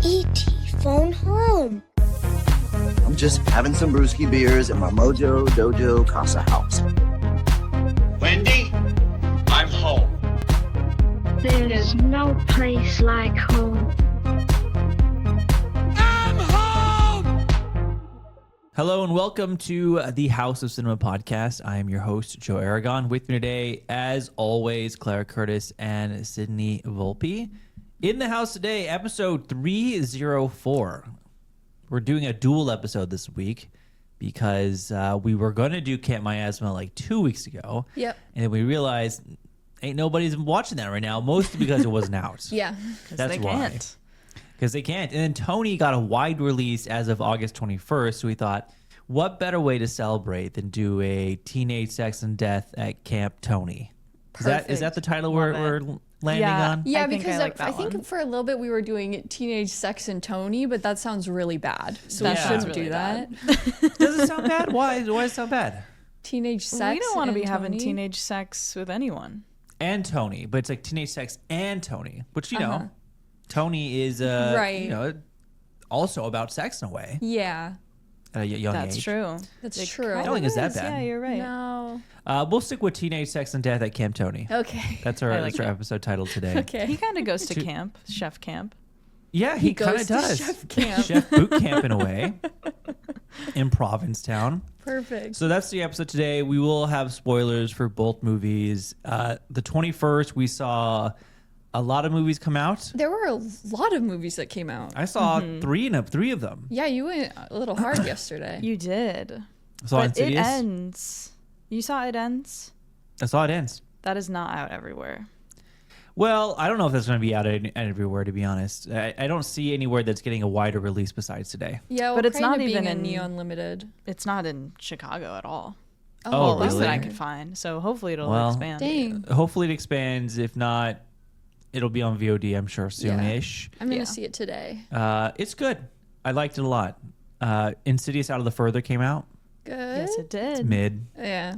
E.T. phone home. I'm just having some brewski beers at my Mojo Dojo Casa house. Wendy, I'm home. There is no place like home. I'm home! Hello and welcome to the House of Cinema podcast. I am your host, Joe Aragon. With me today, as always, Claira Curtis and Sydney Volpe. In the house today, episode 304. We're doing a dual episode this week because we were going to do Camp Miasma like 2 weeks ago. Yep. And then we realized ain't nobody's watching that right now, mostly because it wasn't out. Yeah. That's they why. can't. Because they can't. And then Tony got a wide release as of August 21st. So we thought, what better way to celebrate than do a teenage sex and death at Camp Tony? Is that the title we're landing on? Yeah, I think because I like that I think one. for a little bit we were doing Teenage Sex and Tony, but that sounds really bad. So we That sounds shouldn't really do that. Does it sound bad? Why does it sound bad? Teenage Sex We don't want to and be having Tony? teenage sex with anyone. And Tony, but it's like teenage sex and Tony, which, you know, Tony is Right. you know, also about sex in a way Yeah, at a young That's age. true. that's true. I don't think it's that bad. Yeah, you're right. No. We'll stick with teenage sex and death at Camp Tony. Okay. That's our, I like our it. episode title today. He Okay. kind of goes to camp, chef camp. Yeah, he kind goes of to does. chef camp. Chef boot camp in a way in Provincetown. Perfect. So that's the episode today. We will have spoilers for both movies. The 21st, we saw a lot of movies come out. There were a lot of movies that came out. I saw three of them. Yeah, you went a little hard yesterday. You did. I saw But it Insidious. ends. You saw It Ends? I saw It Ends. That is not out everywhere. Well, I don't know if that's going to be out everywhere, to be honest. I don't see anywhere that's getting a wider release besides today. Yeah, well, But it's not kinda even being in- a Neon Limited. It's not in Chicago at all. Oh, Well, at least really? that I could find. So hopefully it'll Well, expand. Dang. Hopefully it expands. If not, it'll be on VOD, I'm sure, soonish. I'm gonna Yeah. see it today. It's good. I liked it a lot. Insidious Out of the Further came out. Good. Yes, it did. Mid. Yeah.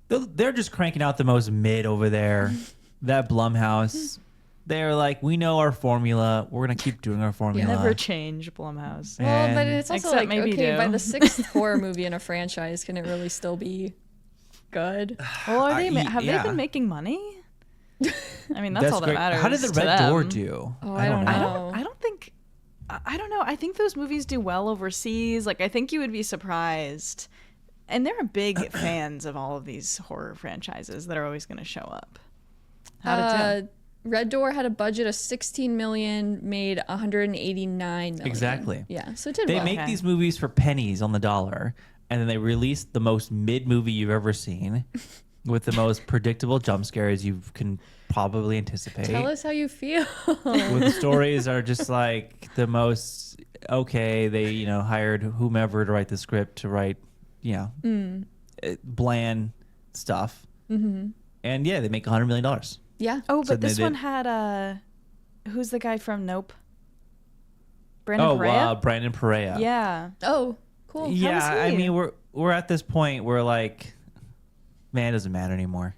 They're just cranking out the most mid over there. That Blumhouse. They're like, we know our formula. We're going to keep doing our formula. Never change, Blumhouse. Yeah. Well, but And- it's also Except like, maybe okay, do. by the sixth horror movie in a franchise, can it really still be good? Well, are they? Have yeah. they been making money? I mean, that's all that great. matters. How did the to Red Door them. do? Oh, I don't know. I don't think. I don't know. I think those movies do well overseas. Like, I think you would be surprised. And they're big fans of all of these horror franchises that are always going to show up. How did it do? Red Door had a budget of 16 million, made 189 million. Exactly. Yeah, so it did They well. make Okay. these movies for pennies on the dollar, and then they release the most mid movie you've ever seen with the most predictable jump scares you can probably anticipate. Tell us how you feel. With the stories are just like the most okay. They hired whomever to write the script to write bland stuff, and yeah, they make $100 million. Yeah. Oh, So but this they one did- had who's the guy from Nope? Brandon Perea? Brandon Perea. Yeah. Oh, cool. Yeah, was I he? mean we're at this point where like, man, it doesn't matter anymore.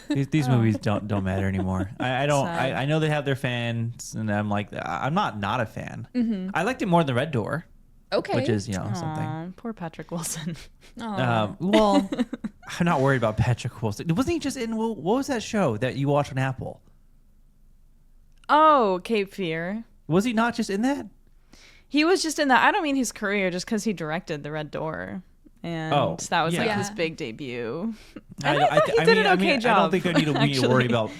These movies don't matter anymore. I don't. Sad. I know they have their fans, and I'm like, I'm not a fan. I liked it more than Red Door, Okay. which is something. Aw, poor Patrick Wilson. Aw. Well, I'm not worried about Patrick Wilson. Wasn't he just in? What was that show that you watch on Apple? Oh, Cape Fear. Was he not just in that? He was just in that. I don't mean his career, just because he directed The Red Door. And Oh, that was like yeah. his big debut. I thought he did an okay I don't job, think we need to worry actually. about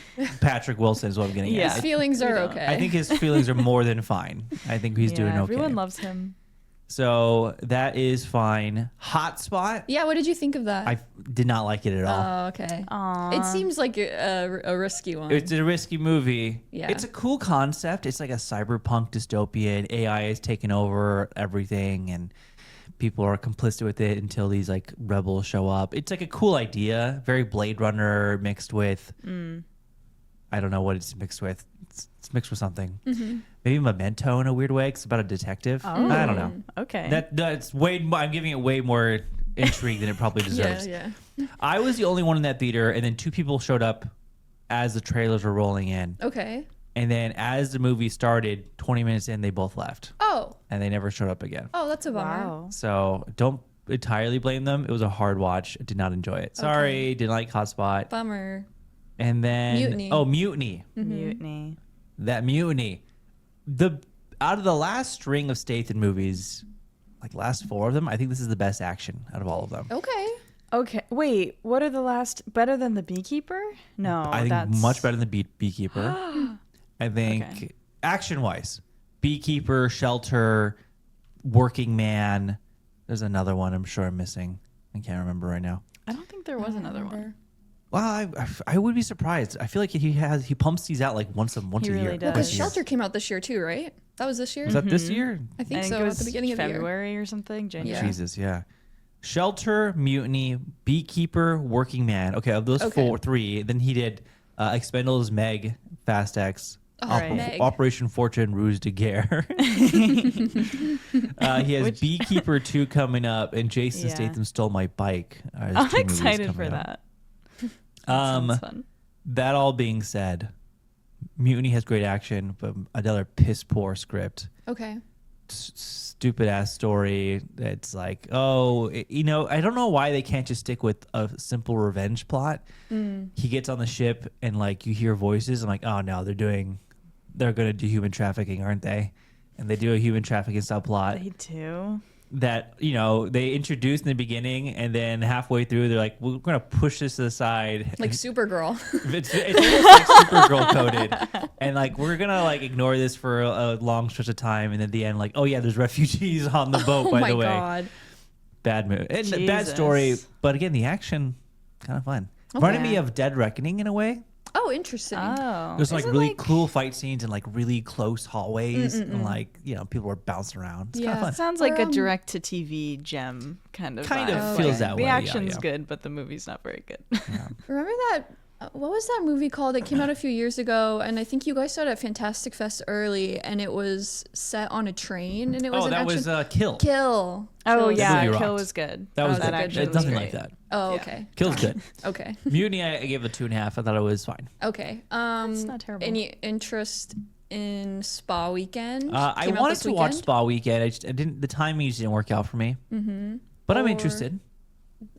Patrick Wilson. Is what I'm getting Yeah. at. His feelings are okay. I think his feelings are more than fine. I think he's doing okay. Everyone loves him. So that is fine. Hotspot. Yeah, what did you think of that? I did not like it at all. Oh, okay. Aw. It seems like a risky one. It's a risky movie. Yeah. It's a cool concept. It's like a cyberpunk dystopian. AI is taking over everything, and people are complicit with it until these like rebels show up. It's like a cool idea. Very Blade Runner mixed with. I don't know what it's mixed with. It's mixed with something. Maybe Memento in a weird way. 'Cause it's about a detective. I don't know. Okay. That's way. I'm giving it way more intrigue than it probably deserves. yeah. I was the only one in that theater, and then two people showed up as the trailers were rolling in. Okay. And then as the movie started, 20 minutes in, they both left. Oh. And they never showed up again. Oh, that's a bummer. Wow. So don't entirely blame them. It was a hard watch. I did not enjoy it. Sorry, didn't like Hotspot. Bummer. And then Mutiny. Oh, Mutiny. Mutiny. That Mutiny. Out of the last string of Statham movies, like last 4 of them, I think this is the best action out of all of them. Okay. Okay, wait. What are the last? Better than the Beekeeper? No, I think that's much better than Beekeeper. I think Okay. action-wise, Beekeeper, Shelter, Working Man. There's another one I'm sure I'm missing. I can't remember right now. I don't think there was another one. Well, I would be surprised. I feel like he pumps these out like once a He year. really does. Because This year. Shelter came out this year too, right? That was this year? Was that this year? I think I think so, it at was the beginning of the year. February or something. January. Yeah. Jesus, yeah. Shelter, Mutiny, Beekeeper, Working Man. Okay, of those Okay. 3, then he did Expendables, Meg, Fast X, Right. Meg. Operation Fortune, Ruse de Guerre. He has Beekeeper 2 coming up, and Jason Yeah. Statham Stole My Bike. are his I'm 2 movies excited for coming up. that. Um, Sounds fun. that all being said, Mutiny has great action, but another piss poor script. Okay. Stupid ass story. It's like, I don't know why they can't just stick with a simple revenge plot. He gets on the ship and like you hear voices. I'm like, oh no, they're gonna do human trafficking, aren't they? And they do a human trafficking subplot They do. that they introduced in the beginning, and then halfway through they're like, we're gonna push this to the side. Like Supergirl. It's almost like Supergirl coded, and like we're gonna like ignore this for a long stretch of time, and at the end, like, oh yeah, there's refugees on the boat. Oh by my the way, God. bad move and bad Jesus. story, but again, the action kind of fun. Reminded me Yeah. of Dead Reckoning in a way. Oh, interesting. Oh. There's like Is it really cool fight scenes and like really close hallways, and like people were bouncing around. It's kind Yeah. of fun. Sounds like a Or, direct-to-TV gem kind of Kind of vibe. feels Like, that way, The yeah, action's yeah. good, but the movie's not very good. Remember that? What was that movie called? It came out a few years ago, and I think you guys saw it at Fantastic Fest early, and it was set on a train, and it was Oh, an that action. was Kill. Kill. Oh Kill. yeah, movie Kill rocked. was good. That was Oh, good. that actually good. It's nothing was like great. that. Oh, Yeah. okay. Kill's good. Okay. Mutiny, I gave it 2.5. I thought it was fine. Okay. It's not terrible. Any interest in Spa Weekend? I Came out wanted this to watch weekend? Spa Weekend. I didn't. The timing just didn't work out for me. Mm-hmm. But I'm Or- interested.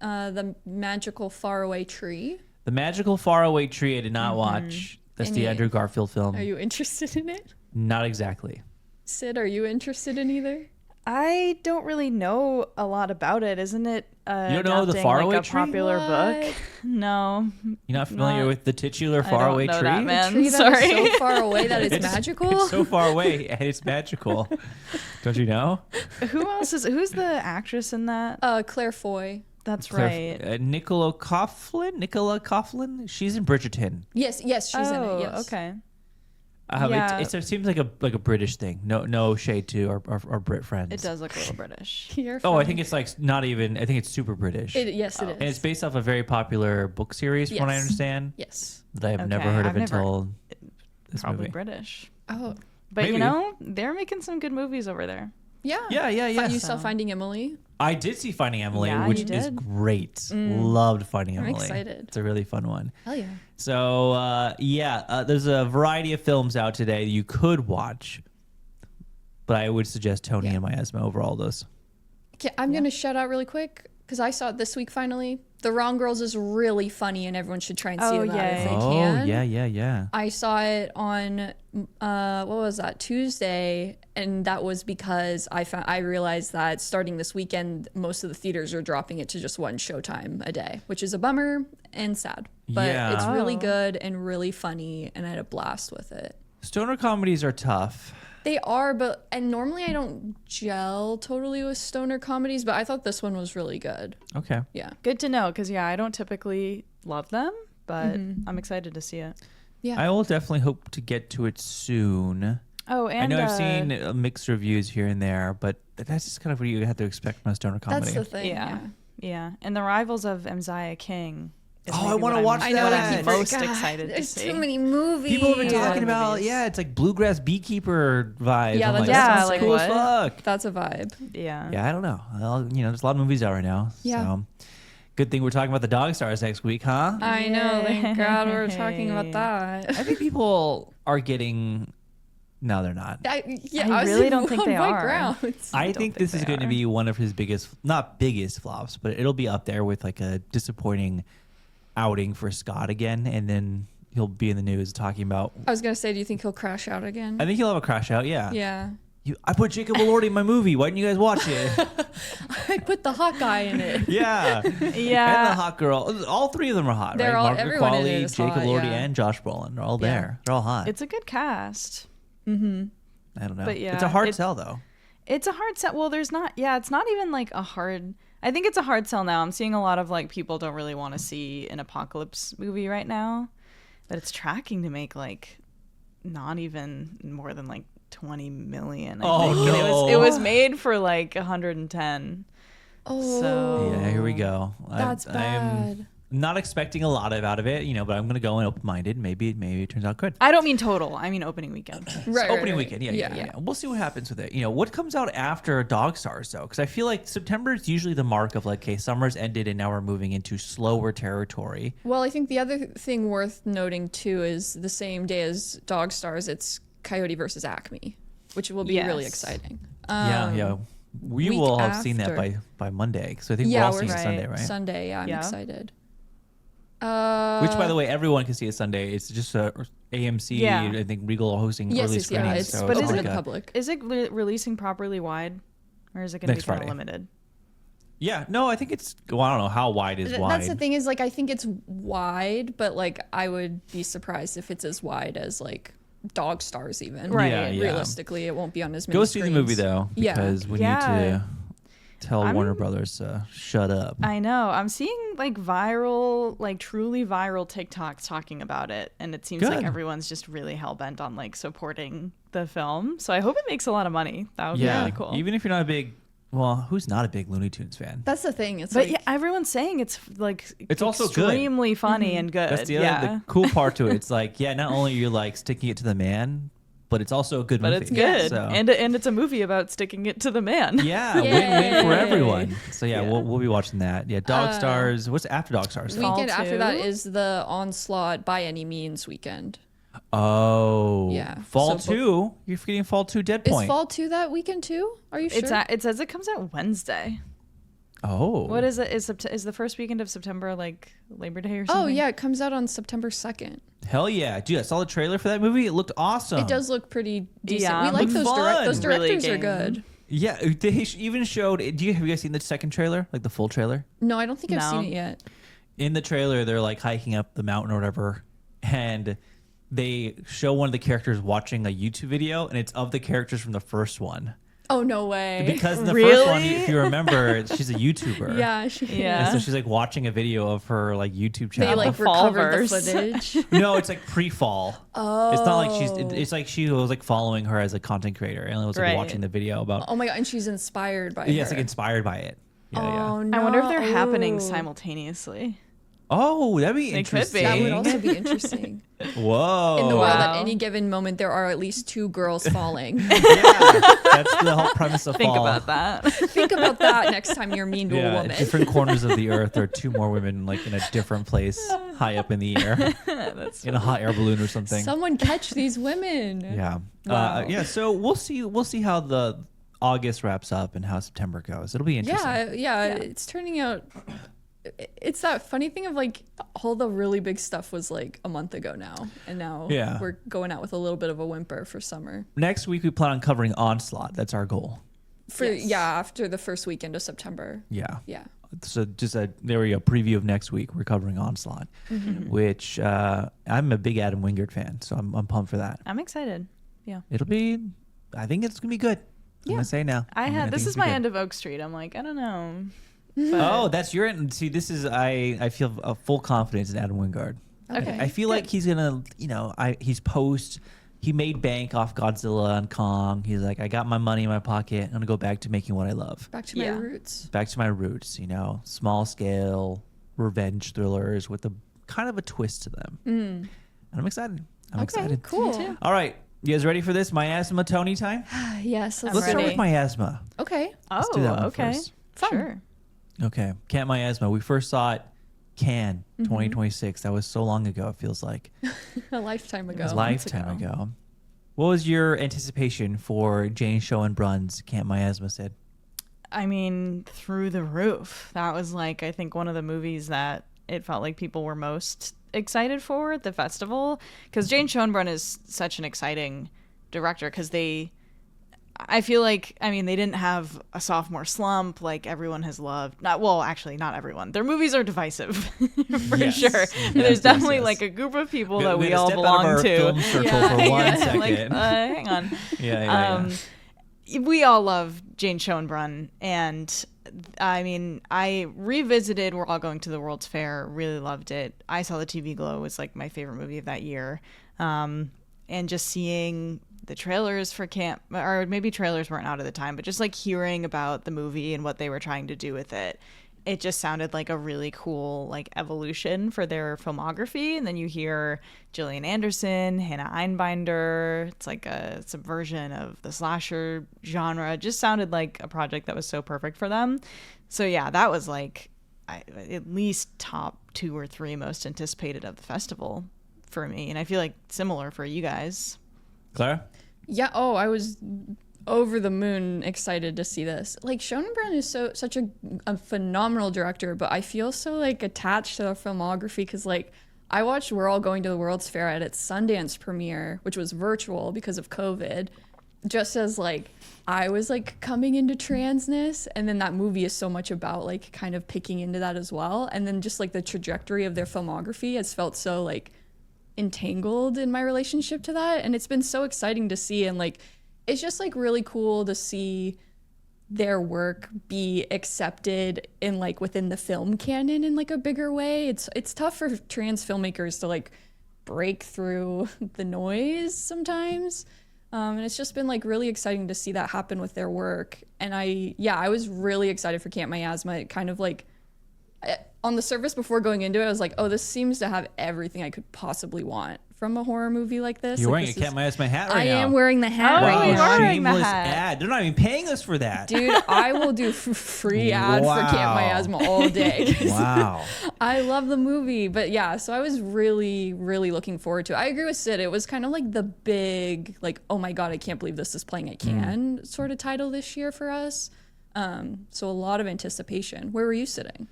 The Magical Faraway Tree. The Magical Faraway Tree. I did not watch. That's the Any- Andrew Garfield film. Are you interested in it? Not exactly. Sid, are you interested in either? I don't really know a lot about it. Isn't it? You don't know the adapting, Faraway like a Tree? popular book? What? No. You're not familiar Not- with the titular I don't Faraway know Tree? that, man. Tree that Sorry. is so far away that it's, magical. It's so far away and it's magical. Don't you know? Who's the actress in that? Claire Foy. That's right. Nicola Coughlin. She's in Bridgerton. Yes, she's in it. Yes. Okay. Yeah. Yeah. It seems like a British thing. No shade to our Brit friends. It does look a little British. You're Oh, I funny. think it's like not even. I think it's super British. Yes, it is. And it's based off a very popular book series, from what I Yes. understand, Yes. that I have Okay, never heard of I've never- until this Probably movie. British. Oh, But Maybe. you know, they're making some good movies over there. yeah. Yeah. You saw Finding Emily. I did see Finding Emily, Yeah, which you is did. great. Loved Finding I'm Emily. excited. It's a really fun one. Hell yeah. So there's a variety of films out today you could watch, but I would suggest Tony and Miasma over all those. Okay, I'm gonna shout out really quick because I saw it this week finally. The Wrong Girls is really funny and everyone should try and see Oh, that if yay. they Oh can. yeah. I saw it on what was that, Tuesday, and that was because I realized that starting this weekend most of the theaters are dropping it to just one showtime a day, which is a bummer and sad. But Yeah. it's really Oh. good and really funny, and I had a blast with it. Stoner comedies are tough. They are, and normally I don't gel totally with stoner comedies, but I thought this one was really good. Okay. Yeah. Good to know, because I don't typically love them, but I'm excited to see it. Yeah. I will definitely hope to get to it soon. Oh, and I know I've seen mixed reviews here and there, but that's just kind of what you have to expect from a stoner comedy. That's the thing. yeah, yeah, and the Rivals of Mziah King. Is Oh, I maybe wanna what watch I'm- I know. that. I I'm keep most God, excited to there's see. too many movies. People have been Yeah. talking about, Movies. it's like bluegrass beekeeper vibes. Yeah, I'm that like, does that sound sounds like cool as what? fuck. That's a vibe. Yeah. Yeah, I don't know. Well, there's a lot of movies out right now. Yeah. So Good thing we're talking about the Dog Stars next week, huh? I know. Thank God we're talking about that. I think people are getting. No, they're not. I was really don't think on they my are. grounds. I think this is going to be one of his biggest, not biggest flops, but it'll be up there with like a disappointing outing for Scott again, and then he'll be in the news talking about. I was gonna say, do you think he'll crash out again? I think he'll have a crash out. Yeah. Yeah. I put Jacob Elordi in my movie. Why didn't you guys watch it? I put the hot guy in it. Yeah. Yeah. And the hot girl. All three of them are hot, They're right? all- Margaret everyone in it Qualley, is Jacob hot, Elordi, yeah. and Josh Brolin. They're all Yeah. there. They're all hot. It's a good cast. I don't know. but yeah, it's a hard sell, though. It's a hard sell. Well, there's not. Yeah, it's not even like a hard. I think it's a hard sell now. I'm seeing a lot of like people don't really want to see an apocalypse movie right now, but it's tracking to make like not even more than like 20 million. I think. And no. it was made for like 110. Oh, So Yeah, here we go. that's I'm bad. not expecting a lot out of it, but I'm going to go in open-minded. Maybe it turns out good. I don't mean total. I mean opening weekend. Right, Opening right. weekend, yeah. We'll see what happens with it. What comes out after Dog Stars, though? Because I feel like September is usually the mark of like, okay, summer's ended and now we're moving into slower territory. Well, I think the other thing worth noting too is the same day as Dog Stars, it's Coyote versus Acme, which will be really Yes. exciting. Yeah. We week will have seen that after. by Monday. So I think Yeah, we're all we're seeing it right. Sunday, right? Sunday, yeah, I'm Yeah. excited. Which, by the way, everyone can see it Sunday. It's just AMC. Yeah. I think Regal are hosting Yes, early yes, yeah, screenings. it's so But open is to it the like public. Is it releasing properly wide, or is it going to be Next kind of Friday. limited? Yeah, no, I think it's. Well, I don't know how wide is wide. That's the thing is like I think it's wide, but like I would be surprised if it's as wide as like Dog Stars even. Right. Yeah. Realistically, it won't be on as many Go see the movie screens. though, Yeah. because we Yeah. need to tell I'm- Warner Brothers to shut up. I know. I'm seeing like viral, like truly viral TikToks talking about it, and it seems like Good. everyone's just really hell bent on like supporting the film. So I hope it makes a lot of money. That would be really cool. Even if you're not a big, well, who's not a big Looney Tunes fan? That's the thing. It's but like yeah, everyone's saying it's like It's also good. extremely funny and good. That's the other the cool part to it. It's like, yeah, not only are you like sticking it to the man, but it's also a good but movie. it's good, So. and it's a movie about sticking it to the man. Yeah, win-win for Yay. everyone. So yeah, Yeah. We'll be watching that. Yeah, Dog Stars. What's after Dog Stars? Fall weekend after that 2? is the Onslaught by any means weekend. Oh, Yeah, Fall so 2. You're forgetting Fall 2. Dead Is Point. Fall 2 that weekend too? Are you sure? It says it comes out Wednesday. Oh, What is it? Is the first weekend of September like Labor Day or something? Oh yeah, it comes out on September 2nd. Hell yeah, dude! I saw the trailer for that movie. It looked awesome. It does look pretty decent. Yeah. We like Looks those fun. those Really directors are game. good. Yeah, they even showed. Have you guys seen the second trailer, like the full trailer? No, I don't think I've No. seen it yet. In the trailer, they're like hiking up the mountain or whatever, and they show one of the characters watching a YouTube video, and it's of the characters from the first one. Oh no way. Because in the first one, Really? if you remember, she's a YouTuber. yeah, she Yeah. And so she's like watching a video of her like YouTube They channel. like The recovered the Fallverse. footage. No, it's like pre-fall. Oh. It's not like it's like she was like following her as a content creator and was like Right. watching the video about. Oh my god, and she's inspired by Yeah, it's her. like inspired by it. Yeah, yeah. Oh no. I wonder if they're happening Ooh. simultaneously. Oh, that'd be They could interesting. be. That would also be interesting. Whoa. In the world, at Wow. any given moment, there are at least two girls falling. Yeah, that's the whole premise of Think fall. about that. Think about that next time you're mean to a Yeah, woman. different corners of the earth. There are two more women like in a different place, high up in the air, in a hot air balloon or something. Someone catch these women. Yeah. Wow. Yeah. So we'll see how the August wraps up and how September goes. It'll be interesting. Yeah, it's turning out. It's that funny thing of like all the really big stuff was like a month ago now, and now Yeah. we're going out with a little bit of a whimper for summer. Next week we plan on covering Onslaught. That's our goal. After the first weekend of September. Yeah. Yeah. So just there we go. Preview of next week. We're covering Onslaught, which I'm a big Adam Wingard fan, so I'm pumped for that. I'm excited. Yeah. It'll be. I think it's gonna be good. I'm gonna say now. This is my end of Oak Street. I'm like, I don't know. Oh, that's your end. See, this is I feel a full confidence in Adam Wingard. Okay. I feel like he's gonna, he made bank off Godzilla and Kong. He's like, I got my money in my pocket. I'm gonna go back to making what I love. Back to my Yeah. roots. Back to my roots, small scale revenge thrillers with a kind of a twist to them. And I'm excited. I'm excited. Cool. All right. You guys ready for this Miasma Tony time? Yes. I'm Let's start ready. with Miasma. Okay. Oh, Let's do that one okay. first. Fun. Sure. Okay. Can't Miasma. We first saw it Cannes 2026. That was so long ago, it feels like. A lifetime ago. It was a lifetime ago. What was your anticipation for Jane Schoenbrun's Can't Miasma, Sid? I mean, through the roof. That was like, I think, one of the movies that it felt like people were most excited for at the festival. Because Jane Schoenbrunn is such an exciting director because I feel like, I mean, they didn't have a sophomore slump like everyone has loved. Actually, not everyone. Their movies are divisive, for Yes. sure. Yes, There's definitely yes. like a group of people We that we had to all step out of belong our to. film circle for 1 second. Like, hang on. Yeah. We all love Jane Schoenbrunn, and I mean, I revisited We're All Going to the World's Fair, really loved it. I Saw the TV Glow was like my favorite movie of that year. And just seeing the trailers for Camp, or maybe trailers weren't out at the time, but just like hearing about the movie and what they were trying to do with it, it just sounded like a really cool like evolution for their filmography. And then you hear Gillian Anderson, Hannah Einbinder. It's like a subversion of the slasher genre. It just sounded like a project that was so perfect for them. So yeah, that was like at least top 2 or 3 most anticipated of the festival for me. And I feel like similar for you guys. Clara? Yeah. Oh, I was over the moon excited to see this. Like, Schoenbrunn is such a phenomenal director, but I feel so like attached to the filmography because like I watched We're All Going to the World's Fair at its Sundance premiere, which was virtual because of COVID, just as like I was like coming into transness, and then that movie is so much about like kind of picking into that as well, and then just like the trajectory of their filmography has felt so like entangled in my relationship to that, and it's been so exciting to see, and like it's just like really cool to see their work be accepted in like within the film canon in like a bigger way. It's tough for trans filmmakers to like break through the noise sometimes, and it's just been like really exciting to see that happen with their work. And I was really excited for Camp Miasma. It kind of like on the surface before going into it, I was like, oh, this seems to have everything I could possibly want from a horror movie like this. You're like, wearing a Camp Miasma hat right I now. am wearing the hat Oh, right you now. are wearing the Shameless hat. ad. They're not even paying us for that. Dude, I will do free ad for Camp Wow. Miasma all day. Wow. I love the movie. But yeah, so I was really, really looking forward to it. I agree with Sid. It was kind of like the big, like, oh my God, I can't believe this is playing at Cannes sort of title this year for us. So a lot of anticipation. Where were you sitting?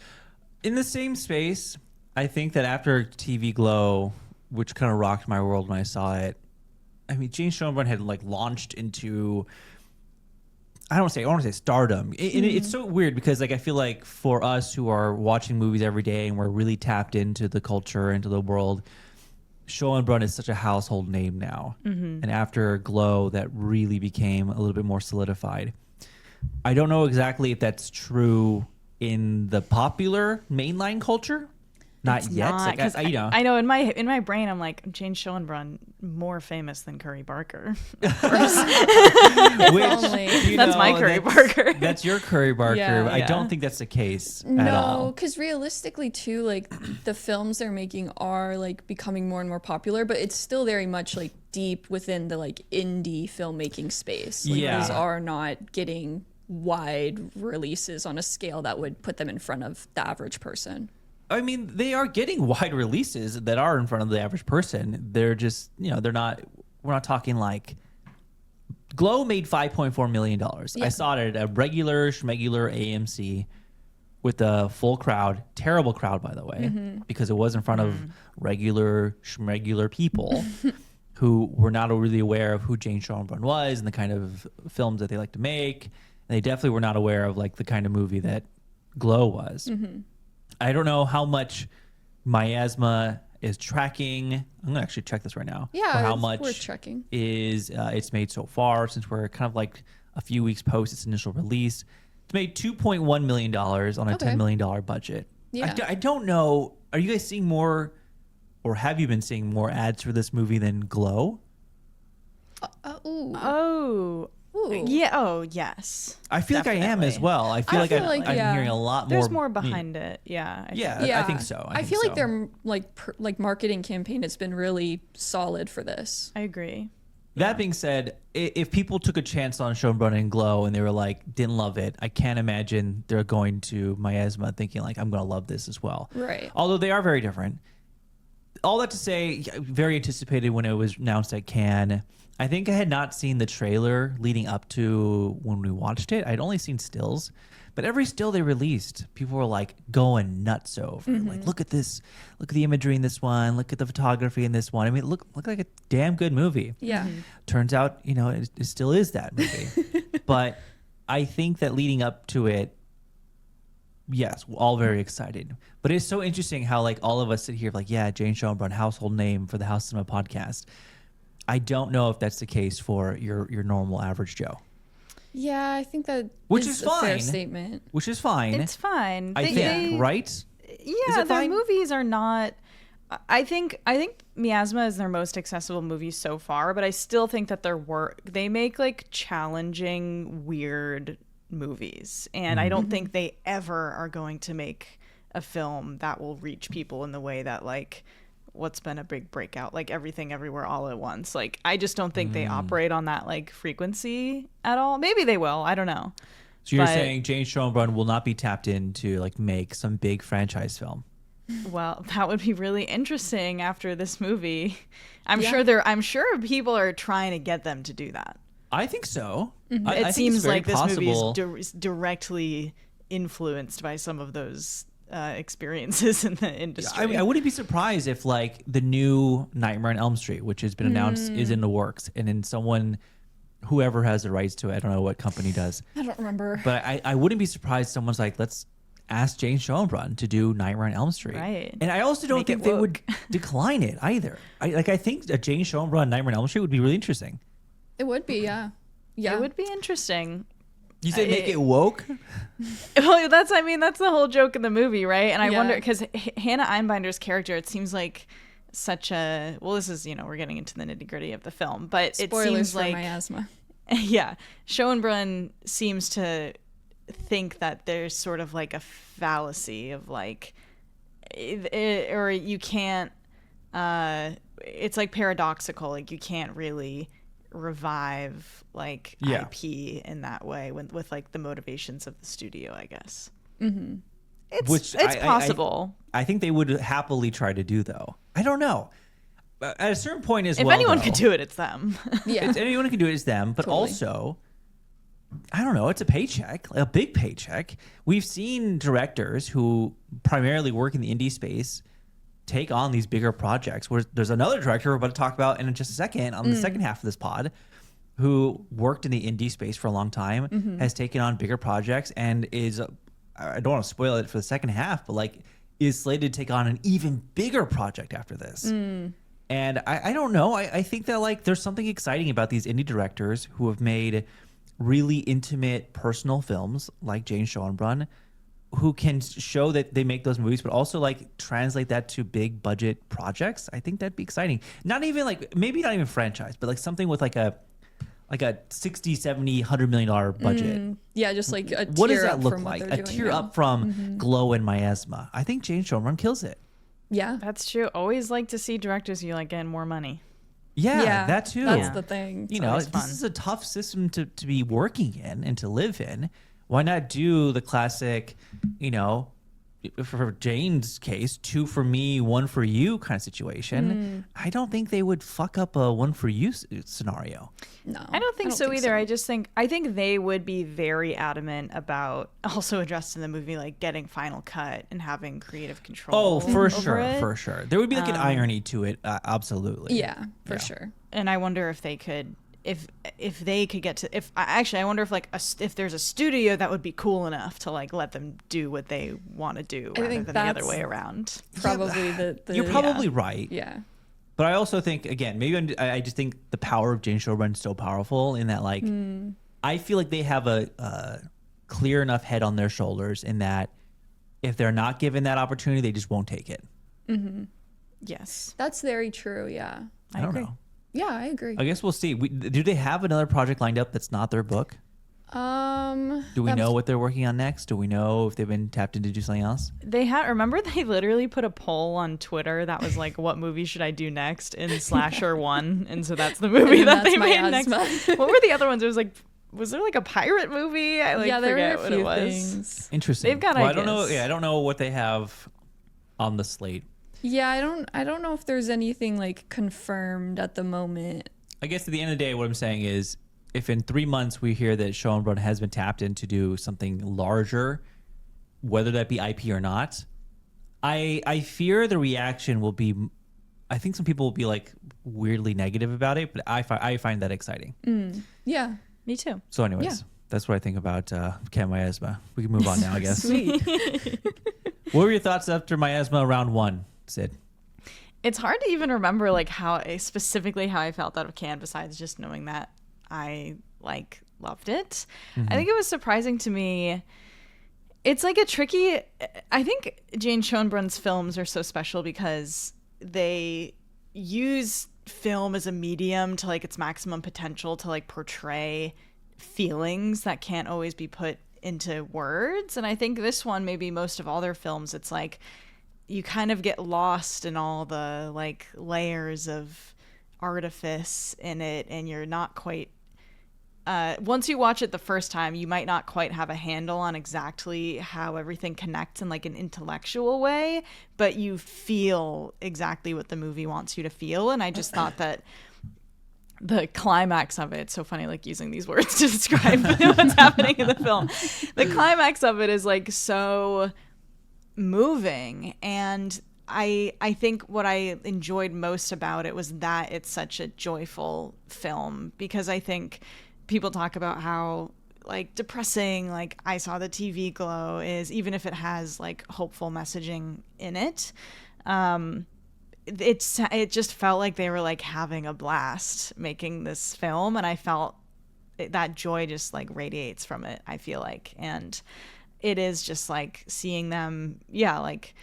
In the same space, I think that after TV Glow, which kind of rocked my world when I saw it, I mean, Jane Schoenbrunn had like launched into, I don't want to say stardom. It's so weird because like I feel like for us who are watching movies every day and we're really tapped into the culture, into the world, Schoenbrunn is such a household name now. And after Glow, that really became a little bit more solidified. I don't know exactly if that's true in the popular mainline culture. Not It's yet. not, Like, 'cause you know. I know in my brain I'm like, Jane Schoenbrunn more famous than Curry Barker. Which, Only. you That's know, my Curry Barker. That's your Curry Barker. Yeah. But I don't Yeah. think that's the case at No, all. because realistically, too, like the films they're making are like becoming more and more popular, but it's still very much like deep within the like indie filmmaking space. Like, Yeah. these are not getting wide releases on a scale that would put them in front of the average person. I mean, they are getting wide releases that are in front of the average person. They're just, you know, we're not talking like Glow made $5.4 million. I saw it at a regular schmegular AMC with a full crowd, terrible crowd, by the way, because it was in front of regular schmegular people who were not really aware of who Jane Schoenbrunn was and the kind of films that they like to make. And they definitely were not aware of like the kind of movie that Glow was. I don't know how much Miasma is tracking. I'm gonna actually check this right now. Yeah, for how it's much worth checking. is it's made so far, since we're kind of like a few weeks post its initial release. It's made $2.1 million on a Okay. $10 million budget. Yeah. I don't know. Are you guys seeing more, or have you been seeing more ads for this movie than Glow? Ooh. Oh. Ooh. Yeah. Oh, yes. I feel like I am as Definitely. well. I feel like feel like, I'm yeah. hearing a lot There's more. more behind it. Yeah. I Yeah, think. I think so. I think feel like so. their like marketing campaign has been really solid for this. I agree. That being said, if people took a chance on Schönbrunn and Glow and they were like, didn't love it, I can't imagine they're going to Miasma thinking like, I'm going to love this as well. Right. Although they are very different. All that to say, very anticipated when it was announced at Cannes. I think I had not seen the trailer leading up to when we watched it. I'd only seen stills. But every still they released, people were like going nuts over. Like, look at this. Look at the imagery in this one. Look at the photography in this one. I mean, it looked like a damn good movie. Yeah. Turns out, it still is that movie. But I think that leading up to it, yes, we're all very excited. But it's so interesting how like all of us sit here like, yeah, Jane Schönbrunn, household name for the House Cinema podcast. I don't know if that's the case for your normal average Joe. Yeah, I think that Which is is a fair fine. statement. Which is fine. It's fine. I think, right? Yeah, it their fine? movies are not. I think Miasma is their most accessible movie so far, but I still think that they make like challenging, weird movies, and I don't think they ever are going to make a film that will reach people in the way that like what's been a big breakout, like Everything Everywhere All at Once. Like I just don't think they operate on that like frequency at all. Maybe they will. I don't know. So you're saying Jane Schönbrunn will not be tapped in to like make some big franchise film? Well, that would be really interesting after this movie. I'm sure people are trying to get them to do that. I think so. It seems like this movie possible. is directly influenced by some of those experiences in the industry. I mean, I wouldn't be surprised if like the new Nightmare on Elm Street, which has been announced, is in the works, and then whoever has the rights to it, I don't know what company does, I don't remember. but I wouldn't be surprised someone's like, let's ask Jane Schönbrunn to do Nightmare on Elm Street. Right. And I also don't Make think it they would woke. decline it either. I think a Jane Schönbrunn Nightmare on Elm Street would be really interesting. It would be, yeah. Yeah. It would be interesting. You said make it woke? Well, that's the whole joke in the movie, right? And I Yeah. wonder, because Hannah Einbinder's character, it seems like such a, well, this is, we're getting into the nitty gritty of the film, but Spoilers it seems for like, Miasma. yeah, Schönbrunn seems to think that there's sort of like a fallacy of like, or you can't, it's like paradoxical, like you can't really revive like IP in that way with like the motivations of the studio, I guess. It's possible. I think they would happily try to do, though. I don't know. At a certain point as if well, anyone though, could do it, it's them. Yeah. anyone can do it, it's them. But Totally. also, I don't know, it's a paycheck, a big paycheck. We've seen directors who primarily work in the indie space take on these bigger projects. Where there's another director we're about to talk about in just a second on the second half of this pod, who worked in the indie space for a long time, has taken on bigger projects, and is, I don't want to spoil it for the second half, but like is slated to take on an even bigger project after this. And I don't know. I think that like there's something exciting about these indie directors who have made really intimate personal films like Jane Schönbrunn, who can show that they make those movies, but also like translate that to big budget projects. I think that'd be exciting. Not even like, maybe not even franchise, but like something with like a 60, 70, $100 million budget. Yeah, just like a What does tier that up look from what like? they're A doing tier now. up from Glow and Miasma. I think Jane Schönbrunn kills it. Yeah. That's true. Always like to see directors you like getting more money. Yeah, that too. That's the thing. You know, always this fun. is a tough system to be working in and to live in. Why not do the classic, for Jane's case, 2 for me, 1 for you kind of situation? I don't think they would fuck up a 1 for you scenario. No. I don't think so either. I think they would be very adamant about also addressed in the movie, like getting final cut and having creative control. Oh, for over sure, it. for sure. There would be like an irony to it, absolutely. Yeah, for sure. And I wonder if they could, if they could get to, I wonder if like if there's a studio that would be cool enough to like let them do what they want to do rather think than the other that's way around. Probably the You're probably right. Yeah. But I also think, again, maybe I just think the power of Jane Schönbrunn is so powerful in that, like, I feel like they have a clear enough head on their shoulders in that if they're not given that opportunity, they just won't take it. Yes. That's very true. Yeah. I don't agree. know. Yeah, I agree. I guess we'll see. Do they have another project lined up that's not their book? Do we know what they're working on next? Do we know if they've been tapped in to do something else? Remember they literally put a poll on Twitter that was like, what movie should I do next in Slasher 1? And so that's the movie that they made next. What were the other ones? It was like, was there like a pirate movie? I there forget were a what few it was. things. Interesting. They've got I ideas. don't know. Yeah, I don't know what they have on the slate. Yeah, I don't know if there's anything like confirmed at the moment. I guess at the end of the day, what I'm saying is, if in 3 months we hear that Schoenbrunn has been tapped in to do something larger, whether that be IP or not, I fear the reaction will be. I think some people will be like weirdly negative about it, but I find that exciting. Yeah. Me too. So, anyways, that's what I think about Miasma. We can move on now, I guess. Sweet. What were your thoughts after Miasma round 1, Sid? It's hard to even remember like specifically how I felt out of Cannes, besides just knowing that I loved it. I think it was surprising to me. It's like a tricky. I think Jane Schoenbrunn's films are so special because they use film as a medium to like its maximum potential to like portray feelings that can't always be put into words. And I think this one, maybe most of all their films, it's like you kind of get lost in all the like layers of artifice in it, and you're not quite once you watch it the first time, you might not quite have a handle on exactly how everything connects in like an intellectual way, but you feel exactly what the movie wants you to feel. And I just thought that the climax of it, it's so funny like using these words to describe what's happening in the film. The climax of it is like so moving, and I think what I enjoyed most about it was that it's such a joyful film, because I think people talk about how like depressing like I Saw the TV Glow is, even if it has like hopeful messaging in it. It just felt like they were like having a blast making this film, and I felt that joy just like radiates from it, I feel like. And it is just like seeing them like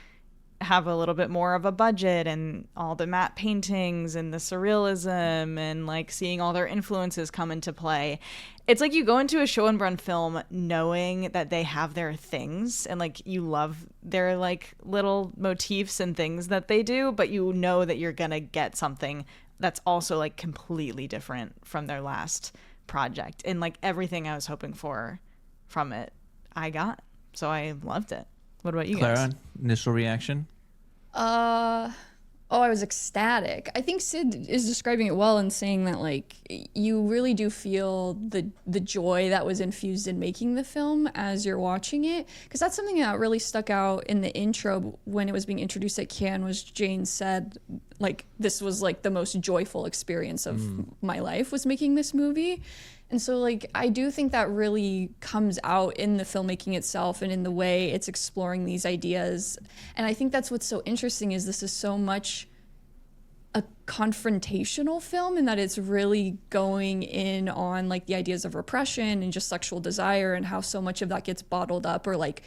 have a little bit more of a budget, and all the matte paintings and the surrealism, and like seeing all their influences come into play. It's like you go into a Schoenbrunn film knowing that they have their things, and like you love their like little motifs and things that they do, but you know that you're gonna get something that's also like completely different from their last project, and like everything I was hoping for from it I got. So I loved it. What about you Claira, guys? initial reaction? I was ecstatic. I think Sid is describing it well in saying that like you really do feel the joy that was infused in making the film as you're watching it, because that's something that really stuck out in the intro when it was being introduced at Cannes. Was Jane said like this was like the most joyful experience of my life was making this movie. And so like I do think that really comes out in the filmmaking itself and in the way it's exploring these ideas. And I think that's what's so interesting, is this is so much a confrontational film, in that it's really going in on like the ideas of repression and just sexual desire, and how so much of that gets bottled up or like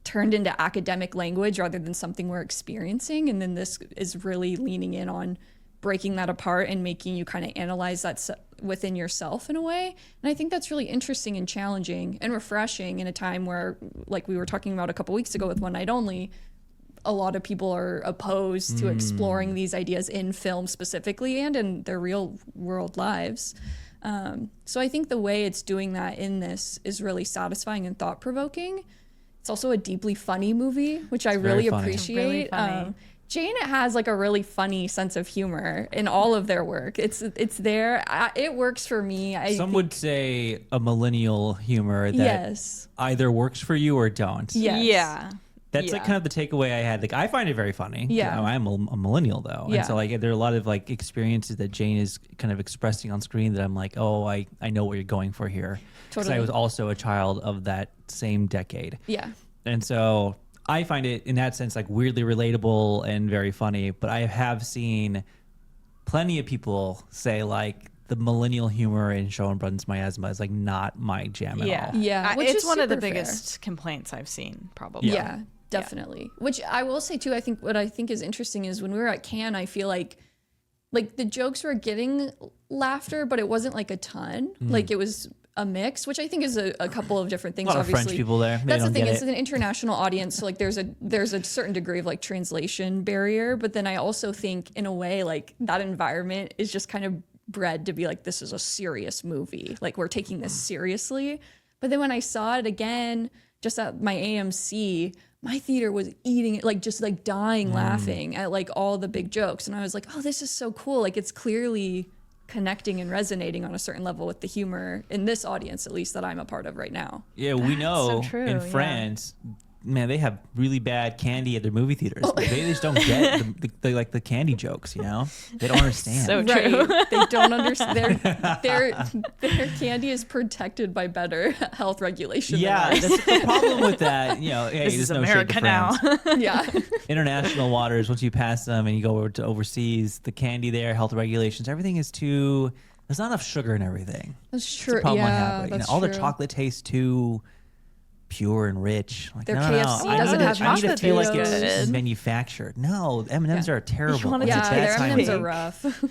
turned into academic language rather than something we're experiencing. And then this is really leaning in on breaking that apart and making you kind of analyze that within yourself in a way. And I think that's really interesting and challenging and refreshing in a time where, like we were talking about a couple weeks ago with One Night Only, a lot of people are opposed to exploring these ideas in film specifically and in their real world lives. So I think the way it's doing that in this is really satisfying and thought-provoking. It's also a deeply funny movie, which I really funny. appreciate. Really funny. Jane has like a really funny sense of humor in all of their work. It's there. It works for me. Some would say a millennial humor that yes. either works for you or don't. Yes. Yeah. That's like kind of the takeaway I had. Like, I find it very funny. Yeah. I'm a millennial though. Yeah. And so like there are a lot of like experiences that Jane is kind of expressing on screen that I'm like, oh, I know what you're going for here. Because I was also a child of that same decade. Yeah. And so I find it in that sense like weirdly relatable and very funny. But I have seen plenty of people say like the millennial humor in Schoenbrunn's Miasma is like not my jam at all. Yeah. Which It's is one of the super fair. biggest complaints I've seen, probably. Yeah, definitely. Which I will say too, what I think is interesting is when we were at Cannes, I feel like the jokes were getting laughter, but it wasn't like a ton. Like it was a mix, which I think is a couple of different things. A lot of Obviously, French people there. They That's the don't thing. get It's it. an international audience, so like there's a certain degree of like translation barrier. But then I also think in a way like that environment is just kind of bred to be like, this is a serious movie. Like we're taking this seriously. But then when I saw it again, just at my AMC, my theater was eating it, like just like dying laughing at like all the big jokes. And I was like, oh, this is so cool. Like it's clearly connecting and resonating on a certain level with the humor in this audience, at least that I'm a part of right now. Yeah, we know so true, in yeah. France, man, they have really bad candy at their movie theaters. They just don't get the candy jokes, you know? They don't understand. So true. Right. They don't understand. Their candy is protected by better health regulation. Yeah, than ours. that's the problem with that. You know, hey, This there's is no America shade to now. France. Yeah. International waters, once you pass them and you go over to overseas, the candy there, health regulations, everything is too. There's not enough sugar in everything. That's That's true. the problem I Yeah, have. You know, that's all the true. chocolate tastes too pure and rich. Like, Their no, KFC no, doesn't have I need to chocolate feel like potatoes. it's manufactured. No, M&Ms Yeah. are terrible. want it Like, to it's Yeah, that their time M&Ms of are day. rough.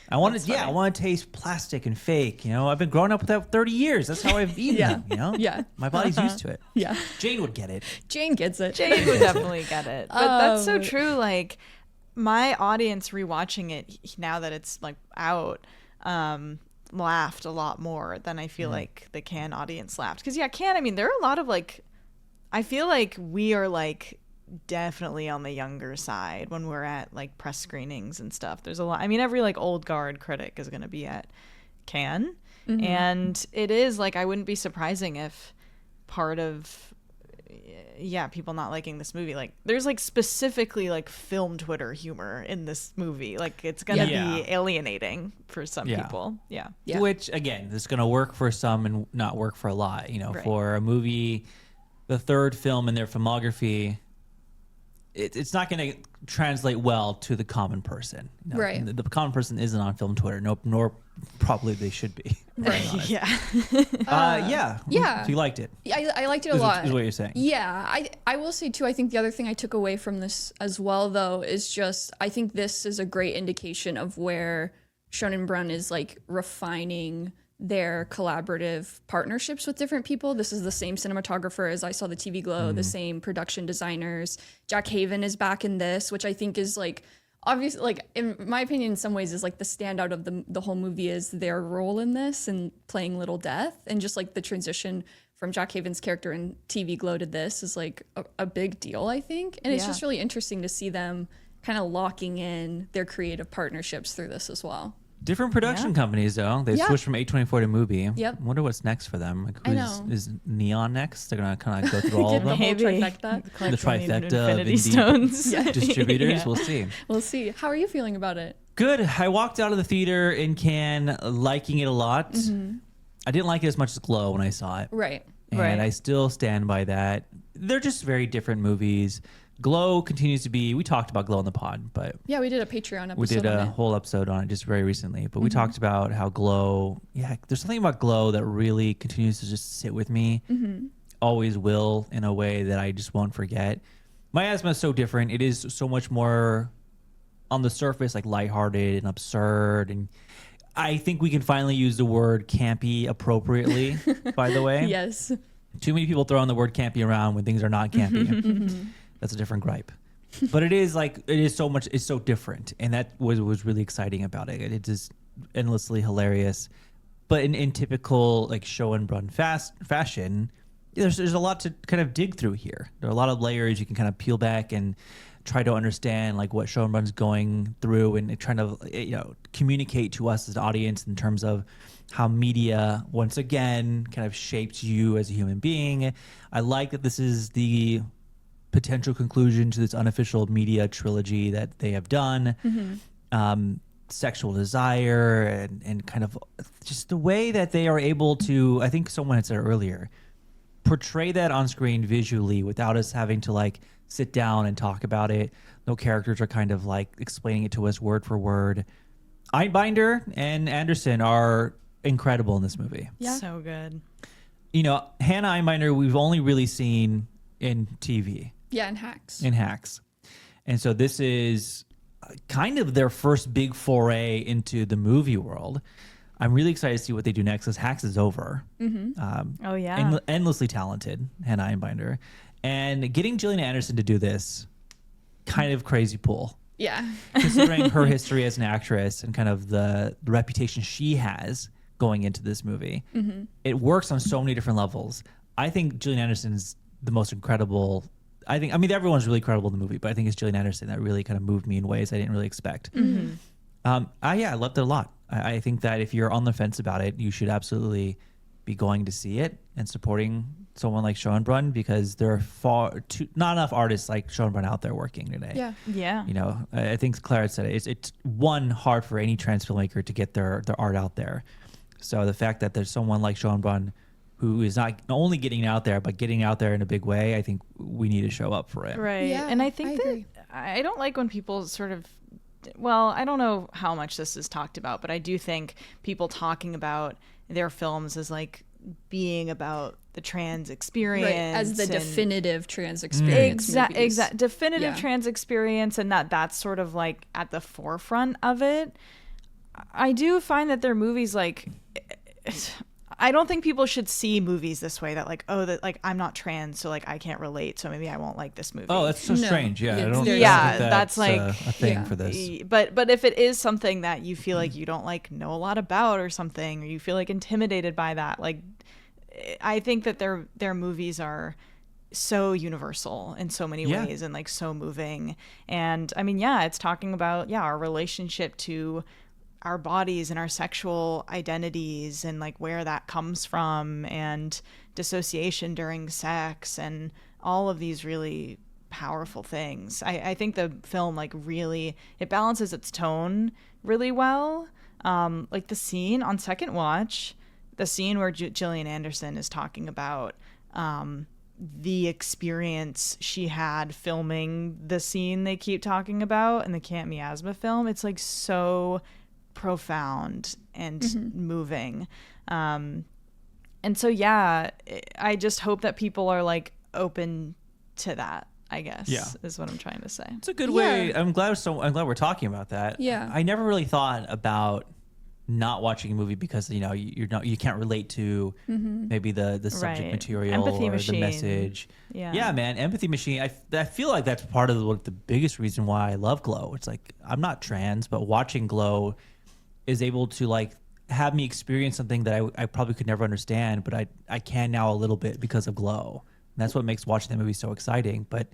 I want to, I want to taste plastic and fake. You know, I've been growing up with that 30 years. That's how I've eaten Yeah. them. You know, Yeah. my body's used to it. Yeah. Jane would get it. Jane gets it. Jade would definitely get it. But that's so true. Like my audience rewatching it now that it's like out, laughed a lot more than I feel like the Cannes audience laughed. Because yeah, Cannes, I mean, there are a lot of like, I feel like we are like definitely on the younger side when we're at like press screenings and stuff. There's a lot. I mean, every like old guard critic is going to be at Cannes, and it is like I wouldn't be surprising if part of people not liking this movie, like there's like specifically like film Twitter humor in this movie. Like it's gonna Yeah. be alienating for some Yeah. people. Yeah. Yeah. Which again, is going to work for some and not work for a lot. You know, Right. for a movie, the third film in their filmography, it's not going to translate well to the common person. You know, Right. The common person isn't on film Twitter, nor probably they should be. Yeah. Yeah. yeah. So you liked it. I liked it a Is lot. what you're saying. Yeah, I will say too, I think the other thing I took away from this as well, though, is just I think this is a great indication of where Shonen Brun is like refining their collaborative partnerships with different people. This is the same cinematographer as I saw the TV Glow, the same production designers. Jack Haven is back in this, which I think is like obviously, like in my opinion, in some ways is like the standout of the whole movie is their role in this and playing Little Death, and just like the transition from Jack Haven's character in TV Glow to this is like a big deal, I think. And it's Yeah. just really interesting to see them kind of locking in their creative partnerships through this as well. Different production companies, though. They Yeah. switched from A24 to Mubi. Yep. Wonder what's next for them. Like, I know. is Neon next? They're gonna kind of go through all of Get the them. whole Maybe. trifecta. The trifecta of Infinity indie Stones. distributors. Yeah. We'll see. We'll see. How are you feeling about it? Good. I walked out of the theater in Cannes liking it a lot. I didn't like it as much as Glow when I saw it. Right. And Right. I still stand by that. They're just very different movies. Glow continues to be, we talked about Glow on the pod, but Yeah, we did a Patreon episode we did on a it. whole episode on it just very recently. But we talked about how Glow, there's something about Glow that really continues to just sit with me. Always will, in a way that I just won't forget. Miasma is so different. It is so much more on the surface, like lighthearted and absurd. And I think we can finally use the word campy appropriately, by the way. Yes. Too many people throwing the word campy around when things are not campy. That's a different gripe. But it is so much, it's so different. And that was really exciting about it. It's just endlessly hilarious. But in typical like show and run fashion, there's a lot to kind of dig through here. There are a lot of layers you can kind of peel back and try to understand like what show and run's going through and trying to communicate to us as an audience in terms of how media once again kind of shapes you as a human being. I like that this is the potential conclusion to this unofficial media trilogy that they have done. Sexual desire and kind of just the way that they are able to, I think someone had said earlier, portray that on screen visually without us having to like sit down and talk about it. No characters are kind of like explaining it to us word for word. Einbinder and Anderson are incredible in this movie. Yeah. So good. You know, Hannah Einbinder, we've only really seen in TV, Yeah, and Hacks. in Hacks. And so this is kind of their first big foray into the movie world. I'm really excited to see what they do next because Hacks is over. Oh yeah. Endlessly talented Hannah Einbinder, and getting Gillian Anderson to do this kind of crazy pull. Yeah. Considering her history as an actress and kind of the reputation she has going into this movie, it works on so many different levels. I think Gillian Anderson is the most incredible. I mean, everyone's really incredible in the movie, but I think it's Gillian Anderson that really kind of moved me in ways I didn't really expect. I loved it a lot. I think that if you're on the fence about it, you should absolutely be going to see it and supporting someone like Schoenbrunn, because there are not enough artists like Schoenbrunn out there working today. Yeah. Yeah. You know, I think Claira said it. It's one, hard for any trans filmmaker to get their art out there. So the fact that there's someone like Schoenbrunn who is not only getting out there, but getting out there in a big way, I think we need to show up for it. Right. Yeah, And I think agree. I don't like when people sort of, well, I don't know how much this is talked about, but I do think people talking about their films as like being about the trans experience. Right, as the and- definitive trans experience. Exact definitive Yeah. trans experience, and that's sort of like at the forefront of it. I do find that their movies, like, I don't think people should see movies this way, that like, oh, that like I'm not trans, so like I can't relate, so maybe I won't like this movie. Oh, that's so No. strange. Yeah, Yeah, I don't. yeah, I don't think that's like- a thing Yeah. for this. But if it is something that you feel like you don't like know a lot about or something, or you feel like intimidated by that, like, I think that their movies are so universal in so many Yeah. ways and like so moving. And I mean, yeah, it's talking about our relationship to our bodies and our sexual identities and like where that comes from, and dissociation during sex, and all of these really powerful things. I think the film like really, it balances its tone really well. Like the scene on second watch, the scene where Gillian Anderson is talking about the experience she had filming the scene they keep talking about in the Camp Miasma film. It's like so profound and moving. And so, yeah, I just hope that people are like open to that, I guess, Yeah. is what I'm trying to say. It's a good way. I'm glad we're talking about that. Yeah. I never really thought about not watching a movie because you can't relate to maybe the subject Right. material Empathy or machine. the message. Yeah. Man, empathy machine. I feel like that's part of the biggest reason why I love Glow. It's like, I'm not trans, but watching Glow is able to like have me experience something that I probably could never understand, but I can now a little bit because of Glow. And that's what makes watching the movie so exciting. But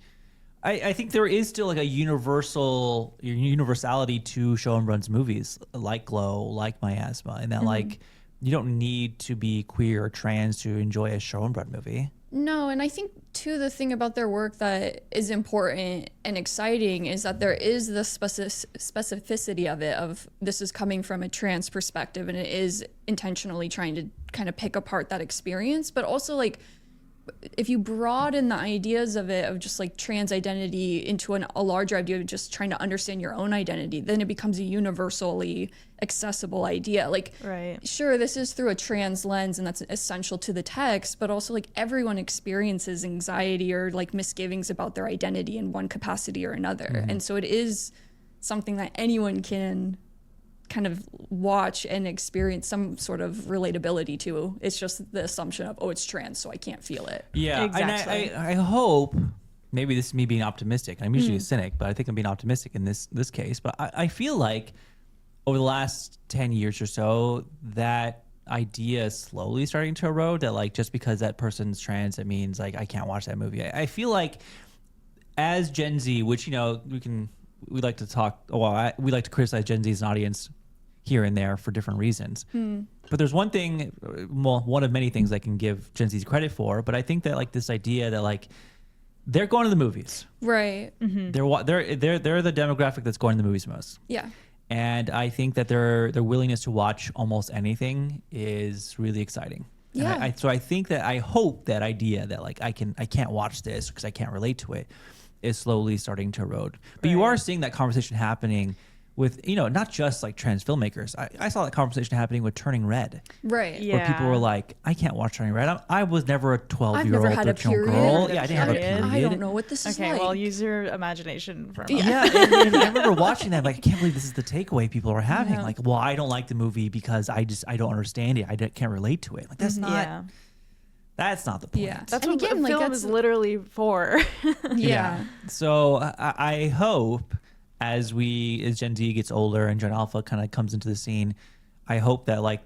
I think there is still like a universality to Schoenbrunn's movies, like Glow, like Miasma, and that like you don't need to be queer or trans to enjoy a Schoenbrunn movie. No, and I think too the thing about their work that is important and exciting is that there is the specificity of it, of this is coming from a trans perspective, and it is intentionally trying to kind of pick apart that experience, but also like if you broaden the ideas of it, of just like trans identity into a larger idea of just trying to understand your own identity, then it becomes a universally accessible idea. Like, Right. sure, this is through a trans lens and that's essential to the text, but also like everyone experiences anxiety or like misgivings about their identity in one capacity or another. And so it is something that anyone can kind of watch and experience some sort of relatability to. It's just the assumption of, oh, it's trans, so I can't feel it. Yeah, Exactly. and I hope, maybe this is me being optimistic. I'm usually a cynic, but I think I'm being optimistic in this case. But I feel like over the last 10 years or so, that idea is slowly starting to erode, that like just because that person's trans, it means like I can't watch that movie. I feel like as Gen Z, which, you know, we like to talk, we like to criticize Gen Z as an audience here and there for different reasons. But there's one thing, well, one of many things I can give Gen Z credit for, but I think that like this idea that like they're going to the movies. Right. They're the demographic that's going to the movies most. Yeah. And I think that their willingness to watch almost anything is really exciting. And Yeah. so I think that, I hope that idea that like I can't watch this because I can't relate to it is slowly starting to erode. But you are seeing that conversation happening with, not just like trans filmmakers. I saw that conversation happening with Turning Red, Right. Yeah. where people were like, I can't watch Turning Red. I was never a 12-year-old, I've never had a 13-year-old period. girl. Yeah, I didn't have a Period. period. I don't know what this is Okay, like. well, use your imagination for a moment. Yeah, and I remember watching that. Like, I can't believe this is the takeaway people are having. Yeah. Like, well, I don't like the movie because I don't understand it. Can't relate to it. Like, that's not. Yeah. That's not the point. Yeah. That's And what again, a like, film that's- is literally for. yeah. So I hope as Gen Z gets older and Gen Alpha kind of comes into the scene, I hope that like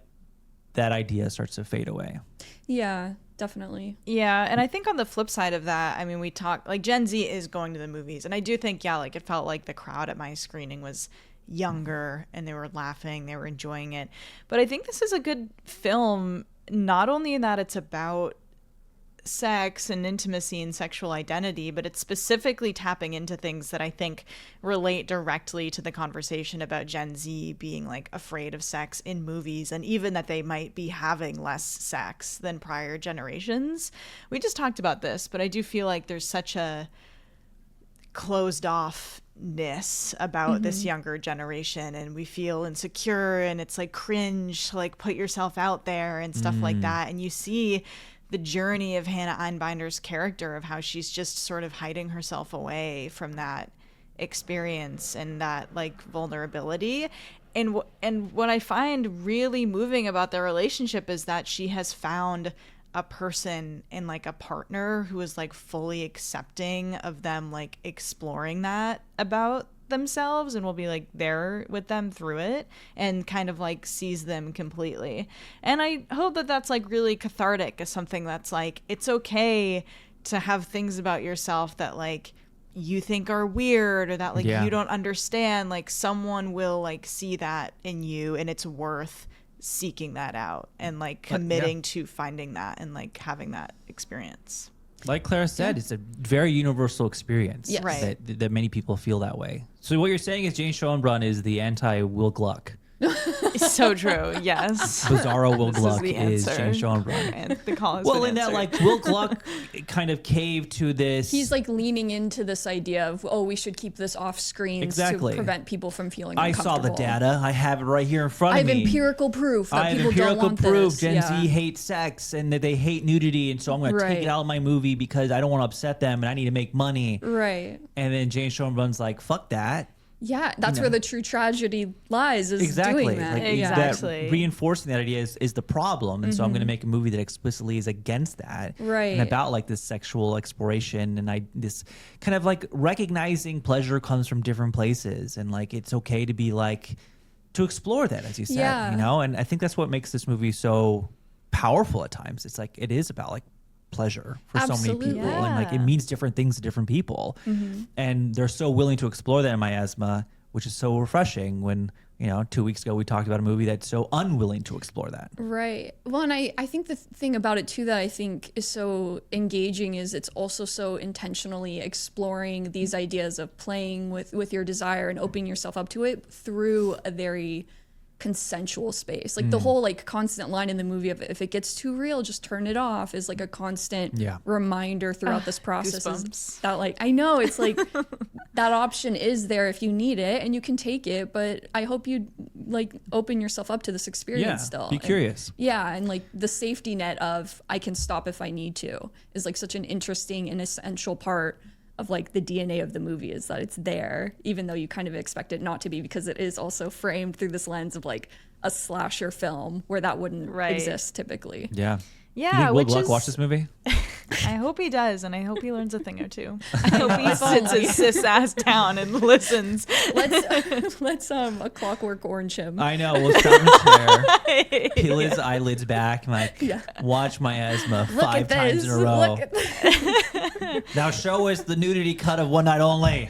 that idea starts to fade away. Yeah, definitely. Yeah, and I think on the flip side of that, I mean, we talk like Gen Z is going to the movies, and I do think, yeah, like it felt like the crowd at my screening was younger and they were laughing, they were enjoying it. But I think this is a good film, not only in that it's about sex and intimacy and sexual identity, but it's specifically tapping into things that I think relate directly to the conversation about Gen Z being like afraid of sex in movies, and even that they might be having less sex than prior generations. We just talked about this, but I do feel like there's such a closed offness about this younger generation, and we feel insecure, and it's like cringe to like put yourself out there and stuff like that. And you see the journey of Hannah Einbinder's character of how she's just sort of hiding herself away from that experience and that like vulnerability. And what I find really moving about their relationship is that she has found a person and like a partner who is like fully accepting of them like exploring that about themselves and will be like there with them through it and kind of like sees them completely. And I hope that that's like really cathartic as something that's like, it's okay to have things about yourself that like you think are weird or that like you don't understand. Like someone will like see that in you, and it's worth seeking that out and like committing to finding that and like having that experience. Like Claire said, it's a very universal experience. Yes. Right. That many people feel that way. So what you're saying is Jane Schoenbrunn is the anti-Will Gluck. It's so true. Yes. Bizarro Will This is Gluck the is answer. Jane Schoenbrunn. And the call has Well, been in that, answered. like, Will Gluck kind of caved to this. He's like leaning into this idea of, oh, we should keep this off screens Exactly. to prevent people from feeling I saw the uncomfortable. data. I have it right here in front I of have me. empirical proof that I have people don't empirical want proof this. Gen Yeah. Z hates sex and that they hate nudity, and so I'm going to take Right. it out of my movie because I don't want to upset them and I need to make money. Right. And then Jane Schoenbrunn's like, fuck that. Yeah, that's know. where the true tragedy lies, is Exactly. doing that. Like, Exactly. that reinforcing that idea is the problem. And so I'm going to make a movie that explicitly is against that. Right. And about like this sexual exploration and this kind of like recognizing pleasure comes from different places. And like, it's okay to be like, to explore that, as you said, Yeah. you know? And I think that's what makes this movie so powerful at times. It's like, it is about like pleasure for so many Absolutely. people. And like, it Yeah. means different things to different people. And they're so willing to explore that in Miasma, which is so refreshing when, 2 weeks ago we talked about a movie that's so unwilling to explore that. Right. Well, and I think the thing about it too that I think is so engaging is it's also so intentionally exploring these ideas of playing with your desire and opening yourself up to it through a very consensual space. Like the whole like constant line in the movie of if it gets too real, just turn it off is like a constant Yeah. reminder throughout this process. Is goosebumps. that like, I know it's like that option is there if you need it and you can take it, but I hope you like open yourself up to this experience Yeah, still. be And- curious. yeah, and like the safety net of I can stop if I need to is like such an interesting and essential part of like the DNA of the movie, is that it's there, even though you kind of expect it not to be, because it is also framed through this lens of like a slasher film where that wouldn't Right. exist typically. Yeah. Yeah, You think Will which Gluck is- watch this movie? I hope he does, and I hope he learns a thing or two. I hope he sits his cis ass down and listens. Let's a Clockwork Orange him. I know. We'll start in a chair, peel his eyelids back, and like watch Miasma Look 5 at times this. in a row. Look at this. Now show us the nudity cut of One Night Only.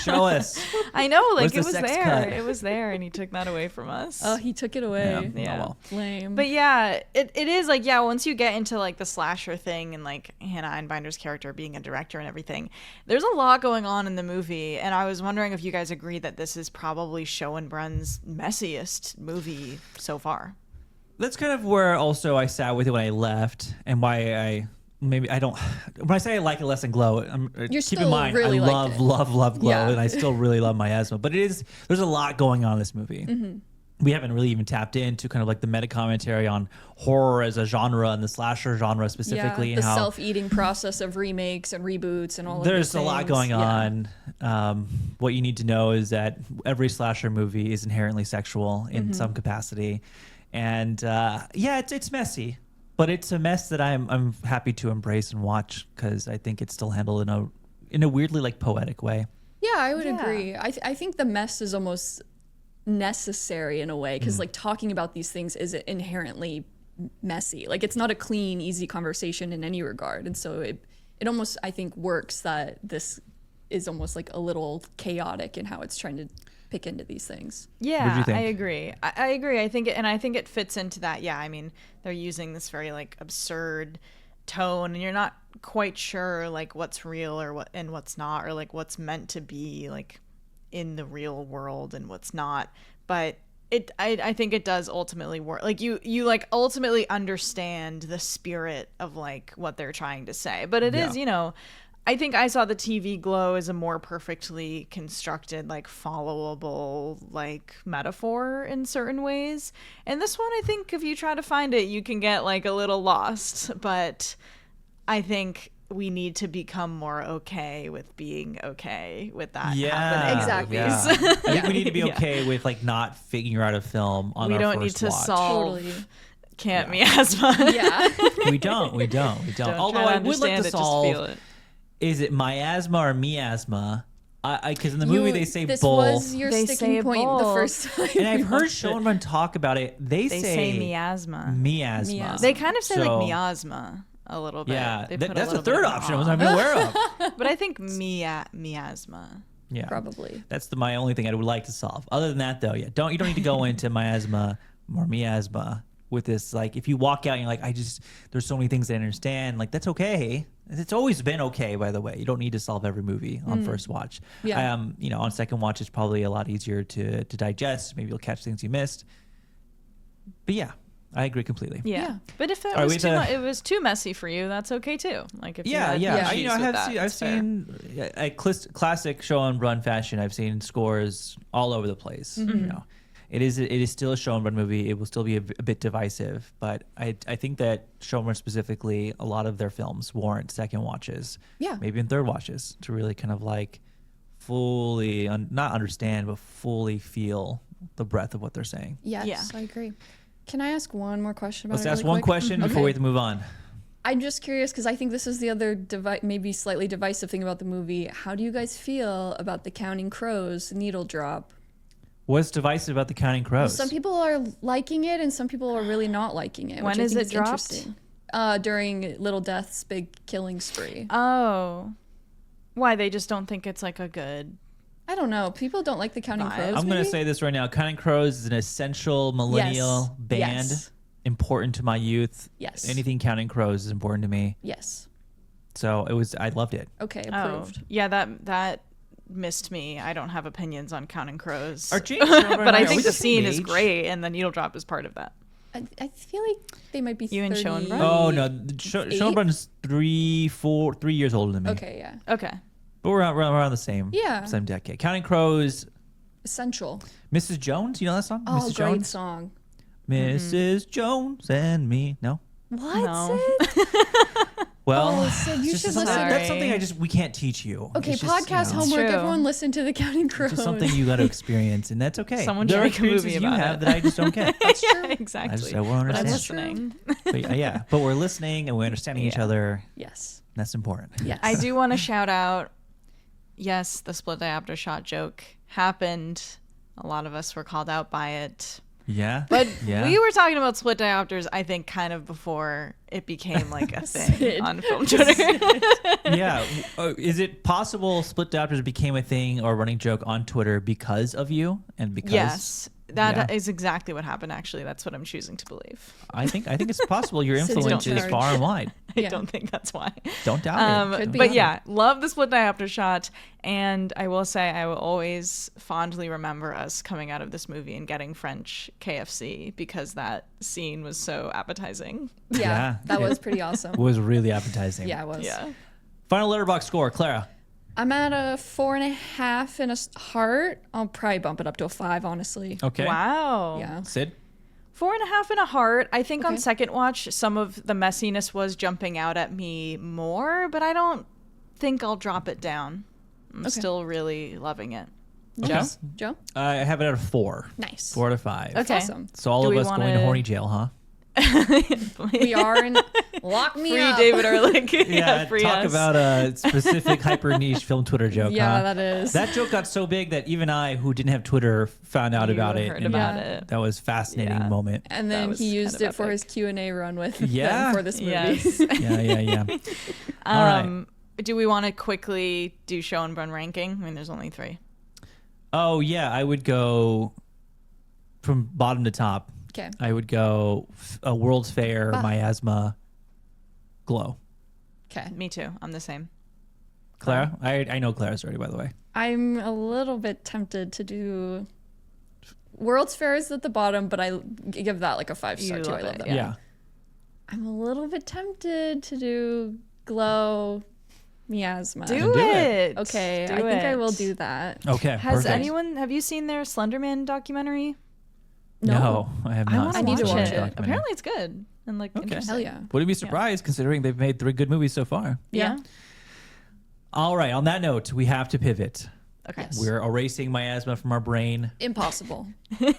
Show us. I know, like Where's the it was sex there. cut? It was there, and he took that away from us. Oh, he took it away. Yeah. Oh, well. Lame. But yeah, it is like, yeah, once you get into like the slasher thing and like Hannah Einbinder's character being a director and everything, there's a lot going on in the movie. And I was wondering if you guys agree that this is probably Schoenbrun's messiest movie so far. That's kind of where also I sat with it when I left, and why maybe I don't. When I say I like it less than Glow, You're keep still in mind really I like love, it. love Glow, Yeah. and I still really love Miasma. But there's a lot going on in this movie. Mm-hmm. We haven't really even tapped into kind of like the meta commentary on horror as a genre and the slasher genre specifically, the and how self-eating process of remakes and reboots and all of there's these a lot things. going Yeah. on. What you need to know is that every slasher movie is inherently sexual in some capacity, and it's messy, but it's a mess that I'm happy to embrace and watch because I think it's still handled in a weirdly like poetic way. Yeah, I would Yeah. agree. I think the mess is almost necessary in a way because like talking about these things is inherently messy. Like it's not a clean, easy conversation in any regard, and so it almost I think works that this is almost like a little chaotic in how it's trying to pick into these things. Yeah, think? I agree. I agree. I think it fits into that. Yeah, I mean, they're using this very like absurd tone, and you're not quite sure like what's real or what's not, or like what's meant to be like in the real world and what's not. But I think it does ultimately work. Like you like ultimately understand the spirit of like what they're trying to say. But it is, I think I saw the TV Glow as a more perfectly constructed, like followable, like metaphor in certain ways. And this one, I think if you try to find it, you can get like a little lost. But I think we need to become more okay with being okay with that happening. Exactly. Yeah. I think we need to be okay with like not figuring out a film on We our don't first need to watch. solve Totally. can't miasma. Yeah. We don't. Don't Although try to I would like understand to it, just feel solve, it. is it miasma or miasma? Because in the movie they say this both. was your They sticking say point the both. first time. And I've we heard watched it. Showrun talk about it. They They say say miasma. miasma. Miasma. They kind of say So- like miasma a little bit. Yeah, They put that's little a bit third of an option I ah. wasn't even aware of. But I think miasma. Yeah, Probably. That's my only thing I would like to solve. Other than that, though, you don't need to go into miasma or miasma with this. Like, if you walk out and you're like, there's so many things I understand. Like, that's okay. It's always been okay, by the way. You don't need to solve every movie on first watch. Yeah. On second watch, it's probably a lot easier to digest. Maybe you'll catch things you missed. But yeah, I agree completely. Yeah. But if it All right, was it was too messy for you, that's okay too. Like if you had issues with that, I've it's fair. seen a classic show on run fashion. I've seen scores all over the place. It is still a show and run movie. It will still be a bit divisive, but I think that show and run specifically, a lot of their films warrant second watches. Yeah. Maybe in third watches to really kind of like fully not understand, but fully feel the breadth of what they're saying. Yes, Yeah. I agree. Can I ask one more question about Let's it ask really one quick? question before we have to move on. I'm just curious because I think this is the other maybe slightly divisive thing about the movie. How do you guys feel about the Counting Crows needle drop? What's divisive about the Counting Crows? Some people are liking it and some people are really not liking it. When which I is think it dropped? Interesting. During Little Death's big killing spree. Oh. Why they just don't think it's like a good I don't know. People don't like the Counting Crows. I'm going to maybe? say this right now. Counting Crows is an essential millennial Yes. band. Yes. Important to my youth. Yes. Anything Counting Crows is important to me. Yes. So I loved it. Okay, Oh. approved. Yeah, that missed me. I don't have opinions on Counting Crows. Are James Sherburne but and I are think we the the same scene is age? great and the needle drop is part of that. I feel like they might be You and 30. Schoenbrunn? Oh, no. Sherburne's 3 years older than me. Okay, yeah. Okay. But we're around the same decade. Counting Crows, Essential. Mrs. Jones. You know that song? Oh, Mrs. great Jones? song. Mrs. Jones and me. No? What? No. Well, Oh, Sid, you it's should just something- listen. That's something we can't teach you. Okay, It's just, podcast you know, homework. true. Everyone listen to the Counting Crows. It's just something you got to experience, and that's okay. Someone there should are make a movie experiences you about have it. that I just don't get. Yeah, exactly. I won't But I'm understand. listening. But we're listening and we're understanding each Yeah. other. Yes. That's important. Yes. I do want to shout out, yes, the split diopter shot joke happened. A lot of us were called out by it. Yeah. But yeah. we were talking about split diopters, I think, kind of before it became like a thing Sid. on film Twitter. Yeah. Is it possible split diopters became a thing or a running joke on Twitter because of you and because? Yes, that is Yeah. exactly what happened. Actually, that's what I'm choosing to believe. I think it's possible your Sid's in influence is charge. far and wide. I Yeah. don't think that's why. Don't doubt it. Could be. But yeah, love the split diopter shot. And I will say, I will always fondly remember us coming out of this movie and getting French KFC because that scene was so appetizing. Yeah, that it was pretty awesome. was really appetizing. Yeah, it was. Yeah. Final letterbox score, Clara. I'm at a 4.5 and a heart. I'll probably bump it up to a 5, honestly. Okay. Wow. Yeah. Sid? 4.5 and a heart. I think on Okay. second watch, some of the messiness was jumping out at me more, but I don't think I'll drop it down. I'm still really loving it. Nice. Joe? I have it at a 4. Nice. 4 out of 5. That's Okay. awesome. So all Do of we us going to wanna- horny jail, huh? We are in Lock Me Free Up. David Ehrlich. free talk us. about a specific hyper niche film Twitter joke. Yeah, huh? that is. That joke got so big that even I, who didn't have Twitter, found out You about it. heard and about Yeah. it. That was a fascinating Yeah. moment. And That then was he used kind of it for epic. his Q&A run with Yeah. them for this movie. Yes. Yeah. All right. Do we want to quickly do show and burn ranking? I mean, there's only 3. Oh, yeah. I would go from bottom to top. Okay. I would go a World's Fair, Miasma, Glow. Okay. Me too. I'm the same. Clara? I know Clara's already, by the way. I'm a little bit tempted to do World's Fair is at the bottom, but I give that like a 5-star You too. I love love it, that. Yeah. I'm a little bit tempted to do Glow, Miasma. Do do it. it. Okay, Do I think I it. will do that. Okay. Has perfect. have you seen their Slenderman documentary? No, I have I not. want to I need to watch watch it. it. Apparently, it's good and like interesting. Hell yeah. Wouldn't be surprised considering they've made 3 good movies so far. Yeah. All right. On that note, we have to pivot. Okay. Yes. We're erasing Miasma from our brain. Impossible.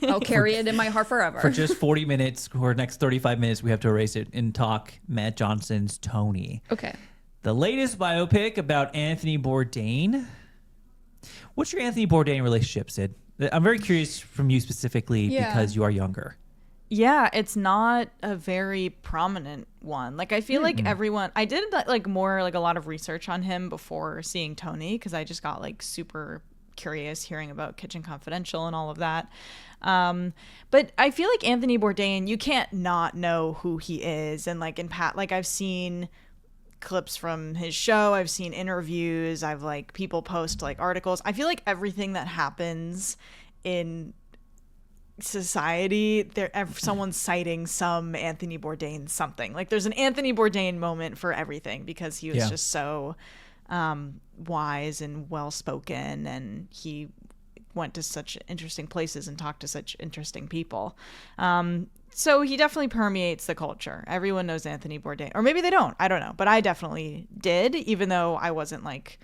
I'll carry it in my heart forever. For just 40 minutes or next 35 minutes, we have to erase it and talk Matt Johnson's Tony. Okay. The latest biopic about Anthony Bourdain. What's your Anthony Bourdain relationship, Sid? I'm very curious from you specifically Yeah. because you are younger. Yeah, it's not a very prominent one. Like I feel like everyone I did like more like a lot of research on him before seeing Tony because I just got like super curious hearing about Kitchen Confidential and all of that. But I feel like Anthony Bourdain, you can't not know who he is and like like I've seen clips from his show, I've seen interviews, I've like people post like articles. I feel like everything that happens in society someone's citing some Anthony Bourdain something. Like there's an Anthony Bourdain moment for everything because he was just so wise and well spoken and he went to such interesting places and talked to such interesting people. So he definitely permeates the culture. Everyone knows Anthony Bourdain, or maybe they don't. I don't know, but I definitely did, even though I wasn't like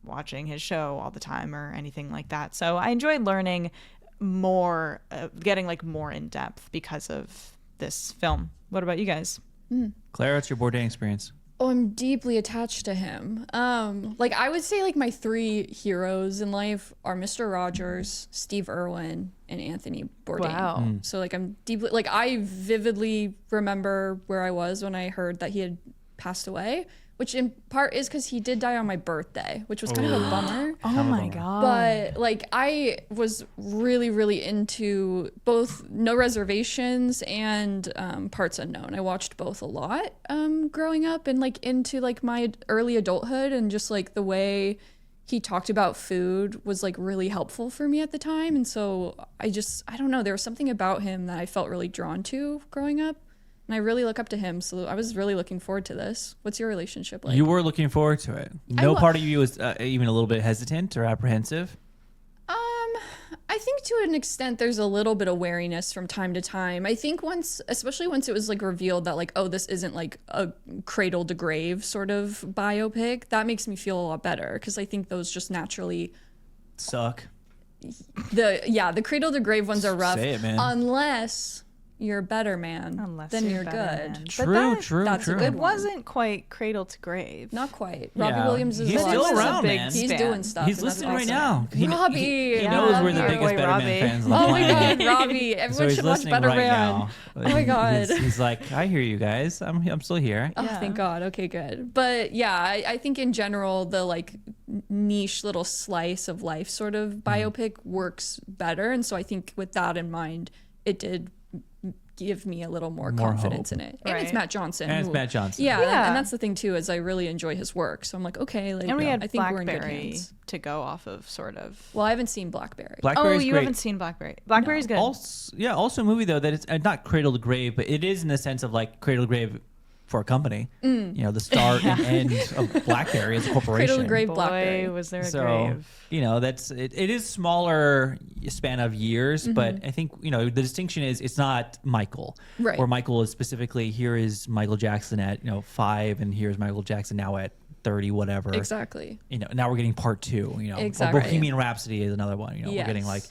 watching his show all the time or anything like that. So I enjoyed learning more, getting like more in depth because of this film. What about you guys? Claire, what's your Bourdain experience? Oh, I'm deeply attached to him. Like I would say like my 3 heroes in life are Mr. Rogers, Steve Irwin, and Anthony Bourdain. Wow. So like I'm deeply like I vividly remember where I was when I heard that he had passed away, which in part is because he did die on my birthday, which was kind of a bummer. Oh my god. But like I was really, really into both No Reservations and Parts Unknown. I watched both a lot growing up and like into like my early adulthood, and just like the way he talked about food was like really helpful for me at the time. And so I don't know, there was something about him that I felt really drawn to growing up. And I really look up to him, so I was really looking forward to this. What's your relationship like? You were looking forward to it. No part of you was even a little bit hesitant or apprehensive? I think to an extent there's a little bit of wariness from time to time. I think especially once it was like revealed that like, oh, this isn't like a cradle to grave sort of biopic, that makes me feel a lot better because I think those just naturally Suck. the cradle to grave ones are rough. Say it, man. Unless you're a better man, then you're better good. man. True, But that- true, that's a true. good It one. wasn't quite cradle to grave. Not quite. Robbie Yeah. Williams is He's a lot still of stuff. around, big man. He's span. doing stuff. He's and that's listening right awesome. now. He Robbie, he Yeah, knows I we're the love biggest boy, Better Robbie. Man fans on the Oh my planet. God, Robbie! So Everyone he's should watch listening Better right Man. now. Oh my God. He's like, I hear you guys. I'm still here. Oh, thank God. Okay, good. But yeah, I think in general, the like niche little slice of life sort of biopic works better. And so I think with that in mind, it did give me a little more More confidence hope. in it. And it's Right. Matt Johnson. And it's who- Matt Johnson. Yeah, Yeah. and that's the thing too, is I really enjoy his work. So I'm like, okay, like, And we had I think we're in good Blackberry hands. to go off of, sort of. Well, I haven't seen Blackberry. Blackberry's You great. haven't seen Blackberry. Blackberry's good. Also a movie though that it's not cradle to grave, but it is in the sense of like cradle to grave for a company. You know, the start and end of Blackberry as a corporation. Cradle to grave Boy, Blackberry. was there a So grave. you know that's it is smaller span of years, but I think you know the distinction is it's not Michael, Right. Where Michael is specifically here is Michael Jackson at 5, and here's Michael Jackson now at 30, whatever. Exactly. You know, now we're getting part 2. You know, Exactly. Or Bohemian Rhapsody is another one. You know, we're getting Yes. like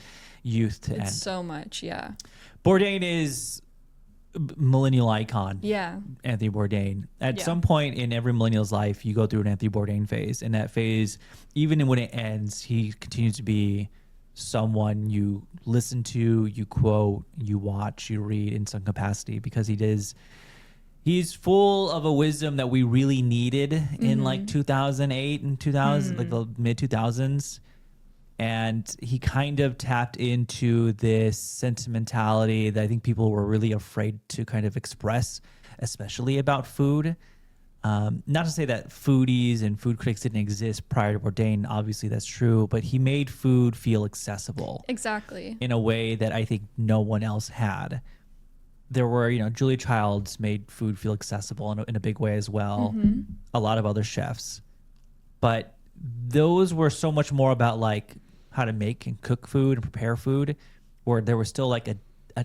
youth to It's end. so much, yeah. Bourdain is millennial icon. Yeah. Anthony Bourdain. At Yeah. some point in every millennial's life, you go through an Anthony Bourdain phase. And that phase, even when it ends, he continues to be someone you listen to, you quote, you watch, you read in some capacity because he's full of a wisdom that we really needed in like 2008 and 2000, like the mid 2000s. And he kind of tapped into this sentimentality that I think people were really afraid to kind of express, especially about food. Not to say that foodies and food critics didn't exist prior to Bourdain. Obviously, that's true. But he made food feel accessible Exactly. in a way that I think no one else had. There were, Julia Childs made food feel accessible in a big way as well. A lot of other chefs. But those were so much more about like how to make and cook food and prepare food, where there was still like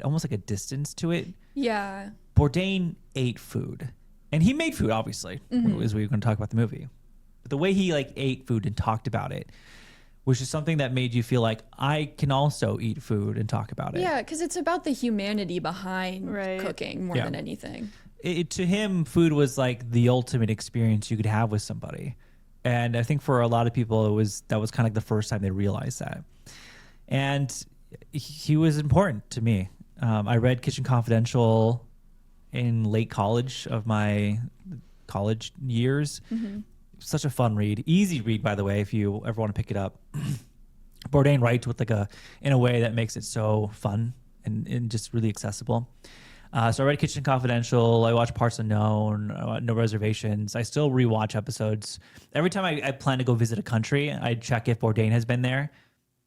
almost like a distance to it. Yeah. Bourdain ate food, and he made food, obviously, as we were going to talk about the movie. But the way he like ate food and talked about it, which is something that made you feel like I can also eat food and talk about it. Yeah, because it's about the humanity behind Right. cooking more Yeah. than anything. To him, food was like the ultimate experience you could have with somebody. And I think for a lot of people, that was kind of like the first time they realized that. And he was important to me. I read Kitchen Confidential in late college of my college years. Such a fun read. Easy read, by the way, if you ever want to pick it up. Bourdain writes with in a way that makes it so fun and just really accessible. So I read Kitchen Confidential. I watched Parts Unknown, No Reservations. I still rewatch episodes. Every time I plan to go visit a country, I check if Bourdain has been there,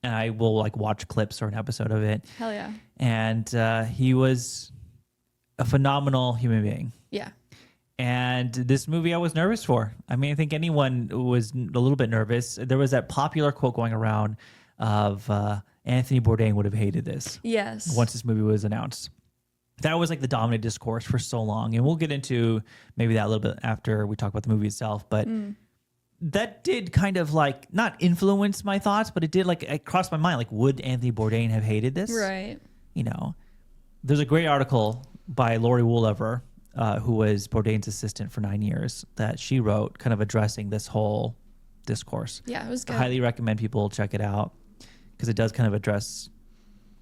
and I will like watch clips or an episode of it. Hell yeah. And he was a phenomenal human being. Yeah. And this movie I was nervous for. I mean, I think anyone was a little bit nervous. There was that popular quote going around of Anthony Bourdain would have hated this Yes. once this movie was announced. That was like the dominant discourse for so long. And we'll get into maybe that a little bit after we talk about the movie itself. But that did kind of like not influence my thoughts, but it did like it crossed my mind. Like, would Anthony Bourdain have hated this? Right. There's a great article by Lori Woollever, who was Bourdain's assistant for 9 years, that she wrote kind of addressing this whole discourse. Yeah, it was I good. highly recommend people check it out because it does kind of address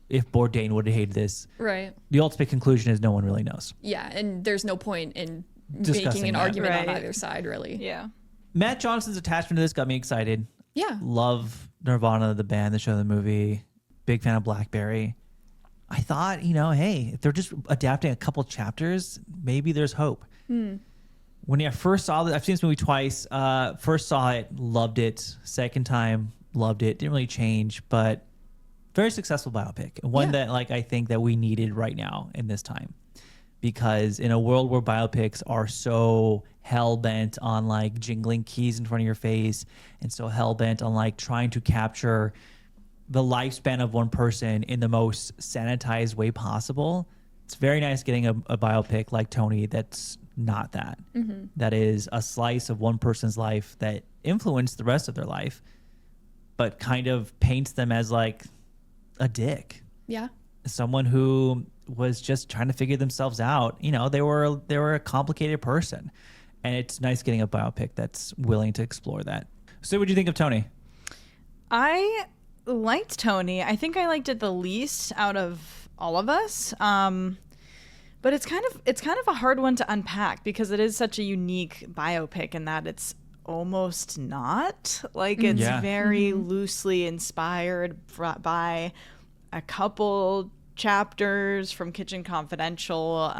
if Bourdain would have hated this. Right. The ultimate conclusion is no one really knows. Yeah, and there's no point in Discussing making an that. argument on Right. either side, really. Yeah. Matt Johnson's attachment to this got me excited. Yeah. Love Nirvana, the band, the show, the movie. Big fan of Blackberry. I thought, hey, if they're just adapting a couple chapters, maybe there's hope. When I first saw it, I've seen this movie twice. First saw it, loved it. Second time, loved it. Didn't really change, but very successful biopic. One that I think that we needed right now in this time. Because in a world where biopics are so hell-bent on jingling keys in front of your face and so hell-bent on trying to capture the lifespan of one person in the most sanitized way possible, it's very nice getting a biopic like Tony that's not that. That is a slice of one person's life that influenced the rest of their life, but kind of paints them as a dick. Yeah. Someone who was just trying to figure themselves out. They were a complicated person, and it's nice getting a biopic that's willing to explore that. So, what do you think of Tony? I liked Tony. I think I liked it the least out of all of us. But it's kind of a hard one to unpack because it is such a unique biopic in that it's almost not. It's very loosely inspired by a couple chapters from Kitchen Confidential.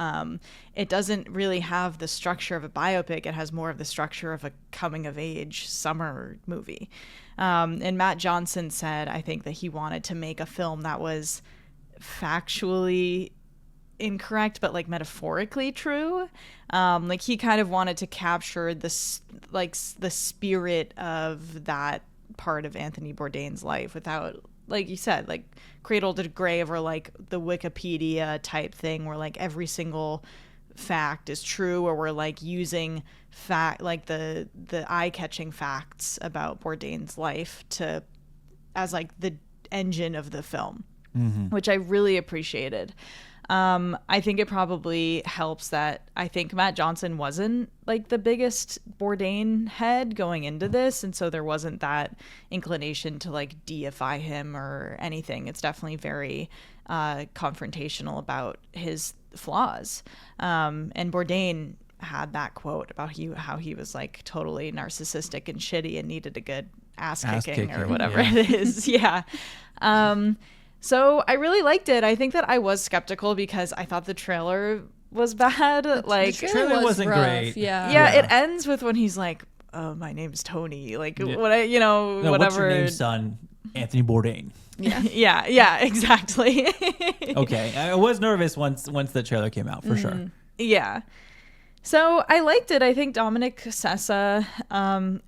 It doesn't really have the structure of a biopic. It has more of the structure of a coming-of-age summer movie. And Matt Johnson said, I think, that he wanted to make a film that was factually incorrect but like metaphorically true. Like he kind of wanted to capture this, like the spirit of that part of Anthony Bourdain's life without, like you said, like cradle to grave, or like the Wikipedia type thing where like every single fact is true, or we're like using fact, like the eye-catching facts about Bourdain's life to as like the engine of the film, which I really appreciated. I think it probably helps that I think Matt Johnson wasn't like the biggest Bourdain head going into this, and so there wasn't that inclination to like deify him or anything. It's definitely very confrontational about his flaws. And Bourdain had that quote about how he was like totally narcissistic and shitty and needed a good ass kicking or whatever it is. Yeah. So I really liked it. I think that I was skeptical because I thought the trailer was bad. Like the trailer wasn't rough, great. Yeah. It ends with when he's like, "Oh, my name's Tony." Like what I, No, whatever. what's your name, son? Anthony Bourdain. Yeah, exactly. Okay, I was nervous once the trailer came out for sure. Yeah. So I liked it. I think Dominic Sessa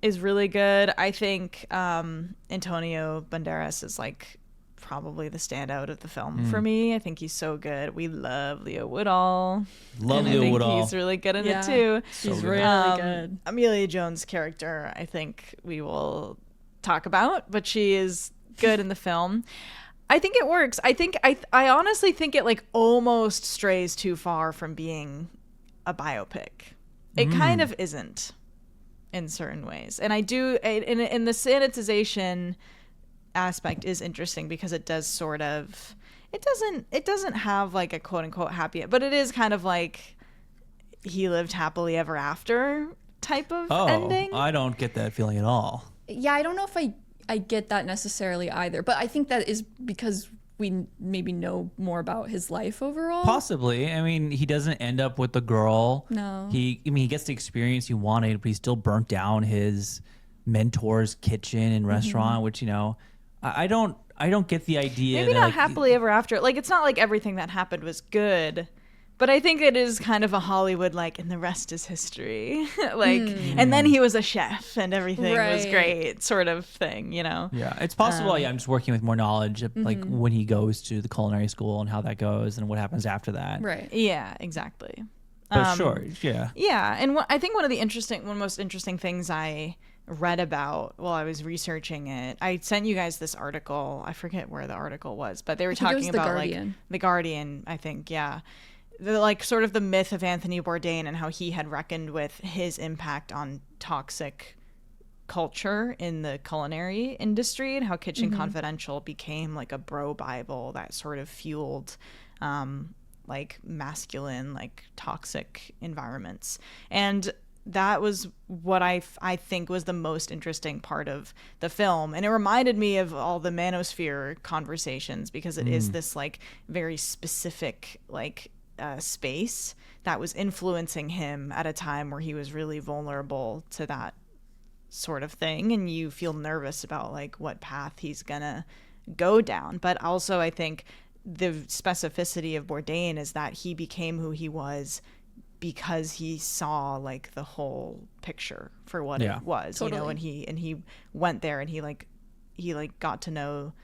is really good. I think Antonio Banderas is like probably the standout of the film for me. I think he's so good. We love Leo Woodall. Love and Leo I think Woodall. He's really good in it too. He's really good. Amelia Jones' character, I think we will talk about, but she is good in the film. I think it works. I honestly think it like almost strays too far from being a biopic. It kind of isn't in certain ways. And I do in the sanitization aspect is interesting because it does sort of it doesn't have like a quote unquote happy, but it is kind of like he lived happily ever after type of ending. I don't get that feeling at all. Yeah, I don't know if I get that necessarily either, but I think that is because we maybe know more about his life overall. Possibly. I mean, he doesn't end up with the girl. No. He gets the experience he wanted, but he still burnt down his mentor's kitchen and restaurant, which, I don't get the idea. Maybe that, not like, happily ever after. Like, it's not like everything that happened was good, but I think it is kind of a Hollywood, like, and the rest is history. Like, and then he was a chef and everything was great sort of thing, Yeah, it's possible. I'm just working with more knowledge of, like, when he goes to the culinary school and how that goes and what happens after that. Right. Yeah, exactly. But sure, yeah. Yeah, and I think one of the most interesting things I read about while I was researching it, I sent you guys this article. I forget where the article was, but they were talking about like The Guardian, I think, yeah. The like sort of the myth of Anthony Bourdain and how he had reckoned with his impact on toxic culture in the culinary industry and how Kitchen Confidential became like a bro Bible that sort of fueled like masculine, like toxic environments. And that was what I think was the most interesting part of the film. And it reminded me of all the manosphere conversations because it is this like very specific like space that was influencing him at a time where he was really vulnerable to that sort of thing. And you feel nervous about like what path he's gonna go down. But also I think the specificity of Bourdain is that he became who he was because he saw like the whole picture for what it was, and he went there and he got to know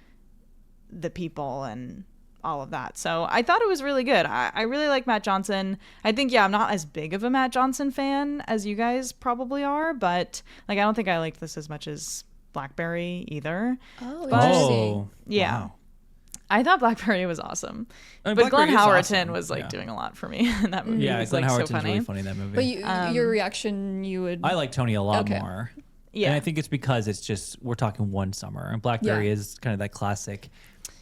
the people and all of that. So I thought it was really good. I really like Matt Johnson. I think, I'm not as big of a Matt Johnson fan as you guys probably are, but like I don't think I liked this as much as Blackberry either. Oh, interesting. Oh, yeah. wow. I thought Blackberry was awesome. I mean, but Glenn Blackberry is Howerton awesome. was like doing a lot for me in that movie. Yeah, It was Glenn like Howerton's so funny. really funny in that movie. But your reaction, you would. I like Tony a lot more. Yeah. And I think it's because it's just, we're talking one summer. And Blackberry is kind of that classic,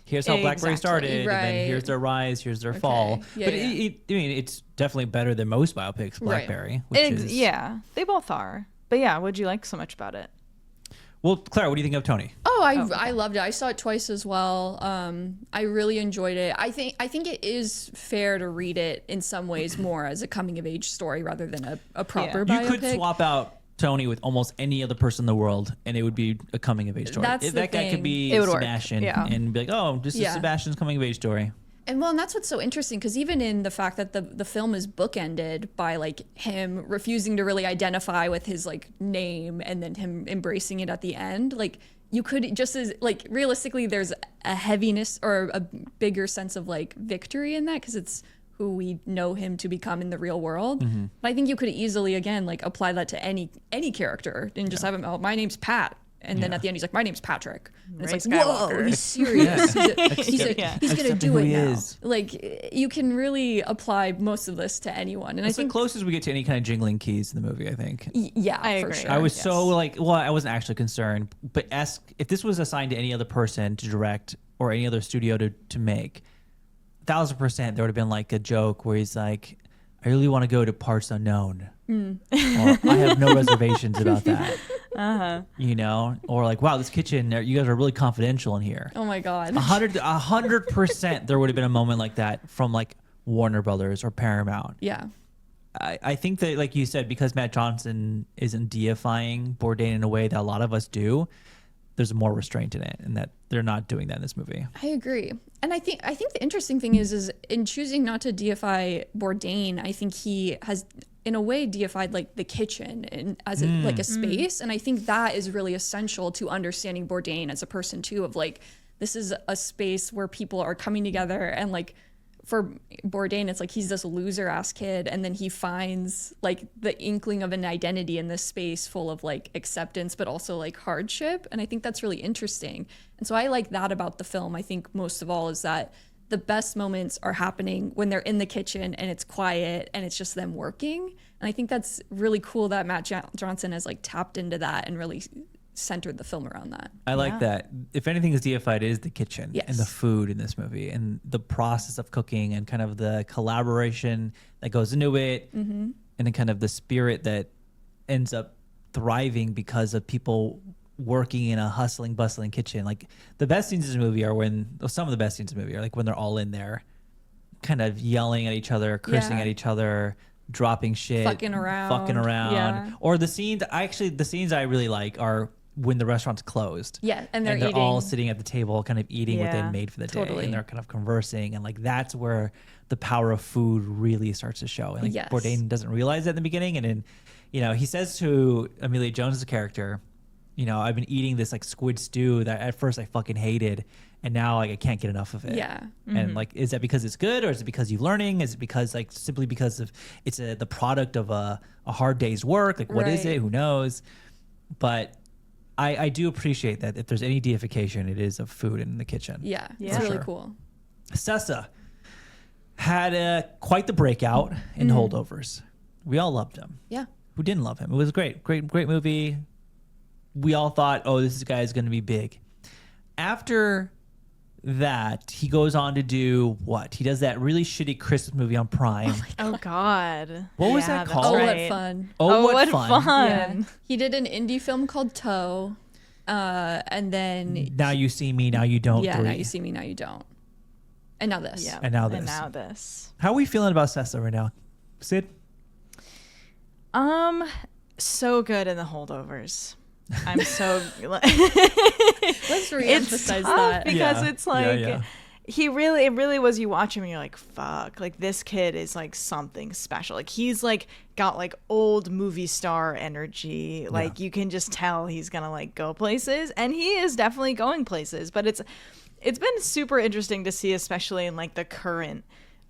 here's how Blackberry started, and then here's their rise, here's their fall. Yeah, but I mean, it's definitely better than most biopics, Blackberry. Which is, yeah, they both are. But yeah, what'd you like so much about it? Well, Claire, what do you think of Tony? Oh, I loved it. I saw it twice as well. I really enjoyed it. I think it is fair to read it in some ways more as a coming of age story rather than a proper biopic. You could swap out Tony with almost any other person in the world, and it would be a coming of age story. That's the that guy could thing. be It would work. Sebastian, Yeah. and be like, "Oh, this is Sebastian's coming of age story." And that's what's so interesting, because even in the fact that the film is bookended by like him refusing to really identify with his like name and then him embracing it at the end, like you could just as like realistically there's a heaviness or a bigger sense of like victory in that because it's who we know him to become in the real world. But I think you could easily again like apply that to any character and just have him, oh, my name's Pat. And then at the end, he's like, my name's Patrick. And it's Ray like, whoa, Skywalker. he's serious. He's going to Accepting do who it he now. is. Like, you can really apply most of this to anyone. And It's I think, the closest we get to any kind of jingling keys in the movie, I think. yeah, I for agree. sure. I was Yes. so like, well, I wasn't actually concerned, but ask if this was assigned to any other person to direct or any other studio to make, 1,000% there would have been like a joke where he's like, I really want to go to parts unknown. Or I have no reservations about that. You know, or like, wow, this kitchen, you guys are really confidential in here. Oh my God. 100% there would have been a moment like that from like Warner Brothers or Paramount. Yeah. I think that, like you said, because Matt Johnson isn't deifying Bourdain in a way that a lot of us do, there's more restraint in it, and that they're not doing that in this movie. I agree. And I think the interesting thing is in choosing not to deify Bourdain, I think he has in a way deified like the kitchen and as like a space. And I think that is really essential to understanding Bourdain as a person too, of like, this is a space where people are coming together, and like for Bourdain, it's like he's this loser ass kid, and then he finds like the inkling of an identity in this space full of like acceptance, but also like hardship. And I think that's really interesting. And so I like that about the film. I think most of all is that the best moments are happening when they're in the kitchen and it's quiet and it's just them working. And I think that's really cool that Matt Johnson has like tapped into that and really centered the film around that. I like that. If anything is deified, it is the kitchen Yes. and the food in this movie and the process of cooking and kind of the collaboration that goes into it, and then kind of the spirit that ends up thriving because of people working in a hustling, bustling kitchen. Like the best scenes in this movie are some of the best scenes in the movie are like when they're all in there kind of yelling at each other, cursing Yeah. at each other, dropping shit, Fucking around. Yeah. Yeah. Or the scenes I really like are when the restaurant's closed. Yeah, and they're eating. all sitting at the table kind of eating what they Yeah, made for the day, totally. and they're kind of conversing, and like that's where the power of food really starts to show. And like Yes. Bourdain doesn't realize that in the beginning, and then he says to Amelia Jones' character, I've been eating this like squid stew that at first I fucking hated, and now like I can't get enough of it. Yeah. And like, is that because it's good, or is it because you're learning? Is it because like simply because of it's the product of a hard day's work? Like, what is Right. it? Who knows? But I do appreciate that if there's any deification, it is of food in the kitchen. Yeah, Yeah. it's really Sure. cool. Sessa had quite the breakout in Holdovers. We all loved him. Yeah. Who didn't love him? It was great movie. We all thought, oh, this guy is going to be big. After that, he goes on to do what? He does that really shitty Christmas movie on Prime. Oh God. What was Yeah, that that's called? Oh, right. what fun. Oh, what fun. Yeah. He did an indie film called Toe. And then Now you see me, now you don't. yeah, 3. now you see me, now you don't. And now this. Yeah. And now And this. now this. How are we feeling about Sessa right now? Sid? So good in the Holdovers. I'm so Let's it's reemphasize tough that. because Yeah. it's like Yeah. it really was, you watch him and you're like, fuck, like this kid is like something special. Like he's like got like old movie star energy. Like you can just tell he's gonna like go places, and he is definitely going places. But it's been super interesting to see, especially in like the current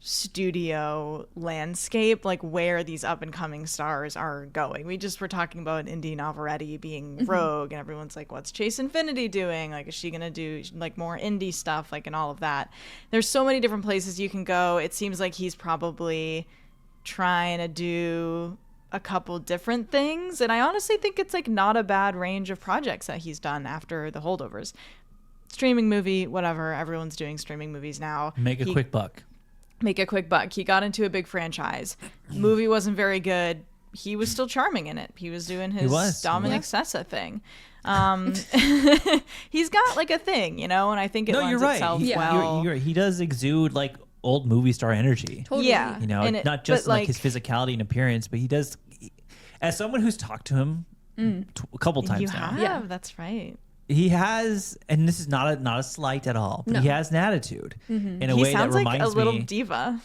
studio landscape, like where these up and coming stars are going. We just were talking about Indy Navarrete being Rogue, and everyone's like, what's Chase Infinity doing? Like, is she gonna do like more indie stuff, like, and all of that? There's so many different places you can go. It seems like he's probably trying to do a couple different things, and I honestly think it's like not a bad range of projects that he's done after the Holdovers. Streaming movie, whatever, everyone's doing streaming movies now. Make a quick buck. Make a quick buck. He got into a big franchise. Movie wasn't very good. He was still charming in it. He was doing his was. Dominic Sessa thing. He's got like a thing, and I think it lends itself well. He does exude like old movie star energy. Totally. Yeah, Not just like his physicality and appearance, but he does. As someone who's talked to him a couple times you now, have, that's right. he has, and this is not a slight at all, but he has an attitude in a He way that sounds like reminds a little me. diva.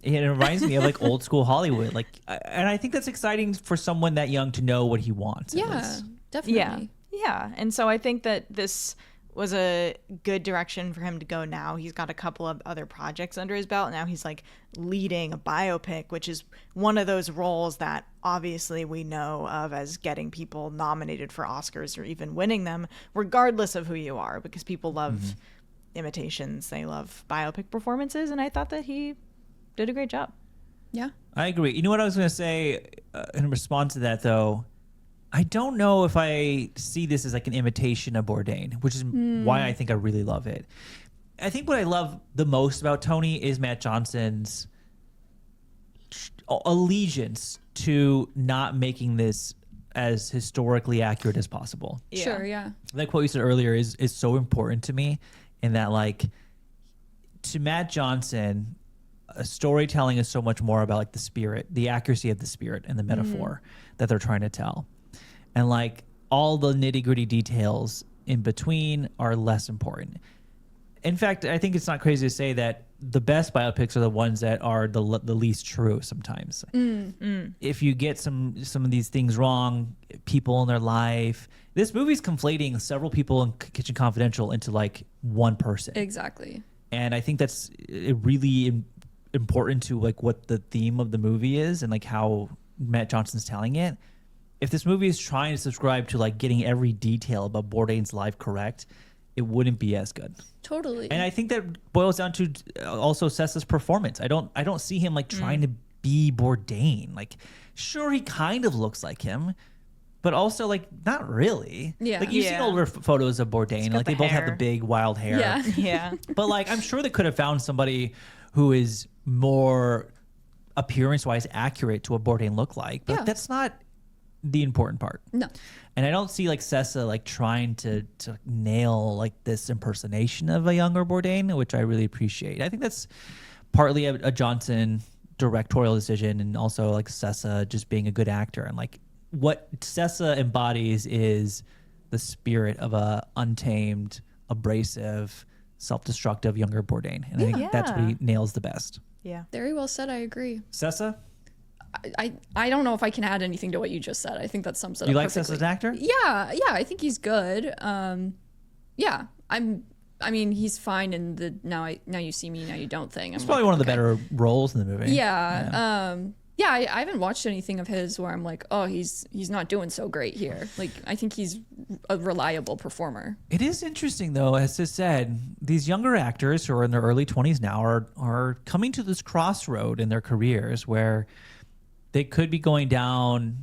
It reminds me of like old school Hollywood, and I think that's exciting for someone that young to know what he wants. at Yeah, least. definitely. Yeah. And so I think that this was a good direction for him to go now. He's got a couple of other projects under his belt. Now he's like leading a biopic, which is one of those roles that obviously we know of as getting people nominated for Oscars or even winning them, regardless of who you are, because people love imitations. They love biopic performances. And I thought that he did a great job. Yeah. I agree. You know what I was going to say in response to that, though? I don't know if I see this as like an imitation of Bourdain, which is why I think I really love it. I think what I love the most about Tony is Matt Johnson's allegiance to not making this as historically accurate as possible. Yeah. Sure, yeah. Like what you said earlier is so important to me, in that like to Matt Johnson, storytelling is so much more about like the spirit, the accuracy of the spirit and the metaphor that they're trying to tell. And like all the nitty gritty details in between are less important. In fact, I think it's not crazy to say that the best biopics are the ones that are the least true sometimes. If you get some of these things wrong, people in their life, this movie's conflating several people in Kitchen Confidential into like one person. Exactly. And I think that's really important to like what the theme of the movie is and like how Matt Johnson's telling it. If this movie is trying to subscribe to like getting every detail about Bourdain's life correct, it wouldn't be as good. Totally. And I think that boils down to also Sessa's performance. I don't see him like trying to be Bourdain. Like, sure, he kind of looks like him, but also like not really. Yeah. Like you've seen older photos of Bourdain. Like the they both have the hair. big wild hair. Yeah. Yeah. But like I'm sure they could have found somebody who is more appearance-wise accurate to what Bourdain looked like. But Yeah. that's not the important part. No. And I don't see like Sessa like trying to nail like this impersonation of a younger Bourdain, which I really appreciate. I think that's partly a Johnson directorial decision, and also like Sessa just being a good actor. And like what Sessa embodies is the spirit of a untamed, abrasive, self-destructive younger Bourdain. And I think that's what he nails the best. Yeah. Very well said. I agree. Sessa, I don't know if I can add anything to what you just said. I think that sums it you up like perfectly. Sessa as an actor? Yeah, I think he's good. Yeah, I mean, he's fine in the now you see me, now you don't thing. It's probably one of the better roles in the movie. Yeah. I haven't watched anything of his where I'm like, oh, he's not doing so great here. Like, I think he's a reliable performer. It is interesting, though, as I said, these younger actors who are in their early 20s now are coming to this crossroad in their careers where they could be going down,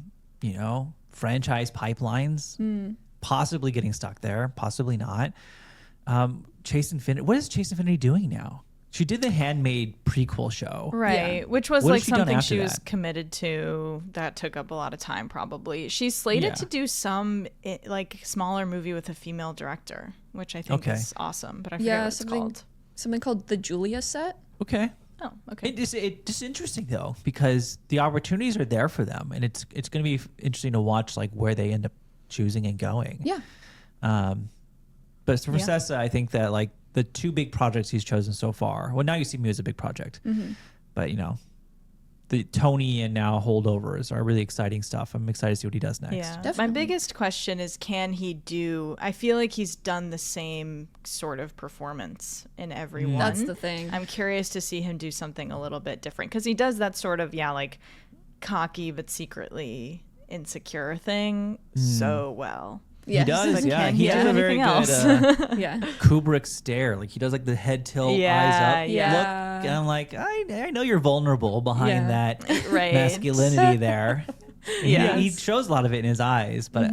franchise pipelines, possibly getting stuck there, possibly not. Chase Infinity. What is Chase Infinity doing now? She did the Handmaid prequel show. Right. Yeah. Which was What like has she done something after she was that? committed to that took up a lot of time probably. She's slated Yeah. to do some like smaller movie with a female director, which I think Okay. is awesome, but I forget what it's called. Something called the Julia Set. Okay. Oh, okay. It's just interesting, though, because the opportunities are there for them. And it's going to be interesting to watch like where they end up choosing and going. Yeah. But for Sessa, I think that like the two big projects he's chosen so far. Well, Now You See Me was a big project, but the Tony and now Holdovers are really exciting stuff. I'm excited to see what he does next. Yeah. My Definitely. biggest question is, can he do? I feel like he's done the same sort of performance in every one. That's the thing. I'm curious to see him do something a little bit different because he does that sort of like cocky but secretly insecure thing so well. He Yes. does. But Yeah, can he he has do a very anything good else? Yeah. Kubrick stare. Like he does like the head tilt, Yeah, eyes up yeah. look. And I'm like, I know you're vulnerable behind Yeah. that Right. masculinity there. Yes. He shows a lot of it in his eyes, but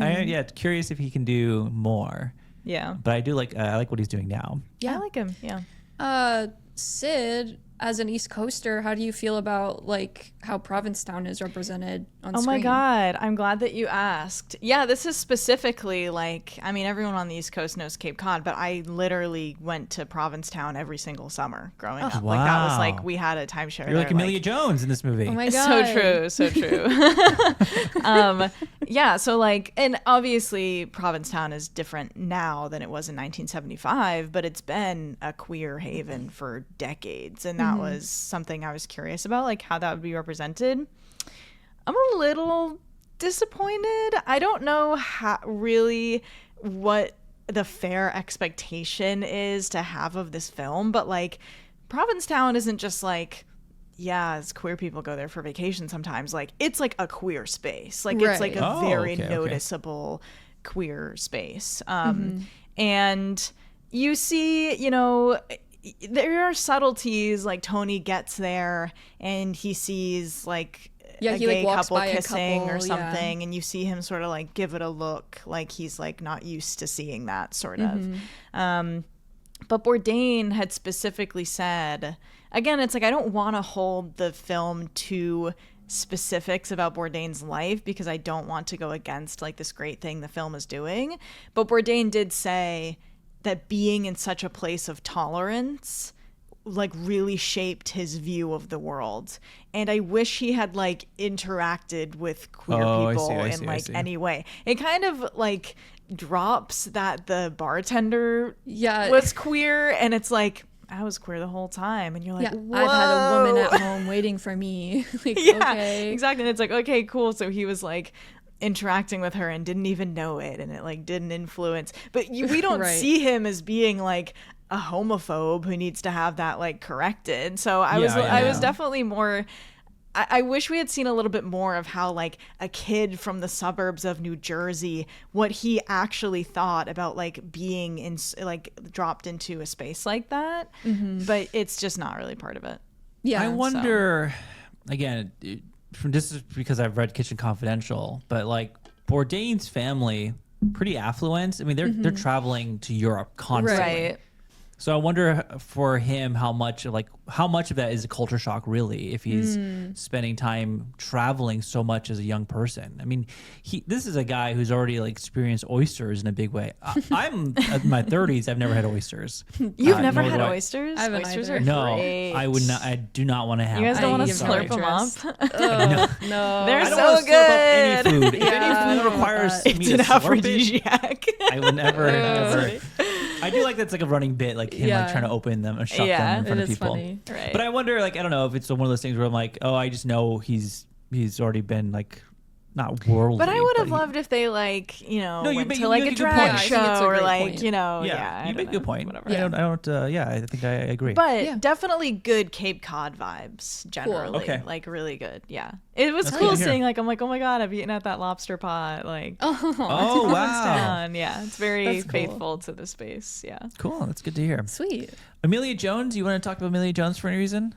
curious if he can do more. Yeah. But I do like I like what he's doing now. Yeah. I like him. Yeah. Sid, as an East Coaster, how do you feel about like how Provincetown is represented on Oh screen? my God, I'm glad that you asked. Yeah, this is specifically like, I mean, everyone on the East Coast knows Cape Cod, but I literally went to Provincetown every single summer growing up. Like that was like, we had a timeshare. You're like there, Amelia Jones in this movie. Oh my God. So true. Yeah, so like, and obviously Provincetown is different now than it was in 1975, but it's been a queer haven for decades. And that was something I was curious about, like how that would be represented. I'm a little disappointed. I don't know really what the fair expectation is to have of this film, but like Provincetown isn't just like, yeah, as queer people go there for vacation sometimes. Like it's like a queer space. Like it's like a very noticeable queer space. And you see, you know, there are subtleties, like Tony gets there and he sees like a gay couple kissing or something, and you see him sort of like give it a look, like he's like not used to seeing that sort of. But Bourdain had specifically said, again, it's like I don't want to hold the film to specifics about Bourdain's life because I don't want to go against like this great thing the film is doing. But Bourdain did say that being in such a place of tolerance like really shaped his view of the world. And I wish he had like interacted with queer people in like any way. It kind of like drops that the bartender was queer, and it's like, I was queer the whole time, and you're like, whoa. I've had a woman at home waiting for me. Like, okay. Exactly. And it's like, okay, cool. So he was like interacting with her and didn't even know it, and it like didn't influence, but we don't see him as being like a homophobe who needs to have that like corrected. So I was definitely more, I wish we had seen a little bit more of how like a kid from the suburbs of New Jersey, what he actually thought about like being in like dropped into a space like that. But it's just not really part of it. I wonder, again, this is because I've read Kitchen Confidential, but like Bourdain's family, pretty affluent. I mean, they're traveling to Europe constantly. Right. So I wonder for him how much of that is a culture shock, really, if he's spending time traveling so much as a young person. I mean, this is a guy who's already like experienced oysters in a big way. I'm in my 30s. I've never had oysters. You've never had oysters? I haven't Oysters either. are No, great. I would not. I do not want to have. You guys don't want to give slurp them them up? No. They're I don't so want to slurp up any good. food. If any food requires me It's to an slurp it, aphrodisiac. I would never. I do like that's like a running bit, like him like trying to open them or shut them in front of people. Funny. Right. But I wonder, like, I don't know if it's one of those things where I'm like, oh, I just know he's already been like not worldly. But I would have loved if they like, you know, No, you went make- to you like make a a good drag point. I think show it's a or great like, point. you know, Yeah, you make a good point. Whatever. I don't. I think I agree. But definitely good Cape Cod vibes generally. Okay. Like really good. Yeah. It was That's cool good to hear. seeing like, I'm like, oh my God, I've eaten at that lobster pot. Like, Oh wow, down. Yeah. It's very That's cool. faithful to the space. Yeah. cool. That's good to hear. Sweet. Amelia Jones, you want to talk about Amelia Jones for any reason?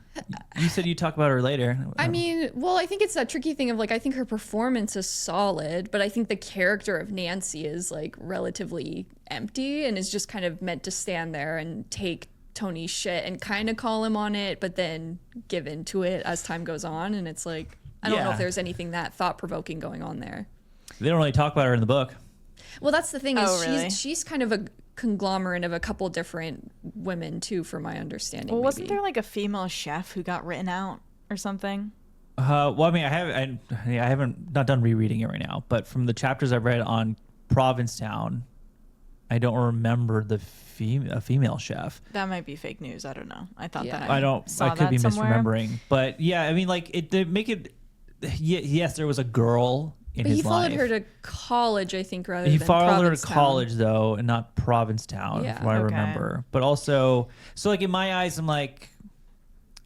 You said you'd talk about her later. I mean, well, I think it's that tricky thing of like, I think her performance is solid, but I think the character of Nancy is like relatively empty and is just kind of meant to stand there and take Tony's shit and kind of call him on it, but then give into it as time goes on. And it's like, I don't know if there's anything that thought-provoking going on there. They don't really talk about her in the book. Well, that's the thing is really? she's kind of a conglomerate of a couple different women too, from my understanding. Well, wasn't maybe. there like a female chef who got written out or something? Well, I mean, I haven't not done rereading it right now, but from the chapters I've read on Provincetown, I don't remember a female chef. That might be fake news. I don't know. I thought Yeah. that I could be somewhere. misremembering, but yeah, I mean, like they make it. Yes, there was a girl in But his he followed life. her to college, I think, rather He than followed her to Provincetown. college though, and not Provincetown, Yeah. from what I Okay. remember. But also, so like in my eyes, I'm like,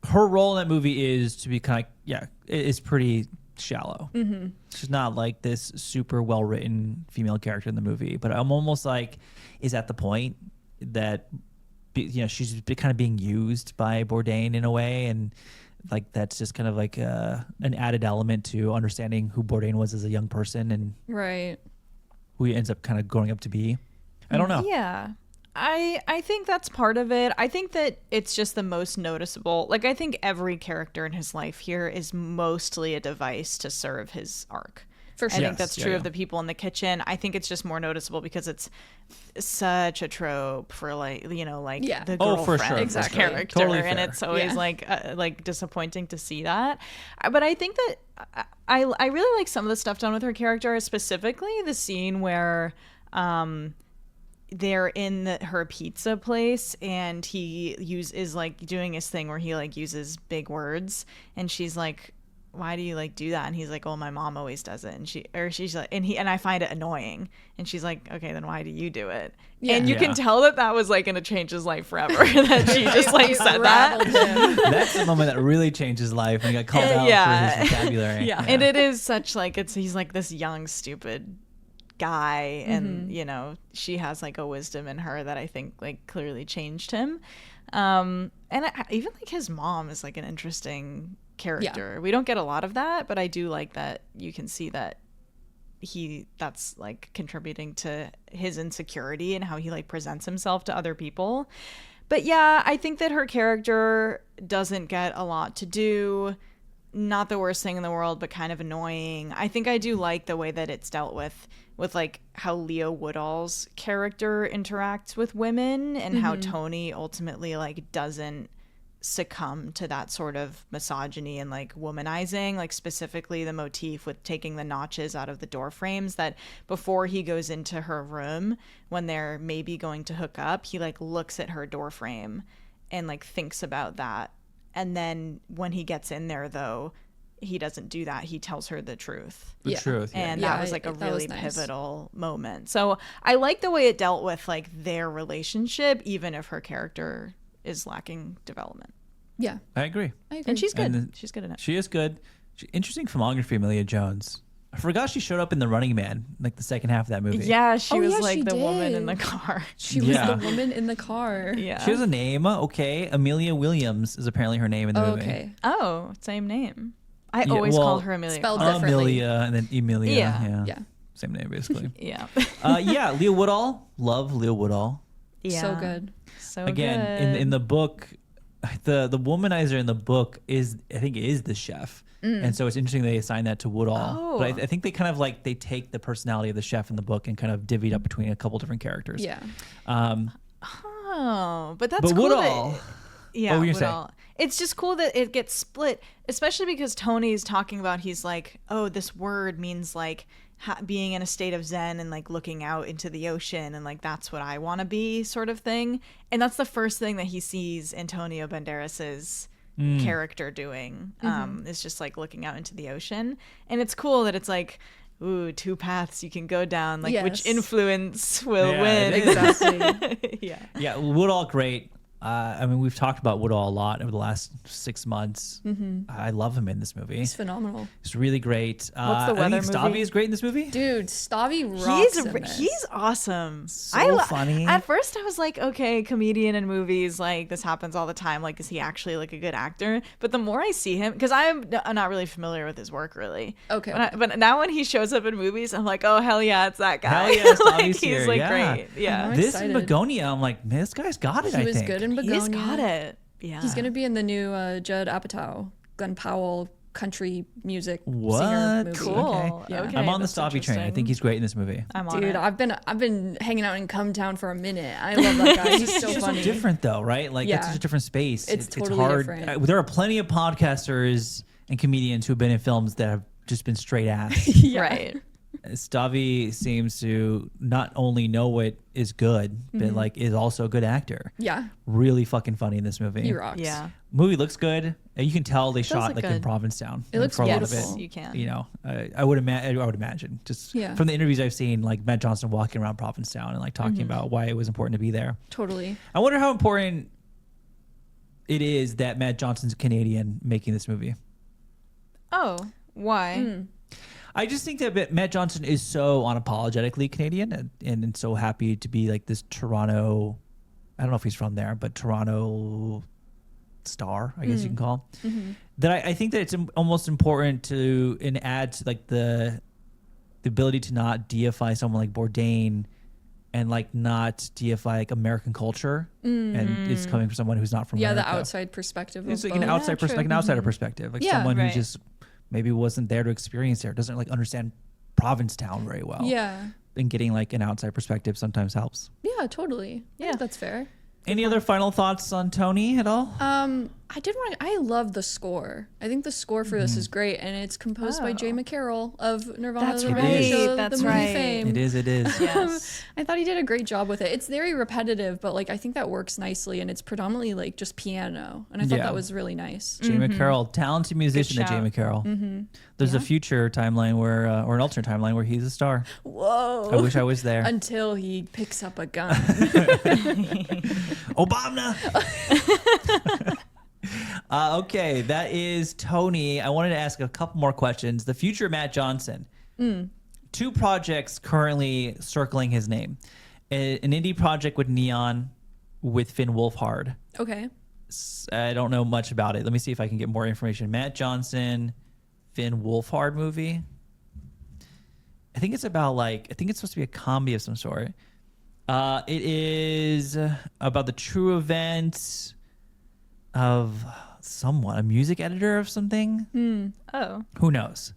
her role in that movie is to be kind of is pretty shallow. Mm-hmm. She's not like this super well written female character in the movie, but I'm almost like, is at the point that she's kind of being used by Bourdain in a way, and like that's just kind of like an added element to understanding who Bourdain was as a young person and Right. who he ends up kind of growing up to be. I don't know. Yeah. I think that's part of it. I think that it's just the most noticeable. Like, I think every character in his life here is mostly a device to serve his arc. For sure. I think that's Yes, true yeah, of the people in the kitchen. I think it's just more noticeable because it's such a trope for, like, you know, like Yeah. the Oh, girlfriend for sure, for Exactly. sure. character, Totally and fair. it's always Yeah. like disappointing to see that. But I think that I really like some of the stuff done with her character, specifically the scene where they're in her pizza place and he is like doing his thing where he like uses big words, and she's like, why do you like do that? And he's like, oh, my mom always does it. And she's like, and I find it annoying. And she's like, okay, then why do you do it? And you Yeah. can tell that was like gonna change his life forever. That she just like said that. Rattled him. That's the moment that really changed his life when he got called out Yeah. for his vocabulary. Yeah. And it is such like he's like this young stupid guy, and you know, she has like a wisdom in her that I think like clearly changed him. And even like his mom is like an interesting character. We don't get a lot of that, but I do like that you can see that that's like contributing to his insecurity and how he like presents himself to other people. But yeah, I think that her character doesn't get a lot to do. Not the worst thing in the world, but kind of annoying. I think I do like the way that it's dealt with like how Leo Woodall's character interacts with women, and how Tony ultimately like doesn't succumb to that sort of misogyny and like womanizing, like specifically the motif with taking the notches out of the door frames, that before he goes into her room when they're maybe going to hook up, he like looks at her door frame and like thinks about that. And then when he gets in there, though, he doesn't do that. He tells her the truth. The truth. Yeah. And Yeah, that was like a that was really nice. pivotal moment. So I like the way it dealt with like their relationship, even if her character is lacking development. Yeah. I agree. I agree. And she's good. And She's good in it. She is good. Interesting filmography, Amelia Jones. I forgot she showed up in The Running Man, like the second half of that movie. Yeah, she Oh, was yeah, like she the woman in the did. car. She was Yeah. the woman in the car. Yeah. She has a name, okay. Amelia Williams is apparently her name in the Oh, movie. okay. Oh, same name. I Yeah, always well, called her Amelia. spelled Clark. differently. Amelia and then Emilia. Yeah. Yeah. Same name, basically. Yeah. Yeah, Leo Woodall. Love Leo Woodall. Yeah. So good. So Again, good. in the book, the womanizer in the book is the chef. And so it's interesting they assign that to Woodall. Oh. But I think they kind of like they take the personality of the chef in the book and kind of divvy it up between a couple different characters. Yeah. Oh, but that's But cool. Woodall. Yeah, What were you saying? Woodall. It's just cool that it gets split, especially because Tony's talking about, he's like, oh, this word means like being in a state of zen and like looking out into the ocean, and like that's what I want to be, sort of thing. And that's the first thing that he sees Antonio Banderas's character doing, is just like looking out into the ocean. And it's cool that it's like, ooh, two paths you can go down, like which Yes. influence will Yeah, win. it is. Exactly. Yeah. Yeah, Woodall, great. I mean, we've talked about Woodall a lot over the last 6 months. I love him in this movie. He's phenomenal. It's really great. What's the I weather think Stavi movie? is great in this movie. Dude, Stavi rocks in this. He's awesome. So funny. At first, I was like, okay, comedian in movies, like this happens all the time. Like, is he actually like a good actor? But the more I see him, because I'm not really familiar with his work, really. Okay. But now when he shows up in movies, I'm like, oh hell yeah, it's that guy. Hell yeah, like, Stavi's here, he's like yeah. great. Yeah, I'm This and excited. Begonia, I'm like, man, this guy's got it. He I was think good in Begonia. he's got it. Yeah, He's gonna be in the new Judd Apatow, Glenn Powell country music singer What? movie. cool. Okay. Yeah. Okay, I'm on the that's Stavi train. I interesting. think he's great in this movie. I'm on Dude, it. I've been hanging out in Come Town for a minute. I love that guy. He's so It's funny. so different though, right? Like Yeah. it's such a different space. It's totally hard. different. There are plenty of podcasters and comedians who have been in films that have just been straight ass. Yeah. Right. Stavi seems to not only know what is good, but like is also a good actor. Yeah, Really fucking funny in this movie. he rocks. Yeah. Movie looks good. You can tell they shot look like in good. Provincetown. It looks for a lot of beautiful. it. You can. You know, I would imagine just Yeah. from the interviews I've seen, like Matt Johnson walking around Provincetown and like talking about why it was important to be there. Totally. I wonder how important it is that Matt Johnson's Canadian making this movie. Oh, why? I just think that Matt Johnson is so unapologetically Canadian and so happy to be like this Toronto, I don't know if he's from there, but Toronto star, I guess you can call, that I think that it's almost important to and add to like the ability to not deify someone like Bourdain and like not deify like American culture, and it's coming from someone who's not from Yeah, America. the outside perspective. It's Of like an both. outside like an outsider perspective, like Yeah, someone right. who just maybe wasn't there to experience it, or doesn't like understand Provincetown very well. Yeah. And getting like an outside perspective sometimes helps. Yeah, totally. Yeah, that's fair. Any other final thoughts on Tony at all? I love the score. I think the score for this is great, and it's composed by Jay McCarroll of Nirvana. That's the right. Radio Show, That's the movie right. fame. It is. Yes. I thought he did a great job with it. It's very repetitive, but like I think that works nicely, and it's predominantly like just piano, and I thought Yeah. that was really nice. Jay McCarroll, talented musician, that Jay shout. McCarroll. There's a future timeline where, or an alternate timeline where he's a star. Whoa! I wish I was there. Until he picks up a gun. Obama. Okay, that is Tony. I wanted to ask a couple more questions. The future Matt Johnson. 2 projects currently circling his name. An indie project with Neon with Finn Wolfhard. Okay. I don't know much about it. Let me see if I can get more information. Matt Johnson, Finn Wolfhard movie. I think it's about I think it's supposed to be a comedy of some sort. It is about the true events of someone, a music editor of something. Oh. Who knows?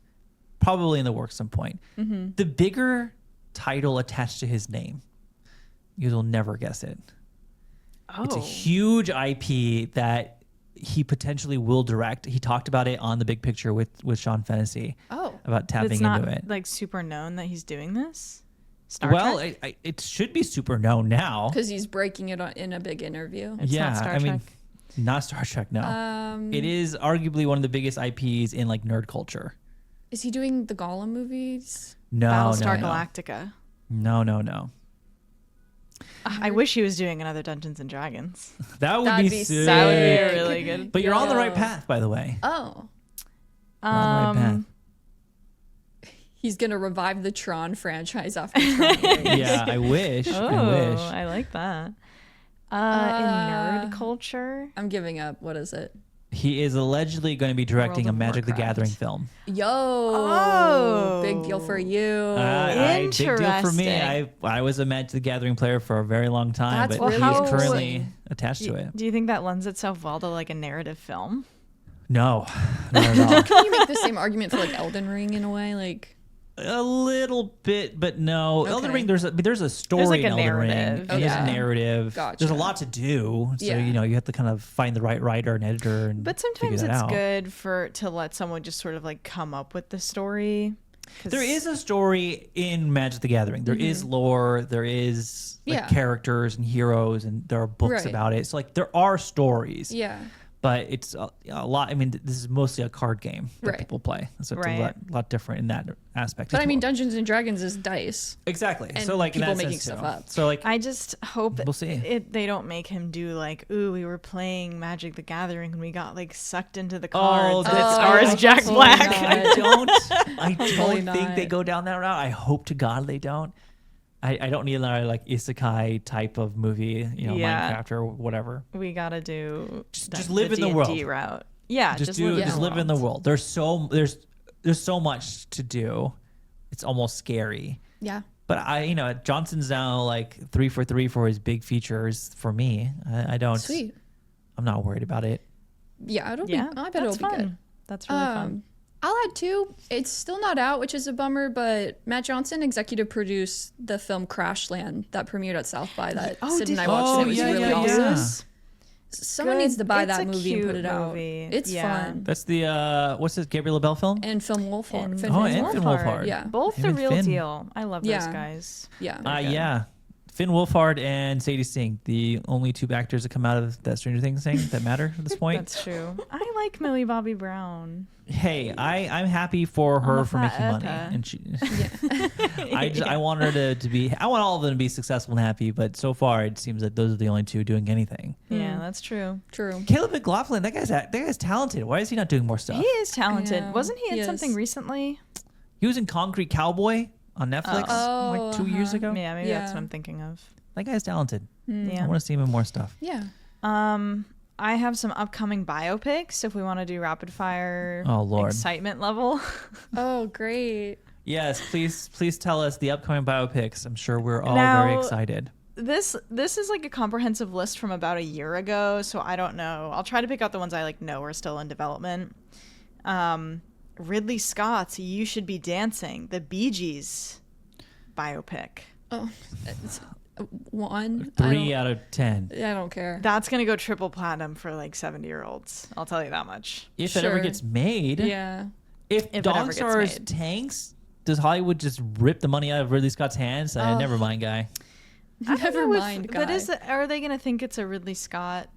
Probably in the works some point. The bigger title attached to his name, you will never guess it. Oh. It's a huge IP that he potentially will direct. He talked about it on The Big Picture with Sean Fennessy. Oh. About But tapping it's not into it. like super known that he's doing this. Star Well, Trek? it should be super known now. Because he's breaking it in a big interview. It's not Star I mean, Trek. not Star Trek. No, it is arguably one of the biggest IPs in like nerd culture. Is he doing the Gollum movies? No, Battlestar no, Galactica. no. I wish he was doing another Dungeons and Dragons. That would That'd be be sick. That would Sick. be really good. But you're on the right Yeah. path, by the way. Oh. You're on the right path. He's going to revive the Tron franchise after Tron. Yeah, I wish. Oh, I wish. I like that. In nerd culture, I'm giving up. What is it? He is allegedly going to be directing a World of Magic the Warcraft. Gathering film. Yo. Oh. Big deal for you. Big deal for me. Interesting. I was a Magic the Gathering player for a very long time, That's but really he's interesting. currently attached to it. Do you think that lends itself well to like a narrative film? No, not at all. Can you make the same argument for like Elden Ring in a way? Like, A little bit, but no. Elden Okay. Ring, there's a story like, a in Elden Ring. narrative. And there's a Okay. narrative. Gotcha. There's a lot to do. So, Yeah. you have to kind of find the right writer and editor and But figure sometimes that it's out. good to let someone just sort of like come up with the story. 'Cause- There is a story in Magic the Gathering. There is lore. There is like Yeah. characters and heroes, and there are books Right. about it. So like there are stories. yeah. But it's a lot. I mean, this is mostly a card game that Right. people play. So it's Right. a lot different in that aspect. But It's I mean, more- Dungeons and Dragons is dice. exactly. and So like in people that making sense, stuff too. up. So like I just hope We'll see. they don't make him do like, ooh, we were playing Magic the Gathering and we got like sucked into the cards and it that's- stars I Jack hopefully Black. not. I Hopefully don't think they not. go down that route. I hope to God they don't. I don't need another like isekai type of movie, Yeah. Minecraft or whatever. We gotta do Just live in the D&D world. route. Yeah, Just live live in the world. There's so much to do. It's almost scary. Yeah. But Johnson's now like 3 for 3 for his big features for me. I don't. Sweet. I'm not worried about it. Yeah, it'll Yeah, be. I bet it'll that's be fun. good. That's really fun. I'll add 2. It's still not out, which is a bummer, but Matt Johnson executive produced the film Crashland that premiered at South by that Sid and I watched. And it was really awesome. Someone Good. needs to buy It's that a movie and put cute it out. movie. It's Yeah. fun. That's the what's this Gabriel LaBelle film? And Film Wolfhard. And Finn Oh, Wolfhard. and Finn Wolfhard. Yeah. Both Him the and real Finn. deal. I love those Yeah. guys. Yeah. Yeah. Finn Wolfhard and Sadie Sink, the only 2 actors that come out of that Stranger Things thing that matter at this point. That's true. I like Millie Bobby Brown. Hey, I'm happy for her a for flat making money, earther. and she. I want her to be. I want all of them to be successful and happy. But so far, it seems that those are the only 2 doing anything. Yeah, that's true. True. Caleb McLaughlin, that guy's talented. Why is he not doing more stuff? He is talented. Yeah, Wasn't he he in something is. recently? He was in Concrete Cowboy on Netflix Oh, like 2 years ago. Yeah, maybe that's Yeah. what I'm thinking of. That guy's talented. I Yeah. want to see him in more stuff. Yeah. I have some upcoming biopics if we want to do rapid fire Oh, Lord. excitement level. Oh, great. Yes, please tell us the upcoming biopics. I'm sure we're all Now- very excited. This is like a comprehensive list from about a year ago, so I don't know. I'll try to pick out the ones I like know are still in development. Ridley Scott's "You Should Be Dancing," the Bee Gees biopic. Oh, it's 1. 3 out of 10. I don't care. That's gonna go triple platinum for like 70-year-olds. I'll tell you that much. If it ever Sure. gets made. Yeah. If it ever Dog gets Stars made. tanks, does Hollywood just rip the money out of Ridley Scott's hands? Never mind, guy. I don't Never know mind, but guy. are they gonna think it's a Ridley Scott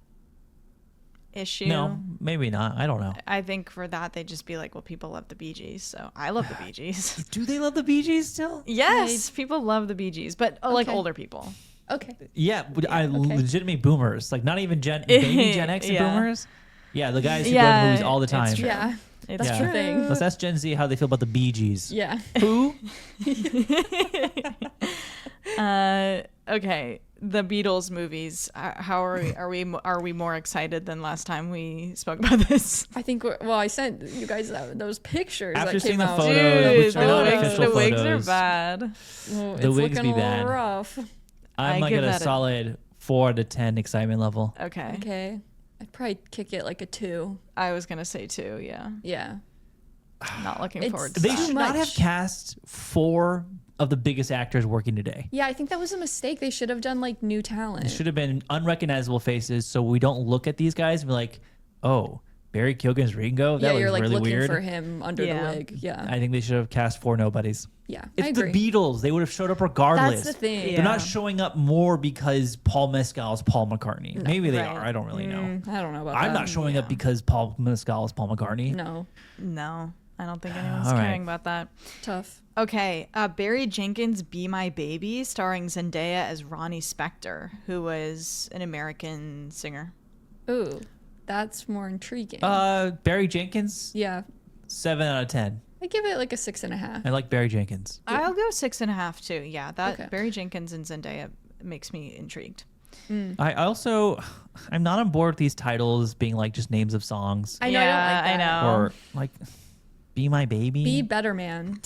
issue? No, maybe not. I don't know. I think for that they'd just be like, well, people love the Bee Gees, so I love the Bee Gees. Do they love the Bee Gees still? Yes, people love the Bee Gees, but like Okay. older people. Okay. Yeah, legitimate boomers. Like not even baby Gen X and Yeah. boomers. Yeah, the guys who Yeah, go to movies all the it's time. true. Yeah. It's That's Yeah. the thing. Let's ask Gen Z how they feel about the Bee Gees. Yeah. Who? Okay, the Beatles movies. How are we more excited than last time we spoke about this? I think, I sent you guys those pictures After that seeing came the out. photos, Dude, which are not official the wigs are photos. bad. Well, The it's wigs looking be a little bad. rough. I'm I like give at a that a- solid 4 out of 10 excitement level. Okay. Okay. I'd probably kick it like a 2. I was gonna say 2. Yeah, Yeah. not looking It's- forward to They that. Too should not have much. cast 4 of the biggest actors working today. Yeah, I think that was a mistake. They should have done like new talent. It should have been unrecognizable faces so we don't look at these guys and be like, oh, Barry Keoghan's Ringo? That yeah, looks you're like really looking weird. for him under Yeah. the wig. Yeah. I think they should have cast 4 nobodies. Yeah. It's I the agree. Beatles. They would have showed up regardless. That's the thing. Yeah. They're not showing up more because Paul Mescal is Paul McCartney. Maybe they right. are. I don't really know. I don't know about I'm that. not showing up because Paul Mescal is Paul McCartney. No. No, I don't think anyone's All right. caring about that. Tough. Okay, Barry Jenkins' "Be My Baby," starring Zendaya as Ronnie Spector, who was an American singer. Ooh, that's more intriguing. Barry Jenkins, yeah. 7 out of 10. I give it like a 6.5. I like Barry Jenkins. I'll go 6.5 too. Yeah, that Okay. Barry Jenkins and Zendaya makes me intrigued. I'm not on board with these titles being like just names of songs I know. I don't like that. I know. or like Be My Baby. Be better man.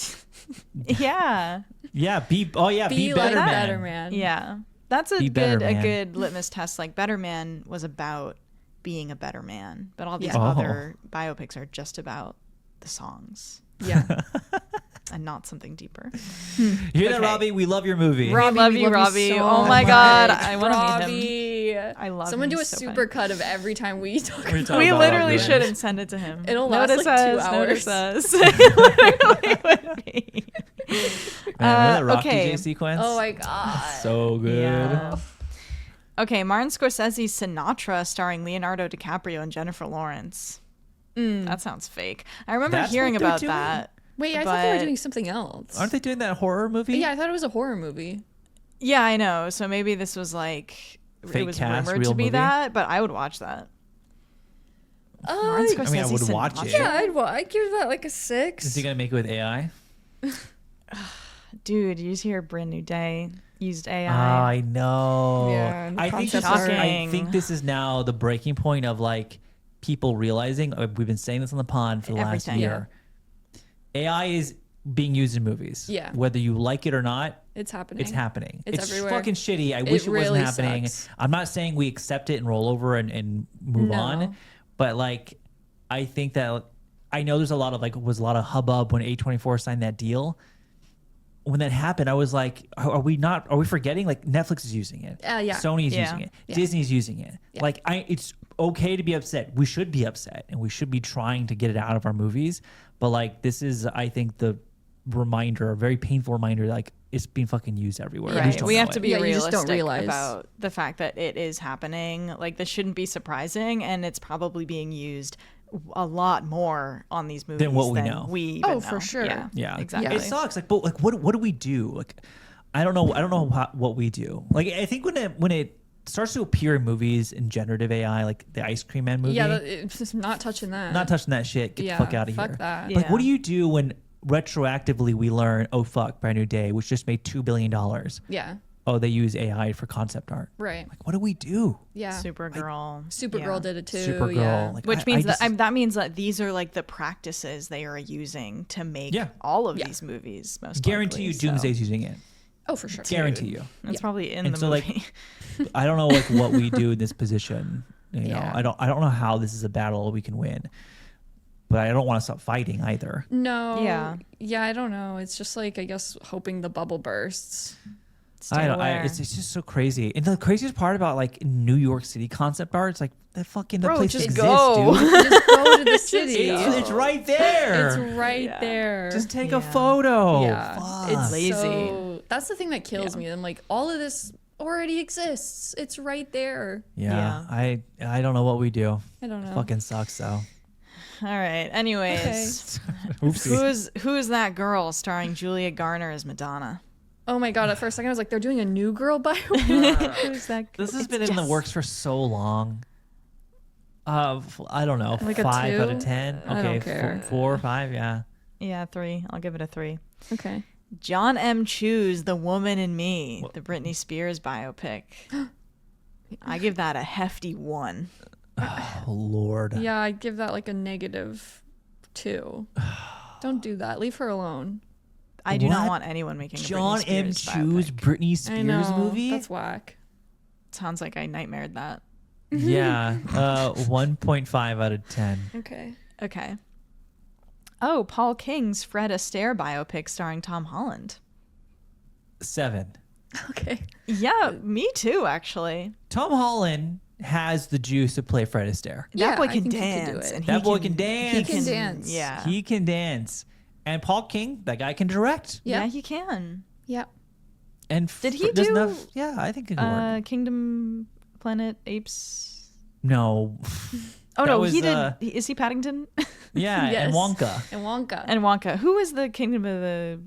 Yeah, Yeah, be Be better like man. better man. yeah, that's Be better, a man. good litmus test. Like Better Man was about being a better man, but all these Yeah. other biopics are just about the songs Yeah. and not something deeper. You hear that, Okay. Robbie? We love your movie. Rob- love you, Robbie. so Oh my much. God, I wanna meet him. Robbie. I love Someone him, do a he's so super funny. cut of every time we talk We about talk We about literally Robbie. should and send it to him. It'll last Notice like 2 us, hours. Notice us. It literally would be. Man, remember that Rocky okay. J sequence? Oh my god. So good. Yeah. Okay, Martin Scorsese's Sinatra, starring Leonardo DiCaprio and Jennifer Lawrence. That sounds fake. I remember That's hearing what they're about doing? that. Wait, I thought they were but- doing something else. Aren't they doing that horror movie? Yeah, I thought it was a horror movie. Yeah, I know. So maybe this was like Fake it was cast, rumored real to be movie? that, but I would watch that. Martin I mean, I would Scorsese's watch it. Sinatra? Yeah, I'd give that like a 6. Is he gonna make it with AI? Dude, you just hear Brand New Day used AI. I know. Yeah, and I think concept this is, art. I think this is now the breaking point of like people realizing we've been saying this on the pond for the last Everything. year. AI is being used in movies. Yeah. Whether you like it or not, It's happening. it's happening. It's It's everywhere. fucking shitty. I wish it really wasn't happening. sucks. I'm not saying we accept it and roll over and move No. on, but like I think that I know there's a lot of was a lot of hubbub when A24 signed that deal. When that happened, I was like, are we forgetting? Like Netflix is using it. Yeah. Sony's Yeah. using it. Yeah. Disney's using it. Yeah. Like it's okay to be upset. We should be upset and we should be trying to get it out of our movies. But like this is, I think, the reminder, a very painful reminder, like it's being fucking used everywhere. Right. We just don't We know have to it. be Yeah, you just don't realistic realize. about the fact that it is happening. Like this shouldn't be surprising, and it's probably being used a lot more on these movies Than what we know. We even Oh, know. for sure. Yeah, exactly. It sucks. Like, but like, what do we do? Like, I don't know what we do. Like, I think when it starts to appear in movies in generative AI, like the Ice Cream Man movie, Yeah, it's just not touching that. not touching that shit. Get Yeah, the fuck out of fuck here. that. Like, what Yeah. do you do when retroactively we learn, oh fuck, Brand New Day, which just made $2 billion. Yeah. oh, they use AI for concept art. Right. Like, what do we do? Yeah. Supergirl. Supergirl did it too. Supergirl. Yeah. Like, Which I means just- that means that these are like the practices they are using to make all of these movies. Most guarantee you, likely, Doomsday's using it. Oh, for sure. Guarantee you. It's probably in And the so, movie. like, I don't know like what we do in this position. You know, Yeah. I don't know how this is a battle we can win. But I don't want to stop fighting either. No. Yeah. Yeah, I don't know. It's just like, I guess, hoping the bubble bursts. Stay aware. It's just so crazy. And the craziest part about like New York City concept art, it's like the place just exists, go. dude. Just go to the city. It's right there. It's right there. Just take a photo. Yeah. Fuck. It's Lazy. so, that's the thing that kills me. I'm like, all of this already exists. It's right there. Yeah. I don't know what we do. I don't know. Fucking sucks though. All right. Anyways, Oopsie. who's that girl starring Julia Garner as Madonna? Oh my god! At first, I was like, they're doing a new girl biopic. Who's that? This has been in the works for so long. I don't know. Like a 5 2? out of 10. I Okay, don't care. 4 or 5. Yeah. Yeah, 3. I'll give it a 3. Okay. John M. Chu's The Woman in Me, the Britney Spears biopic. I give that a hefty 1. Oh Lord. Yeah, I give that like a -2. Don't do that. Leave her alone. I do not What? want anyone making a John Britney M. Spears Chu's biopic. Britney I Spears know. movie. That's whack. Sounds like I nightmared that. Yeah. 1.5 out of 10. Okay. Okay. Oh, Paul King's Fred Astaire biopic starring Tom Holland. 7. Okay. Yeah, me too, actually. Tom Holland has the juice to play Fred Astaire. Yeah, That boy I can think he could do dance. it. And That he boy can dance. He can dance. Yeah. He can dance. And Paul King, that guy can direct. Yeah. Yeah, he can. Yeah. And Did he doesn't do, have- yeah, I think it could work. Kingdom Planet Apes? No. Oh, That no, was, he did. Is he Paddington? Yeah, Yes. and Wonka. And Wonka. And Wonka. Who is the Kingdom of the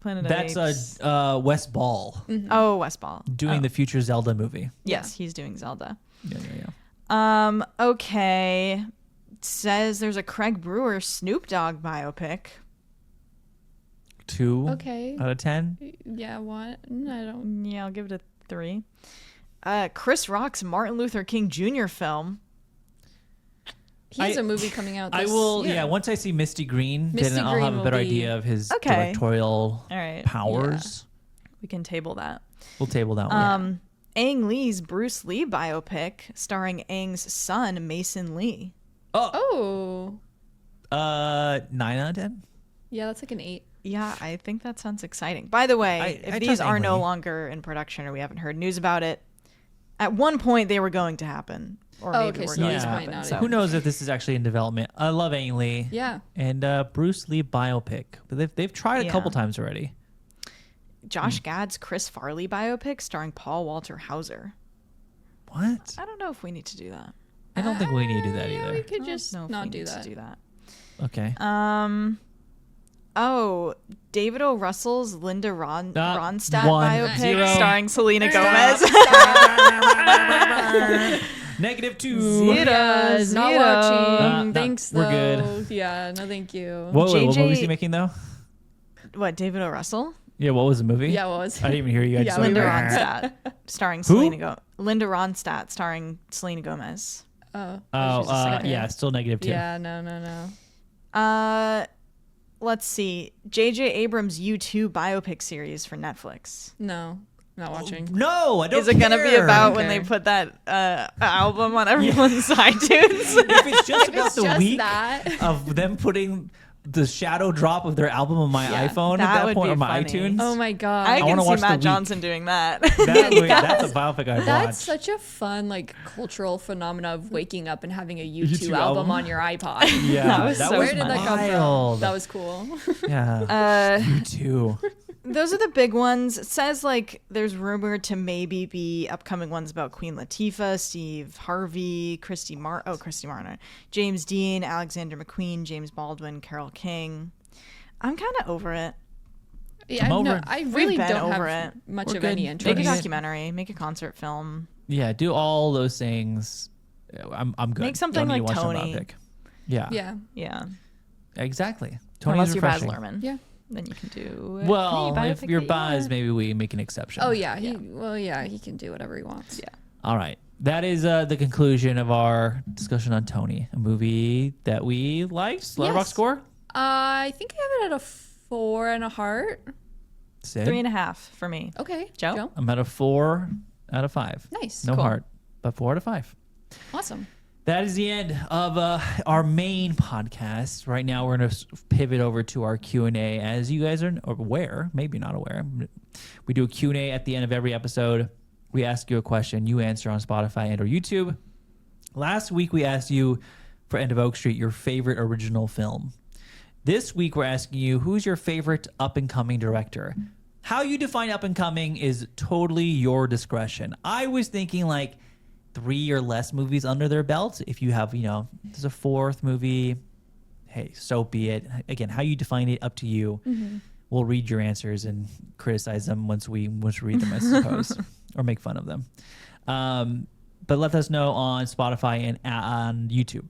Planet of That's Apes? Wes Ball Oh, West Ball. doing Oh. the future Zelda movie. Yes, he's doing Zelda. Yeah. Okay. It says there's a Craig Brewer Snoop Dogg biopic. 2 Okay. out of 10. Yeah. What? I don't. Yeah, I'll give it a 3. Chris Rock's Martin Luther King Jr. film. He has I- a movie coming out. I This will, year. yeah, once I see Misty Green, Misty then I'll Green have a will better be- idea of his Okay. directorial All right. powers. We can table that. We'll table that one. Ang Lee's Bruce Lee biopic starring Ang's son, Mason Lee. Oh. 9 out of 10. Yeah, that's like an 8. Yeah, I think that sounds exciting. By the way, if I these trust are Ang no Lee. longer in production or we haven't heard news about it, at one point they were going to happen. Or Oh, maybe okay, were so going these to might happen. not So. Who knows if this is actually in development? I love Ang Lee. Yeah. And Bruce Lee biopic. But they've tried a couple times already. Josh Gad's Chris Farley biopic starring Paul Walter Hauser. What? I don't know if we need to do that. I don't think we need to do that Yeah, either. we could I just don't know if not we do need that. to do that. Okay. Oh, David O. Russell's Linda Ronstadt 1, biopic 0. starring Selena Gomez. -2. Yeah, not Zero. watching. No, Thanks, we're though. good. Yeah, no, thank you. What movie JJ is he making though? What, David O. Russell? Yeah, what was the movie? Yeah, what was I didn't even hear you. I just Yeah, went, Linda Linda Ronstadt starring Who? Selena Gomez. Linda Ronstadt starring Selena Gomez. Oh, Oh, she's a second. yeah, still -2. Yeah, no. Let's see. J.J. Abrams' U2 biopic series for Netflix. No, not watching. No, I don't Is it going to be care. about when Okay. they put that album on everyone's iTunes? If it's just about It's the just week that. of them putting the shadow drop of their album on my Yeah, iPhone that at that would point be or my funny. iTunes. Oh my god. I wanna can see watch the Matt week. Johnson doing that. That's a biopic I That's watch. such a fun like cultural phenomena of waking up and having a U2 U2 album album? on your iPod. Yeah, That was so Where did that come wild. from? That was cool. Yeah, you too. Those are the big ones. It says like there's rumored to maybe be upcoming ones about Queen Latifah, Steve Harvey, Christy Martin, James Dean, Alexander McQueen, James Baldwin, Carole King. I'm kind of over it. Yeah, I'm over it. I really been don't over have it. much We're of good. any Make a interest. Turning it- documentary, make a concert film. Yeah, do all those things. I'm good. Make something Don't need like to watch Tony. the biopic. Yeah. Yeah. Yeah. Exactly. Tony's Unless you're Baz refreshing. Luhrmann. Yeah. then you can do Well, any if biopic you're that you biased, want. maybe we make an exception. Oh yeah, he can do whatever he wants. Yeah. All right. That is the conclusion of our discussion on Tony, a movie that we liked. Letterboxd Yes. score? I think I have it at a 4 and a heart. Sid? 3.5 for me. Okay, Joe? I'm at a 4 out of 5. Nice. No Cool. heart, but 4 out of 5. Awesome. That is the end of our main podcast. Right now, we're going to pivot over to our Q&A. As you guys are aware, maybe not aware, we do a Q&A at the end of every episode. We ask you a question. You answer on Spotify and or YouTube. Last week, we asked you for End of Oak Street, your favorite original film. This week, we're asking you, who's your favorite up-and-coming director? How you define up-and-coming is totally your discretion. I was thinking like 3 or less movies under their belt. If you have, there's a 4th movie, hey, so be it. Again, how you define it, up to you. Mm-hmm. We'll read your answers and criticize them once we read them, I suppose, or make fun of them. But let us know on Spotify and on YouTube.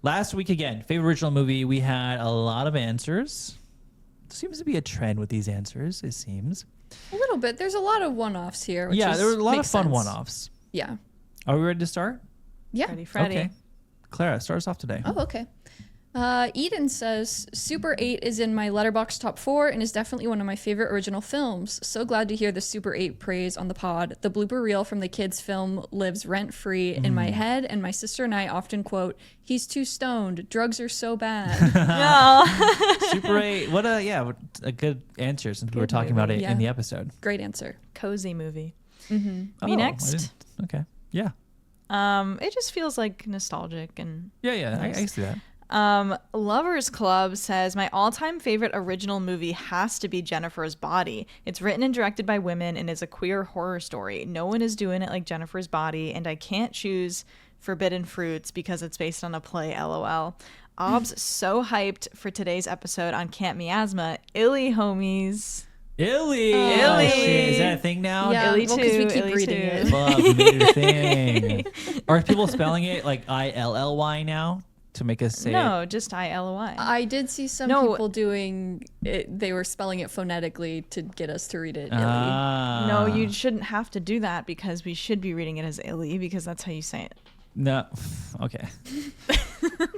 Last week, again, favorite original movie, we had a lot of answers. Seems to be a trend with these answers, it seems. A little bit. There's a lot of one-offs here. Which Yeah, there were a lot of makes fun sense. one-offs. Yeah. Are we ready to start? Yeah. Freddie. Okay. Clara, start us off today. Oh, okay. Eden says, Super 8 is in my Letterboxd top 4 and is definitely one of my favorite original films. So glad to hear the Super 8 praise on the pod. The blooper reel from the kids' film lives rent-free in my head, and my sister and I often quote, "He's too stoned. Drugs are so bad." Super 8. What a good answer since we were talking about it Yeah. in the episode. Great answer. Cozy movie. Oh, Me I next. didn't- Okay. Yeah. It just feels like nostalgic and Yeah. I see that. Lovers Club says my all-time favorite original movie has to be Jennifer's Body. It's written and directed by women and is a queer horror story. No one is doing it like Jennifer's Body, and I can't choose Forbidden Fruits because it's based on a play, LOL. Ob's so hyped for today's episode on Camp Miasma. Illy homies. Illy. Illy. Shit, is that a thing now? Yeah, Illy well, 'cause we too, keep Illy reading too. it. Fuck, we made it a thing. Are people spelling it like ILLY now to make us say it? No, just ILOI. I did see some No. people doing it. They were spelling it phonetically to get us to read it. Illy. No, you shouldn't have to do that because we should be reading it as Illy because that's how you say it. No. Okay.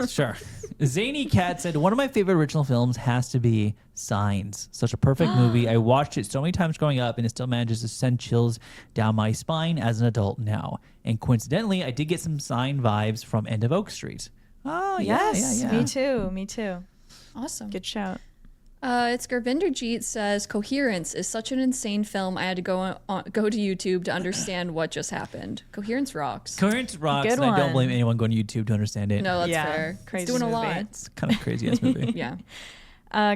Sure. Zany Cat said, one of my favorite original films has to be Signs. Such a perfect movie. I watched it so many times growing up and it still manages to send chills down my spine as an adult now. And coincidentally, I did get some Sign vibes from End of Oak Street. Oh, Yes, yeah. me too. Me too. Awesome. Good shout. It's Garvinderjeet says Coherence is such an insane film. I had to go to YouTube to understand what just happened. Coherence rocks. Coherence rocks, Good and I don't one. blame anyone going to YouTube to understand it. No, that's Yeah, fair. crazy It's doing a movie. lot. It's kind of crazy ass movie. Yeah.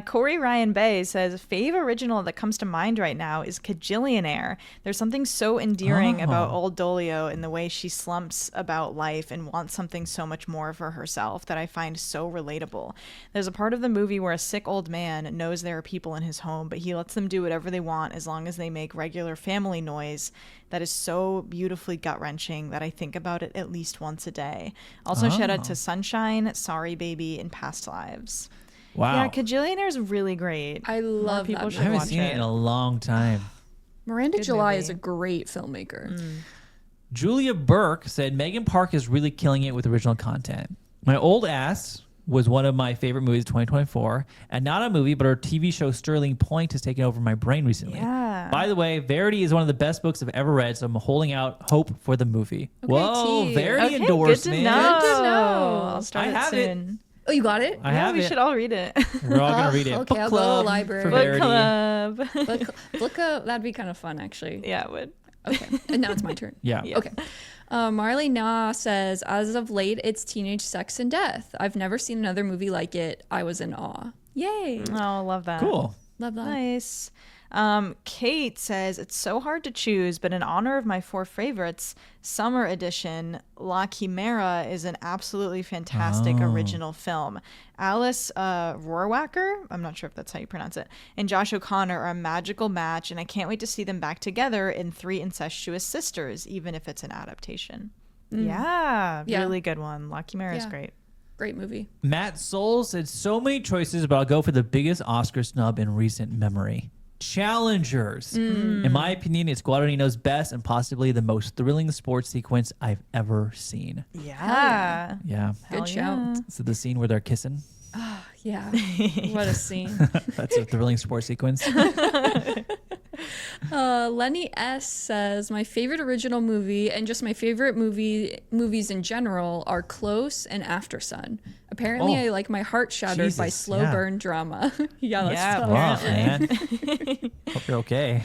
Corey Ryan Bay says, fave original that comes to mind right now is Kajillionaire. There's something so endearing about old Dolio in the way she slumps about life and wants something so much more for herself that I find so relatable. There's a part of the movie where a sick old man knows there are people in his home, but he lets them do whatever they want as long as they make regular family noise. That is so beautifully gut-wrenching that I think about it at least once a day. Also, shout out to Sunshine, Sorry Baby, and Past Lives. Wow. Yeah, Kajillionaire is really great. I love people that should I haven't watch seen it in a long time. Miranda Good July movie. is a great filmmaker. Julia Burke said Megan Park is really killing it with original content. My Old Ass was one of my favorite movies of 2024, and not a movie, but her TV show Sterling Point has taken over my brain recently. Yeah. By the way, Verity is one of the best books I've ever read, so I'm holding out hope for the movie. Whoa, T. Verity Okay, endorsement. Good to know. Good to know. I'll start I it have it. soon. Oh, you got it? I Yeah, have we it. should all read it. We're all gonna read it. Okay, Book I'll go to the club library. for Book Verity. Club. That'd be kind of fun, actually. Yeah, it would. Okay, and now it's my turn. Yeah. Yeah. Okay. Marley Na says, as of late, it's Teenage Sex and Death. I've never seen another movie like it. I was in awe. Yay. Oh, love that. Cool. Love that. Nice. Kate says, it's so hard to choose, but in honor of my 4 favorites, Summer Edition, La Chimera is an absolutely fantastic original film. Alice Rohrwacher, I'm not sure if that's how you pronounce it, and Josh O'Connor are a magical match, and I can't wait to see them back together in 3 Incestuous Sisters, even if it's an adaptation. Yeah, Yeah. really good one. La Chimera is Yeah. great. Great movie. Matt Soul said so many choices, but I'll go for the biggest Oscar snub in recent memory. Challengers. In my opinion, it's Guadagnino's best and possibly the most thrilling sports sequence I've ever seen. Yeah. Yeah. Good shout. So the scene where they're kissing, Yeah. What a scene. that's a thrilling sports sequence. Lenny S says my favorite original movie and just my favorite movies in general are Close and After Sun. Apparently, I like my heart shattered by Jesus, slow yeah. burn drama. Yeah, that's Yeah, tough. Rough, man. Hope you're okay.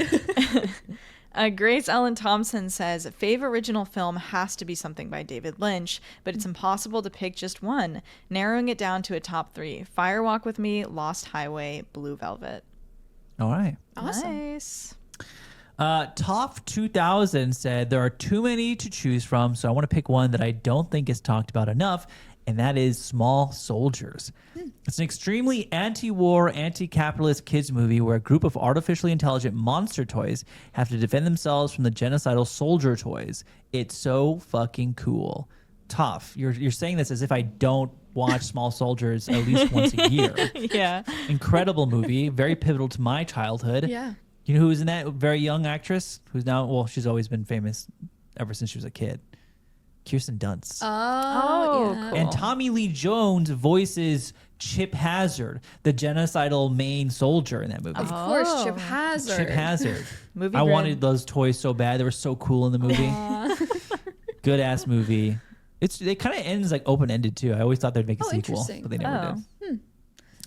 Grace Ellen Thompson says, favorite original film has to be something by David Lynch, but it's impossible to pick just one. Narrowing it down to a top 3. Fire Walk with Me, Lost Highway, Blue Velvet. All right. Awesome. Nice. Top 2000 said there are too many to choose from, so I want to pick one that I don't think is talked about enough, and that is Small Soldiers. It's an extremely anti-war, anti-capitalist kids movie where a group of artificially intelligent monster toys have to defend themselves from the genocidal soldier toys. It's so fucking cool. Tough. You're saying this as if I don't watch Small Soldiers at least once a year. Yeah. Incredible movie, very pivotal to my childhood. Yeah. You know who was in that? Very young actress who's now, well, she's always been famous ever since she was a kid. Kirsten Dunst. Oh, yeah. cool. And Tommy Lee Jones voices Chip Hazard, the genocidal main soldier in that movie. Of course, Chip Hazard. Chip Hazard. Movie I grid. wanted those toys so bad. They were so cool in the movie. Good ass movie. It kind of ends like open ended too. I always thought they'd make a Oh, sequel, interesting. but they never Oh. did.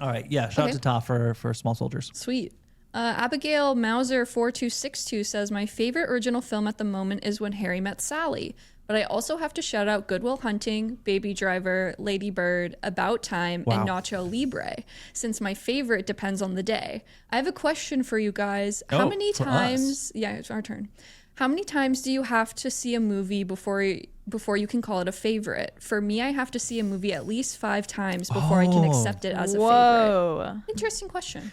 All right, yeah. Shout out Okay. to Top for Small Soldiers. Sweet. Abigail Mauser 4262 says my favorite original film at the moment is When Harry Met Sally, but I also have to shout out Good Will Hunting, Baby Driver, Lady Bird, About Time, and Wow. Nacho Libre, since my favorite depends on the day. I have a question for you guys. How Oh, many for times? us. Yeah, it's our turn. How many times do you have to see a movie before you can call it a favorite? For me, I have to see a movie at least 5 times before I can accept it as a favorite. Whoa. Interesting question.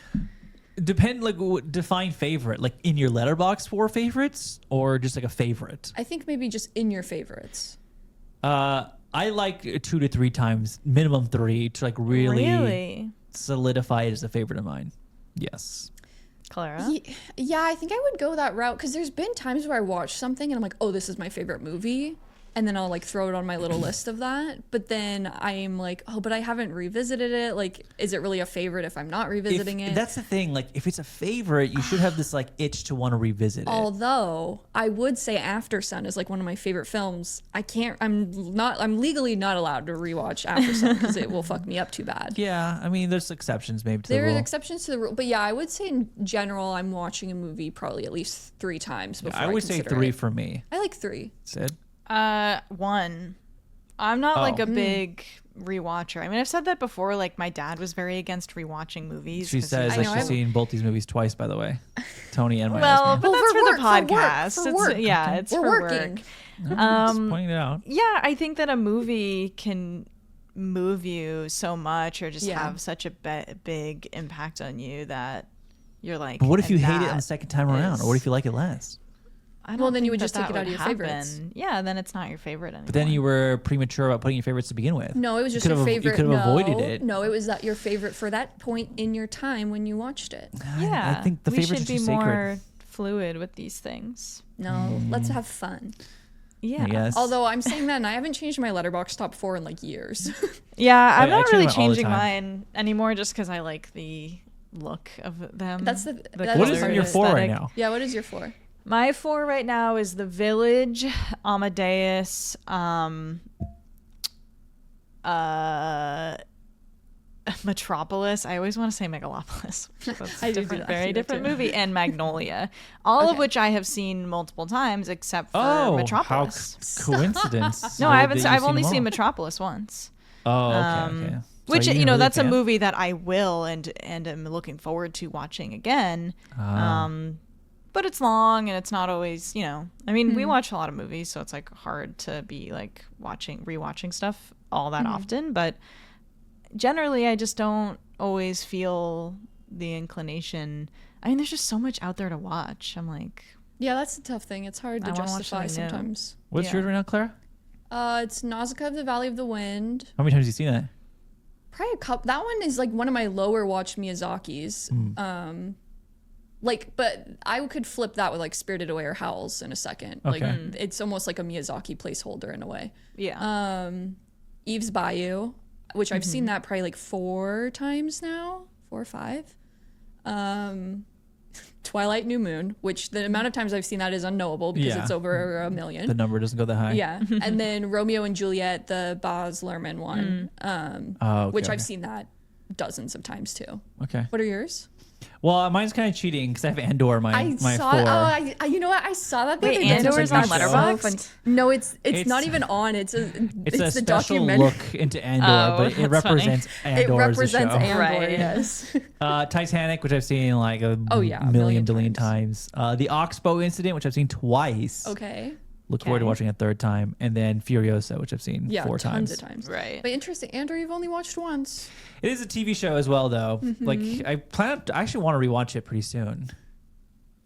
Define favorite, like in your letterbox for favorites, or just like a favorite. I think maybe just in your favorites. I like 2 to 3 times, minimum 3, to like really solidify it as a favorite of mine. Yes. Clara? Yeah, I think I would go that route because there's been times where I watch something and I'm like, oh, this is my favorite movie. And then I'll like throw it on my little list of that. But then I'm like, oh, but I haven't revisited it. Like, is it really a favorite if I'm not revisiting it? That's the thing. Like, if it's a favorite, you should have this like itch to want to revisit it. Although I would say After Sun is like one of my favorite films. I'm legally not allowed to rewatch After Sun because it will fuck me up too bad. Yeah, I mean, there's exceptions maybe to There the are rule. exceptions to the rule, but yeah, I would say in general, I'm watching a movie probably at least 3 times before I would say consider 3 it. for me. I like 3. Sid? 1. I'm not like Oh. a big rewatcher. I mean, I've said that before. Like, my dad was very against rewatching movies. She 'cause says he's that know, she's I've- seen both these movies twice, by the way. Tony and well, Miasma. but Well, that's for for, work, the for work, podcast. for It's- work. Yeah, it's We're for working. work. Just pointing it out. Yeah, I think that a movie can move you so much or just Yeah. have such a big impact on you that you're like. But what if and you hate it that on the second time around? Or what if you like it less? I don't Well, then you think would just that take it that out of would your favorites. happen. Yeah, then it's not your favorite anymore. But then you were premature about putting your favorites to begin with. No, it was just You your could've- favorite. You could have avoided it. No, it was that your favorite for that point in your time when you watched it. Yeah, I think the we favorites should are be too sacred. more fluid with these things. No, let's have fun. Yeah. Yes. Although I'm saying that and I haven't changed my letterbox top 4 in like years. Yeah, I'm I not change really mine all the changing time. mine anymore just because I like the look of them. That's the- the that What is is color on your 4 right aesthetic. now? Yeah, what is your 4? My 4 right now is The Village, Amadeus, Metropolis. I always want to say Megalopolis. That's I a do different, that. I very do that different too. movie. And Magnolia. All of Okay. which I have seen multiple times except for Oh, Metropolis. how coincidence. No, I haven't. That you've I've only them seen all. Metropolis once. Oh, okay, okay. So Which, you're you know, really that's a fan? movie that I will and am looking forward to watching again. But it's long and it's not always, you know. I mean, we watch a lot of movies, so it's like hard to be like rewatching stuff all that often. But generally, I just don't always feel the inclination. I mean, there's just so much out there to watch. I'm like, Yeah, that's the tough thing. It's hard to I wanna watch justify something new. sometimes. What's Yeah. yours right now, Clara? It's Nausicaa of the Valley of the Wind. How many times have you seen that? Probably a couple. That one is like one of my lower watched Miyazaki's. But I could flip that with like Spirited Away or Howls in a second. Okay. Like it's almost like a Miyazaki placeholder in a way. Yeah. Eve's Bayou, which I've seen that probably like 4 times now, 4 or 5. Twilight New Moon, which the amount of times I've seen that is unknowable because Yeah. it's over a million. The number doesn't go that high. Yeah. And then Romeo and Juliet, the Baz Luhrmann one, which I've seen that dozens of times too. Okay. What are yours? Well, mine's kind of cheating because I have Andor. My saw 4. you know what? I saw that the Wait, other day. Andor's on That's so Letterboxd? funny. No, it's It's- not even on. It's a It's a the special documentary. look into Andor, Oh, but it that's funny. represents Andor It represents as a show. Andor, Right. yes. Titanic, which I've seen like a a million million times. The Oxbow incident, which I've seen twice. Okay. Look forward to Okay. watching a third time. And then Furiosa, which I've seen Yeah, 4 tons times. of times. Right. But interesting, Andor, you've only watched once. It is a TV show as well, though. Mm-hmm. Like I actually want to rewatch it pretty soon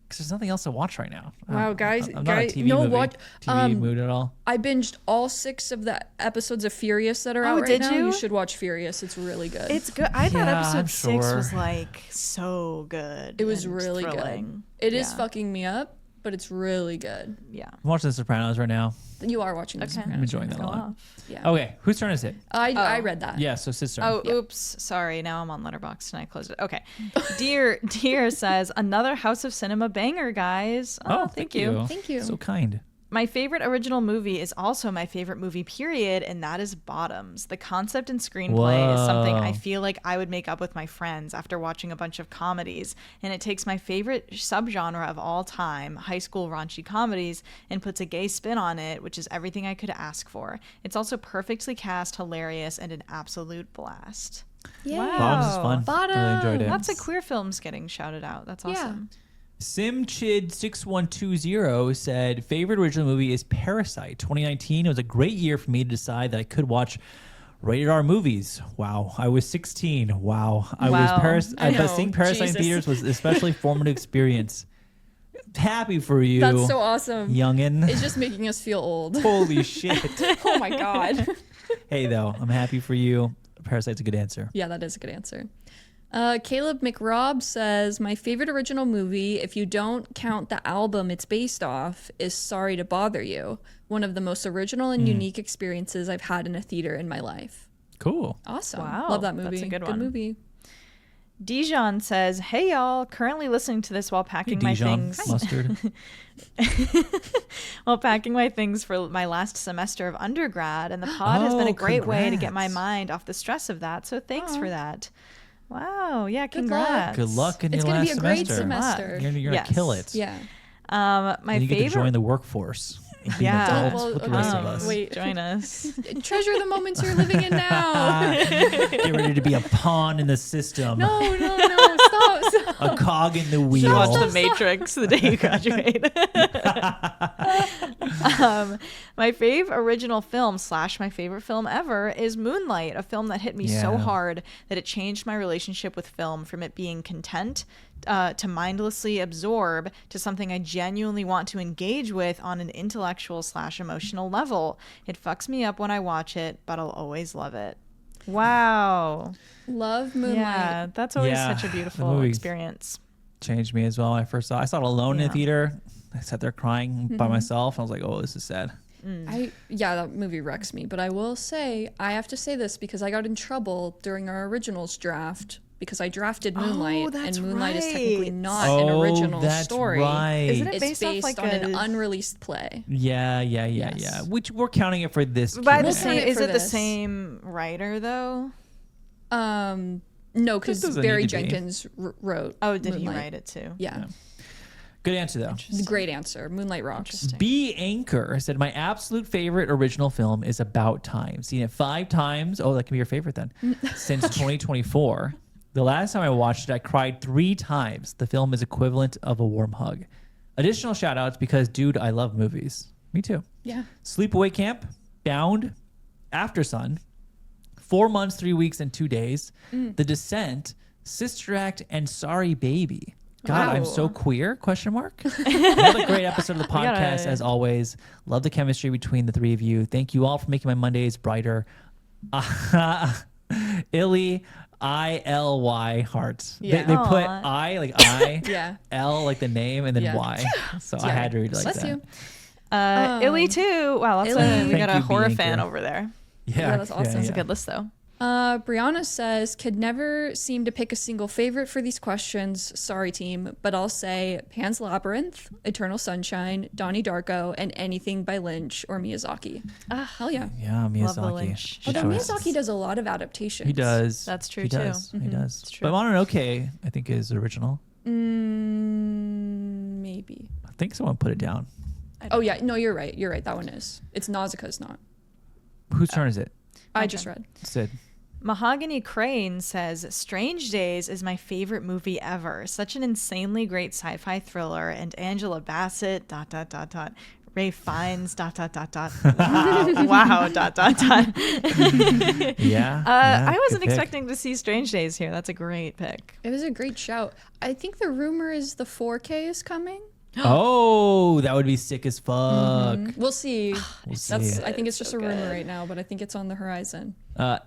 because there's nothing else to watch right now. Wow, guys, I'm not a TV no, movie. what? TV mood at all. I binged all 6 of the episodes of Furious that are out right did now. you? You should watch Furious. It's really good. It's good. I thought Yeah, episode I'm 6 sure. was like so good. it was and really thrilling. good. It is Yeah. fucking me up, but it's really good. Yeah. I'm watching The Sopranos right now. You are watching this. Okay. I'm enjoying that a Go lot. off. Yeah. Okay, whose turn is it? I read that. Yeah, so sister. Oh, oops. Sorry. Now I'm on Letterboxd and I closed it. Okay. Dear says, another House of Cinema banger, guys. Oh, thank you. Thank you. So kind. My favorite original movie is also my favorite movie, period, and that is Bottoms. The concept and screenplay is something I Whoa. feel like I would make up with my friends after watching a bunch of comedies, and it takes my favorite subgenre of all time, high school raunchy comedies, and puts a gay spin on it, which is everything I could ask for. It's also perfectly cast, hilarious, and an absolute blast. Yeah. Wow. Bottoms is fun. Really enjoyed it. Lots of queer films getting shouted out. That's awesome. SimChid6120 said, favorite original movie is Parasite. 2019. It was a great year for me to decide that I could watch rated R movies. Wow. I was 16. Wow. Wow. I But know. seeing Parasite in Jesus. theaters was especially formative experience. Happy for you. That's so awesome. Youngin. It's just making us feel old. Holy shit. Oh my God. Hey, though, I'm happy for you. Parasite's a good answer. Yeah, that is a good answer. Caleb McRobb says, my favorite original movie, if you don't count the album it's based off, is Sorry to Bother You. One of the most original and unique experiences I've had in a theater in my life. Cool. Awesome. Wow, Love that movie. that's a good one. movie. Dijon says, hey y'all, currently listening to this while packing my Dijon things. mustard. While packing my things for my last semester of undergrad, and the pod has been a Oh, great way to get my congrats. mind off the stress of that. So thanks for that. Wow, yeah, Good luck. congrats. Good luck in It's your going last to be a great semester. semester. You're going to kill it. Yeah. My And you get to join favorite. the workforce. Being Yeah. adults with the rest of us. Wait. Join us. Treasure the moments you're living in now. Get ready to be a pawn in the system. No, stop. A cog in the wheel. You watch The Matrix the day you graduate. My fave original film / my favorite film ever is Moonlight, a film that hit me so Yeah. hard that it changed my relationship with film from it being content to mindlessly absorb to something I genuinely want to engage with on an intellectual / emotional level. It fucks me up when I watch it, but I'll always love it. Wow. Love Moonlight. Yeah, that's always Yeah, such a the beautiful movie experience. Changed me as well. When I first saw it. I saw it alone in Yeah. the theater. I sat there crying by myself. I was like, oh, this is sad. That movie wrecks me. But I will say, I have to say this because I got in trouble during our originals draft because I drafted Moonlight, that's and Moonlight is technically right. not an original that's story. right. Isn't it It's based based, off like on an a- unreleased play. Yeah. Yes. Which we're counting it for this. By Q&A. the same, it is for it the this. same writer though? No, because doesn't Barry need to be. Jenkins wrote. Oh, did he Moonlight. write it too? Yeah. Good answer, though. Great answer. Moonlight rocks. B Anchor said, my absolute favorite original film is About Time. Seen it 5 times. Oh, that can be your favorite then. Since 2024. The last time I watched it, I cried 3 times. The film is equivalent of a warm hug. Additional shout outs because, dude, I love movies. Me too. Yeah. Sleepaway Camp, Bound, After Sun, 4 months, 3 weeks, and 2 days. The Descent, Sister Act, and Sorry Baby. God, I'm so queer? Question mark. Another great episode of the podcast, as always. Love the chemistry between the 3 of you. Thank you all for making my Mondays brighter. Illy, ILY hearts. Yeah. They put Aw. I like I, Yeah. L like the name, and then Yeah. Y. So I had to read it like Bless that. you. Illy too. Wow, that's Illy. we got Thank a you, horror Bianca. fan over there. Yeah, that's awesome. That's a good list though. Brianna says, could never seem to pick a single favorite for these questions. Sorry, team, but I'll say Pan's Labyrinth, Eternal Sunshine, Donnie Darko, and anything by Lynch or Miyazaki. Hell yeah. Yeah, Love the Miyazaki. Lynch. Good Although choice. Miyazaki does a lot of adaptations. He does. That's true, He too. does. He does. true. But Mononoke, I think, is original. Maybe. I think someone put it down. Oh, yeah. No, you're right. You're right. That one is. It's Nausicaa's not. Whose turn is it? I just read. Sid. Mahogany Crane says, Strange Days is my favorite movie ever. Such an insanely great sci-fi thriller, and Angela Bassett, ... Ray Fiennes, ... Wow, wow, ... Yeah. I wasn't good pick. expecting to see Strange Days here. That's a great pick. It was a great shout. I think the rumor is the 4K is coming. Oh, that would be sick as fuck. We'll see. We'll That's. see. I think it's just a rumor right now, but I think it's on the horizon.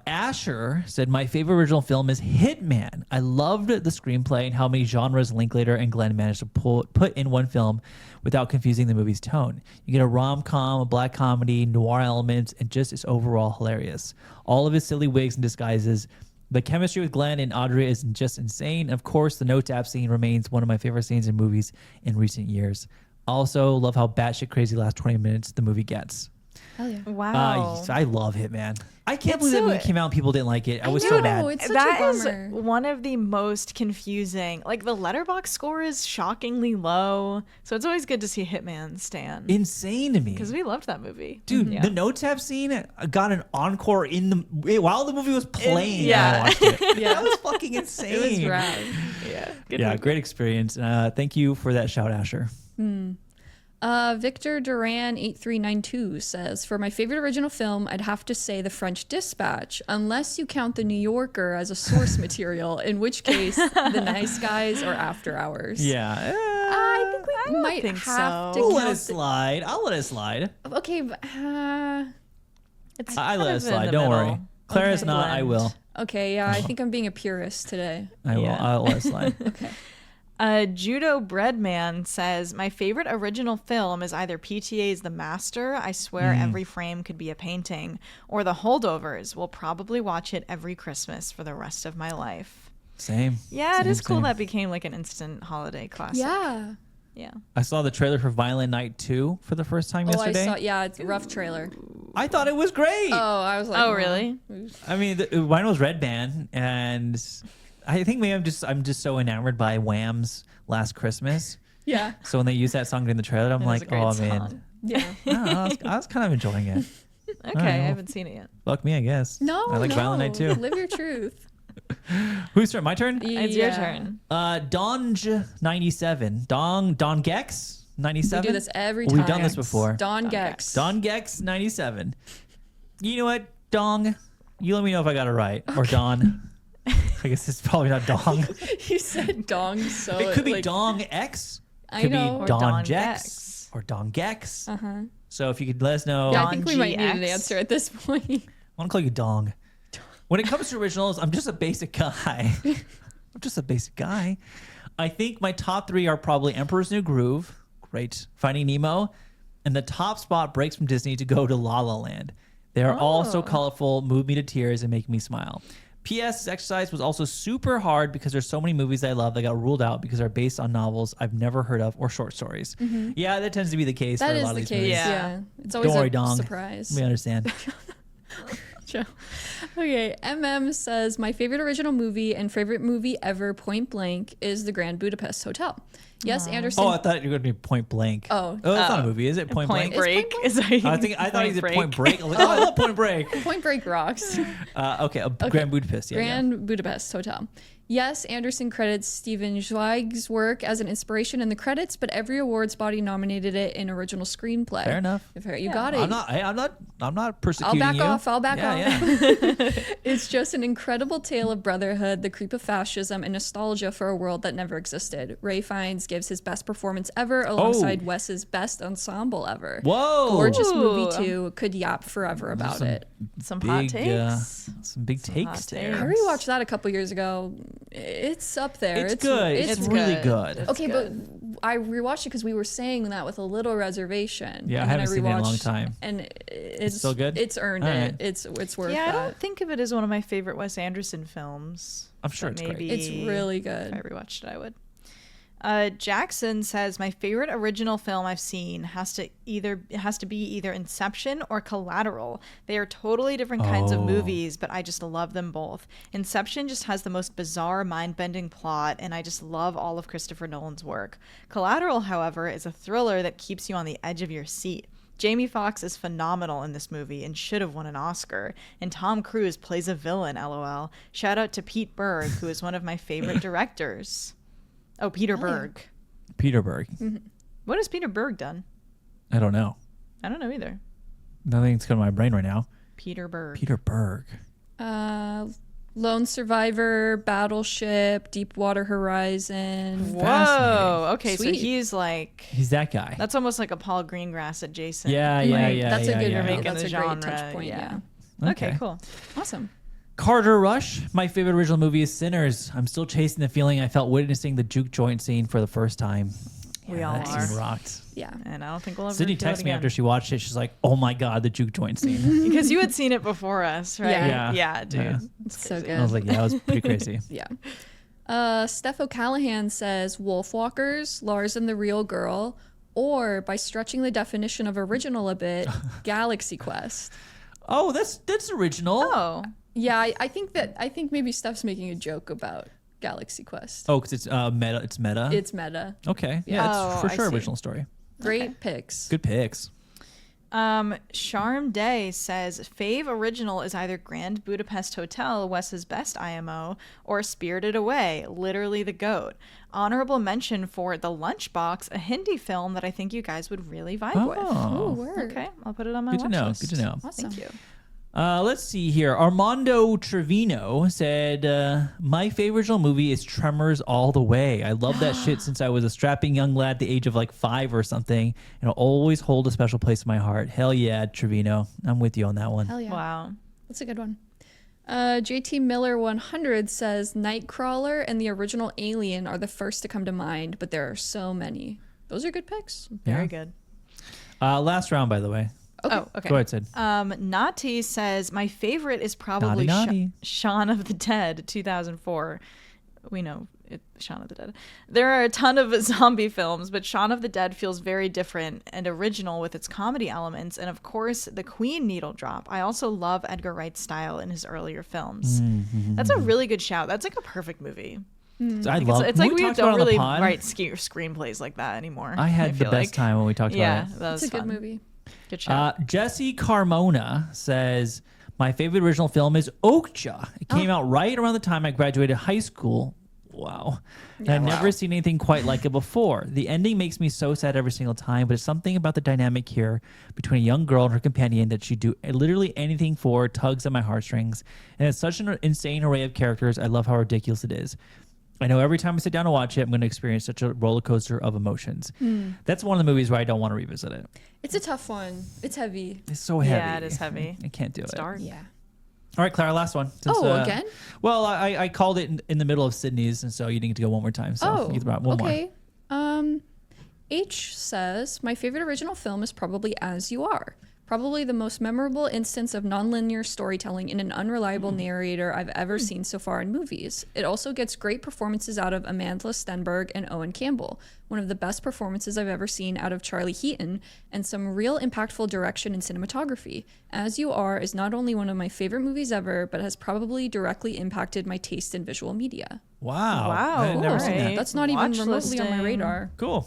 Asher said, my favorite original film is Hitman. I loved the screenplay and how many genres Linklater and Glenn managed to put in one film without confusing the movie's tone. You get a rom-com, a black comedy, noir elements, and just is overall hilarious. All of his silly wigs and disguises. The chemistry with Glenn and Audrey is just insane. Of course, the note tap scene remains one of my favorite scenes in movies in recent years. Also, love how batshit crazy last 20 minutes the movie gets. Hell yeah. Wow. I love Hitman. I can't It's believe that so- movie came out and people didn't like it. I was know, so mad. It's such That a is bummer. one of the most confusing. Like the letterbox score is shockingly low, so it's always good to see Hitman stand Insane to me. because we loved that movie, Dude, Yeah. the no tap scene got an encore in the while the movie was playing. yeah. I watched it. That was fucking insane. It was rad. yeah, good Yeah, movie. great experience. Thank you for that shout, Asher. Victor Duran 8392 says, for my favorite original film, I'd have to say The French Dispatch, unless you count The New Yorker as a source material, in which case The Nice Guys or After Hours. Yeah. I think we don't might think have so. I'll to let it count. slide. I'll let it slide. Okay, but, It's I kind let it of in slide. the Don't worry. middle. Clara's Okay. not. I will. okay, yeah, I think I'm being a purist today. I will. Yeah. I'll let it slide. Judo Breadman says, my favorite original film is either PTA's The Master, I swear every frame could be a painting, or The Holdovers. We'll probably watch it every Christmas for the rest of my life. Same. Yeah, it Same, is cool same. that became like an instant holiday classic. Yeah. Yeah. I saw the trailer for Violent Night 2 for the first time Oh, I yesterday. saw. Yeah, it's a rough trailer. I thought it was great. Oh, I was like, Oh, really? I mean, mine was Red Band, and I think maybe I'm just so enamored by Wham's Last Christmas. Yeah. So when they use that song during the trailer, I'm It was like, a great oh man, song. Yeah. I don't know, I was kind of enjoying it. Okay, I haven't seen it yet. Fuck me, I guess. No, I like no. Violent Night too. Live your truth. Whose turn? My turn. It's your turn. Donge97. Don Gex 97. We do this every time. We've done this before. Don Gex. Don Gex 97. You know what, Dong? You let me know if I got it right. Or Don. I guess it's probably not Dong. You said dong, so It could be like, Dong X. I Could know. be Or Don Don Gex. Gex. Or Don Gex. Uh-huh. So if you could let us know. Yeah, I Don think we might need an GX. answer at this point. I want to call you Dong. When it comes to originals, I'm just a basic guy. I'm just a basic guy. I think my top three are probably Emperor's New Groove, great, Finding Nemo, and the top spot breaks from Disney to go to La La Land. They are all so colorful, move me to tears, and make me smile. P.S. This exercise was also super hard because there's so many movies I love that got ruled out because they're based on novels I've never heard of or short stories. Yeah, that tends to be the case That for a is lot of the these case. movies. Yeah. It's always Don't worry, a Dong. surprise. We understand. Joe. Okay, says my favorite original movie and favorite movie ever, point blank, is The Grand Budapest Hotel. Yes, Anderson. Oh, I thought you were going to be Point Blank. Oh. that's not a movie, is it? Point Blank. Break. Is Is I thought he said Point Break. I was like, oh, I love Point Break. Point Break rocks. Okay, Grand Budapest. Yeah, Grand Budapest Hotel. Yes, Anderson credits Stephen Zweig's work as an inspiration in the credits, but every awards body nominated it in original screenplay. Fair enough. You got it. I'm not persecuting I'll back you. off. I'll back off. Yeah. It's just an incredible tale of brotherhood, the creep of fascism, and nostalgia for a world that never existed. Ray Fiennes gives his best performance ever alongside Wes's best ensemble ever. Whoa. Gorgeous Ooh. movie too. Could yap forever about it. Some hot takes. Some big takes there. I rewatched that a couple years ago. It's up there. It's good. It's really good. Okay, but I rewatched it because we were saying that with a little reservation. Yeah, I and then haven't seen it in a long rewatched, time. And it's still good? It's earned All it. right. It's worth Yeah, I that. don't think of it as one of my favorite Wes Anderson films. I'm sure but it's great. maybe It's really If good. I rewatched it, I would. Jackson says my favorite original film I've seen has to be either Inception or Collateral. They are totally different kinds of movies, but I just love them both. Inception just has the most bizarre, mind-bending plot, and I just love all of Christopher Nolan's work. Collateral, however, is a thriller that keeps you on the edge of your seat. Jamie Foxx is phenomenal in this movie and should have won an Oscar. And Tom Cruise plays a villain, LOL. Shout out to Pete Berg, who is one of my favorite directors. Oh, Peter Berg. Peter Berg. What has Peter Berg done? I don't know. I don't know either. Nothing's coming to my brain right now. Peter Berg. Peter Berg. Lone Survivor, Battleship, Deepwater Horizon. Whoa. Okay, Sweet. so he's like, He's that guy. that's almost like a Paul Greengrass adjacent. Yeah. That's a good yeah. Making that's the a genre, great touch point. yeah. Yeah. Okay, cool. Awesome. Carter Rush. My favorite original movie is Sinners. I'm still chasing the feeling I felt witnessing the juke joint scene for the first time. We all that are. scene rocked. Yeah. And I don't think we'll ever Sydney do it texted me again. after she watched it. She's like, "Oh my god, the juke joint scene." Because you had seen it before us, right? Yeah. Yeah, dude. Yeah. It's so good. I was like, "Yeah, it was pretty crazy." Yeah. Steph O'Callahan says Wolfwalkers, Lars and the Real Girl, or by stretching the definition of original a bit, Galaxy Quest. Oh, that's original. Oh. Yeah, I think maybe Steph's making a joke about Galaxy Quest. Oh, because it's meta. It's meta. It's meta. Okay. Yeah, it's for I sure see. original story. Great picks. Good picks. Charm Day says fave original is either Grand Budapest Hotel, Wes's best IMO, or Spirited Away, literally the GOAT. Honorable mention for The Lunchbox, a Hindi film that I think you guys would really vibe with. Oh, Word. Okay, I'll put it on my good to watch know. list. Good to know. Awesome. Thank you. Let's see here. Armando Trevino said, my favorite original movie is Tremors All the Way. I love that shit since I was a strapping young lad at the age of like 5 or something. And it'll always hold a special place in my heart. Hell yeah, Trevino. I'm with you on that one. Hell yeah. Wow. That's a good one. JT Miller 100 says Nightcrawler and the original Alien are the first to come to mind, but there are so many. Those are good picks. Very Yeah. good. Last round, by the way. Okay. Oh, okay. Go ahead, Sid. Nati says my favorite is probably Naughty. Shaun of the Dead 2004. We know it, Shaun of the Dead. There are a ton of zombie films, but Shaun of the Dead feels very different and original with its comedy elements, and of course the Queen needle drop. I also love Edgar Wright's style in his earlier films. That's a really good shout. That's like a perfect movie. I love It's like when we talked don't about it on the really pod, write screenplays like that anymore. I had the feel best like. time when we talked Yeah, about it. that was It's a good fun. movie. Good shout. Jesse Carmona says, my favorite original film is Okja. It came out right around the time I graduated high school. Wow. And I've never seen anything quite like it before. The ending makes me so sad every single time, but it's something about the dynamic here between a young girl and her companion that she'd do literally anything for, tugs at my heartstrings. And it's such an insane array of characters. I love how ridiculous it is. I know every time I sit down to watch it, I'm going to experience such a roller coaster of emotions. That's one of the movies where I don't want to revisit it. It's a tough one. It's heavy. It's so heavy. Yeah, it is heavy. I can't do it. Dark. Yeah. All right, Clara, last one. Since, Again? Well, I called it in the middle of Sydney's, and so you didn't get to go one more time. So you get one more. Okay. H says, my favorite original film is probably As You Are. Probably the most memorable instance of nonlinear storytelling in an unreliable narrator I've ever seen so far in movies. It also gets great performances out of Amandla Stenberg and Owen Campbell, one of the best performances I've ever seen out of Charlie Heaton, and some real impactful direction and cinematography. As You Are is not only one of my favorite movies ever, but has probably directly impacted my taste in visual media. Wow. Wow, I had never seen alright. that. That's not even Watch remotely on my listing. radar. Cool.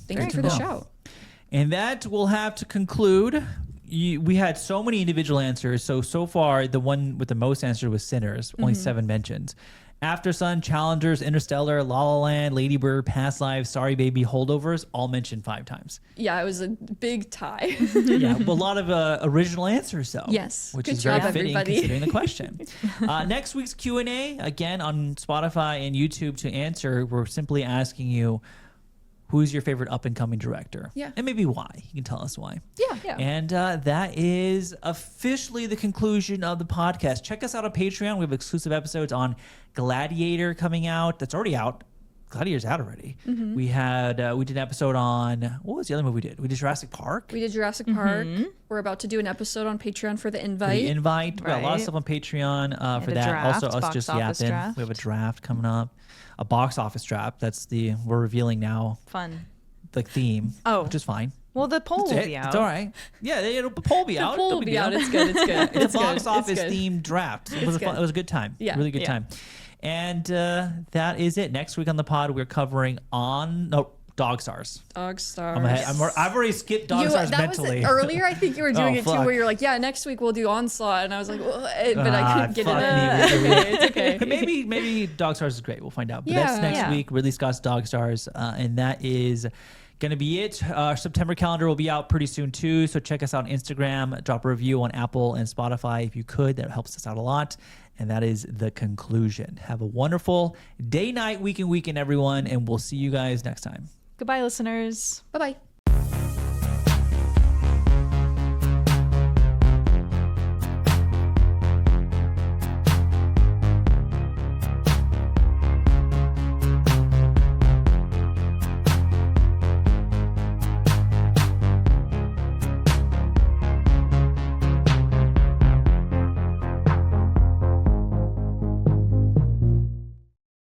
Thank you Good for to the know. shout. And that will have to conclude. We had so many individual answers. So far, the one with the most answers was Sinners, only 7 mentions. After Sun, Challengers, Interstellar, La La Land, Lady Bird, Past Lives, Sorry Baby, Holdovers, all mentioned 5 times. Yeah, it was a big tie. Yeah, but a lot of original answers, though. Yes. Which Good is very job, fitting everybody. considering the question. Next week's Q&A, again, on Spotify and YouTube to answer, we're simply asking you, who's your favorite up-and-coming director? Yeah. And maybe why. You can tell us why. Yeah. And that is officially the conclusion of the podcast. Check us out on Patreon. We have exclusive episodes on Gladiator coming out. That's already out. Gladiator's out already. Mm-hmm. We did an episode on, what was the other movie we did? We did Jurassic Park. We did Jurassic Park. We're about to do an episode on Patreon for the invite. The invite. We got a lot of Right. stuff on Patreon for a that. draft, Also, us box just office yapping. draft. We have a draft coming up. A box office draft. We're revealing now Fun. the theme. Oh. Which is fine. Well, the poll will be out. It's all right. Yeah, the poll will be out. The poll No will big be deal. out. It's good. It's good. It's It's a box good. office It's good. themed draft. It was good. it was a good time. Yeah. Really good Yeah. time. And that is it. Next week on the pod, we're covering Dog Stars. Dog Stars. I've already skipped Dog Stars that mentally. Was earlier, I think you were doing it too, fuck. where you're like, yeah, next week we'll do Onslaught. And I was like, well, but I couldn't get fuck it. me. It's okay. It's okay. Maybe Dog Stars is great. We'll find out. But Yeah. that's next Yeah. week. Ridley Scott's Dog Stars, and that is gonna be it. Our September calendar will be out pretty soon too. So check us out on Instagram. Drop a review on Apple and Spotify if you could. That helps us out a lot. And that is the conclusion. Have a wonderful day, night, weekend, everyone, and we'll see you guys next time. Goodbye, listeners. Bye-bye.